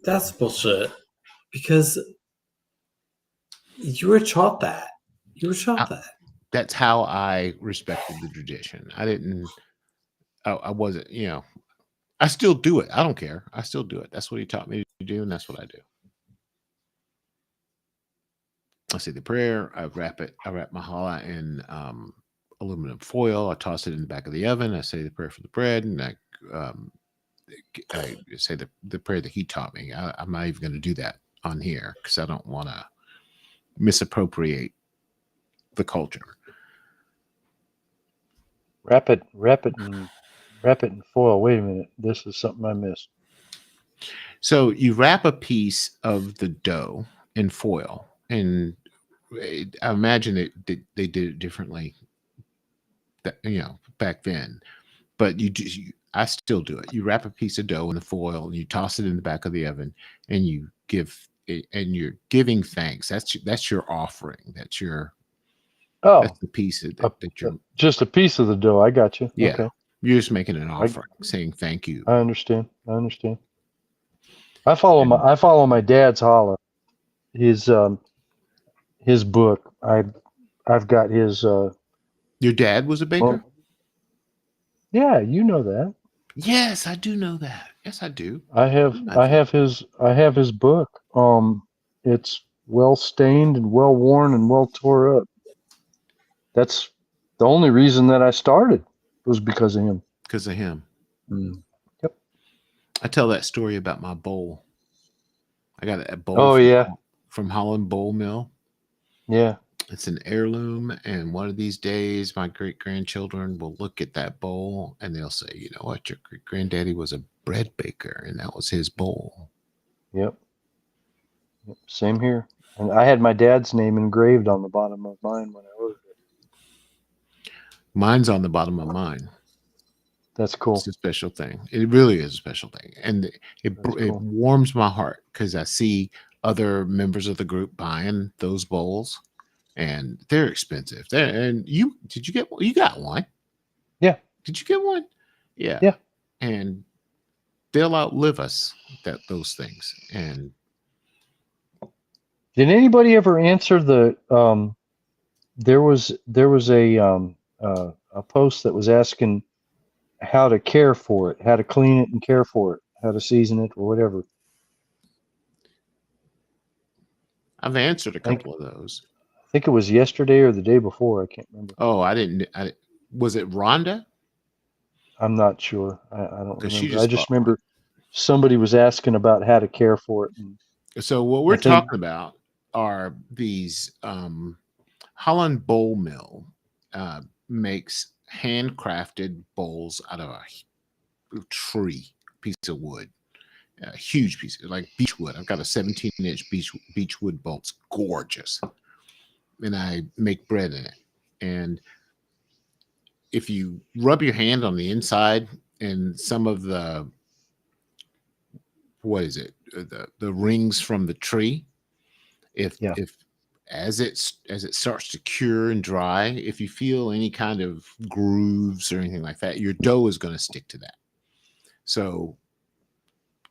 That's bullshit, because you were taught that. That's how I respected the tradition. I wasn't, I still do it. I don't care. I still do it. That's what he taught me to do, and that's what I do. I say the prayer. I wrap my challah in aluminum foil. I toss it in the back of the oven. I say the prayer for the bread, and I say the prayer that he taught me. I'm not even going to do that on here because I don't want to misappropriate the culture. Wrap it in foil. Wait a minute. This is something I missed. So you wrap a piece of the dough in foil, and I imagine they did it differently, back then. But I still do it. You wrap a piece of dough in the foil and you toss it in the back of the oven, and you give it, and you're giving thanks. That's your offering. That's the piece that you're just a piece of the dough. I got you. Yeah, okay. You're just making an offering, saying thank you. I understand. I follow my dad's challah. His book. I've got his. Your dad was a baker? Well, yeah, you know that. Yes, I do know that. Yes, I do. I have his book. It's well stained and well worn and well tore up. That's the only reason that I started was because of him. Because of him. Yep. I tell that story about my bowl. I got a bowl. Oh, from Holland Bowl Mill. Yeah. It's an heirloom, and one of these days my great-grandchildren will look at that bowl and they'll say, you know what, your great-granddaddy was a bread baker, and that was his bowl. Yep. Same here. And I had my dad's name engraved on the bottom of mine when I ordered it. Mine's on the bottom of mine. That's cool. It's a special thing. It really is a special thing. And it warms my heart because I see other members of the group buying those bowls, and they're expensive. You got one? Yeah. Did you get one? Yeah. Yeah. And they'll outlive us, those things. And did anybody ever answer the there was a post that was asking how to care for it, how to clean it and care for it, how to season it or whatever. I've answered a couple of those. I think it was yesterday or the day before. I can't remember. Oh, was it Rhonda? I'm not sure. I don't remember. I just remember remember somebody was asking about how to care for it. So what we're talking about are these Holland Bowl Mill makes handcrafted bowls out of a tree, piece of wood, a huge piece, like beechwood. I've got a 17-inch beechwood bowl. It's gorgeous. And I make bread in it. And if you rub your hand on the inside and some of the, what is it? The rings from the tree, if as it starts to cure and dry, if you feel any kind of grooves or anything like that, your dough is going to stick to that. So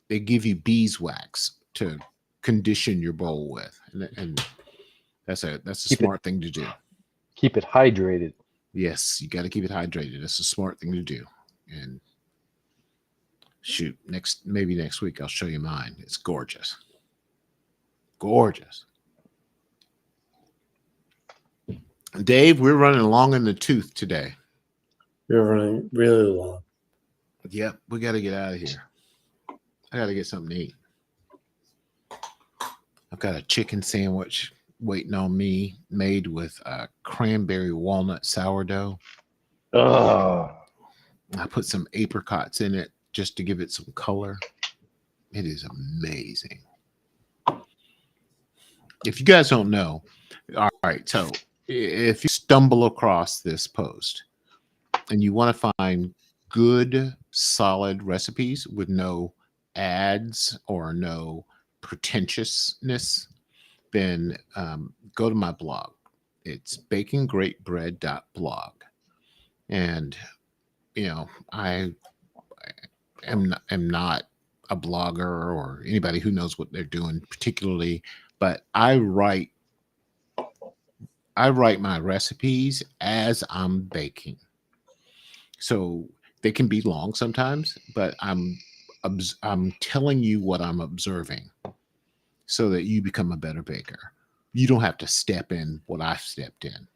they give you beeswax to condition your bowl with, and that's a smart thing to do. Keep it hydrated. Yes, you got to keep it hydrated. That's a smart thing to do. And shoot, maybe next week I'll show you mine. It's gorgeous. Gorgeous. Dave, we're running long in the tooth today. We're running really long. Yep, we got to get out of here. I got to get something to eat. I've got a chicken sandwich waiting on me, made with cranberry walnut sourdough. Oh, I put some apricots in it just to give it some color. It is amazing. If you guys don't know, all right, so if you stumble across this post and you want to find good, solid recipes with no ads or no pretentiousness, then go to my blog. It's bakinggreatbread.blog. And, you know, I am not a blogger or anybody who knows what they're doing particularly, but I write my recipes as I'm baking. So they can be long sometimes, but I'm telling you what I'm observing so that you become a better baker. You don't have to step in what I've stepped in.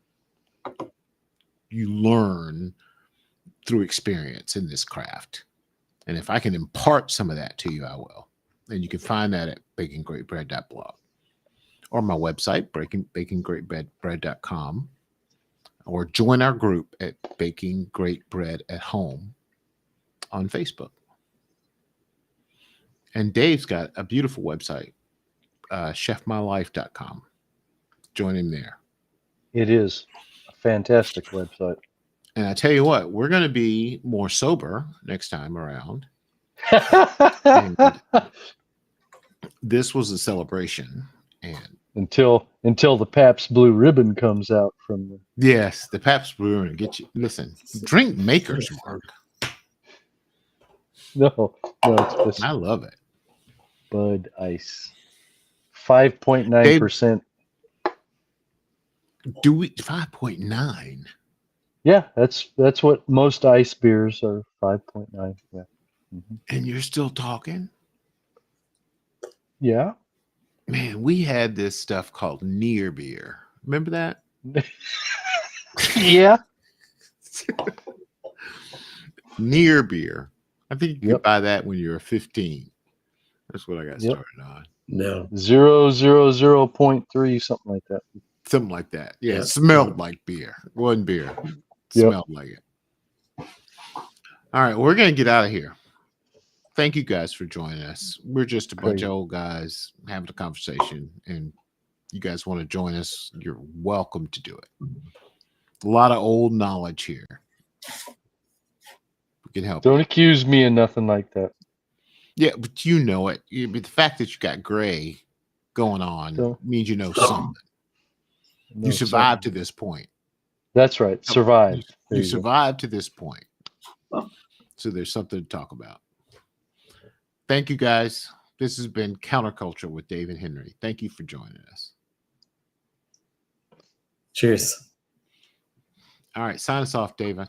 You learn through experience in this craft. And if I can impart some of that to you, I will. And you can find that at bakinggreatbread.blog or my website, bakinggreatbread.com, or join our group at Baking Great Bread at Home on Facebook. And Dave's got a beautiful website, chefmylife.com. Join him there. it is a fantastic website. And I tell you what, we're going to be more sober next time around. And this was a celebration. And until the Pabst Blue Ribbon comes out from the... Yes, the Pabst Blue Ribbon. Get you. Listen, drink Maker's Mark. No, it's just I love it. Bud Ice, 5.9%. Do we 5.9? Yeah, that's what most ice beers are. 5.9. Yeah. Mm-hmm. And you're still talking? Yeah. Man, we had this stuff called near beer. Remember that? Yeah. Near beer. I think you could buy that when you were 15. That's what I got started on. No. 0.3, something like that. Something like that. Yeah, it smelled like beer. It wasn't beer. It smelled like it. All right, we're going to get out of here. Thank you guys for joining us. We're just a bunch of old guys having a conversation, and you guys want to join us, you're welcome to do it. A lot of old knowledge here. We can help. Don't accuse me of nothing like that. Yeah, but you know it. But the fact that you got gray going on means you know something. You survived to this point. That's right. Survived. You survived to this point. So there's something to talk about. Thank you, guys. This has been Counterculture with Dave and Henry. Thank you for joining us. Cheers. All right, sign us off, David.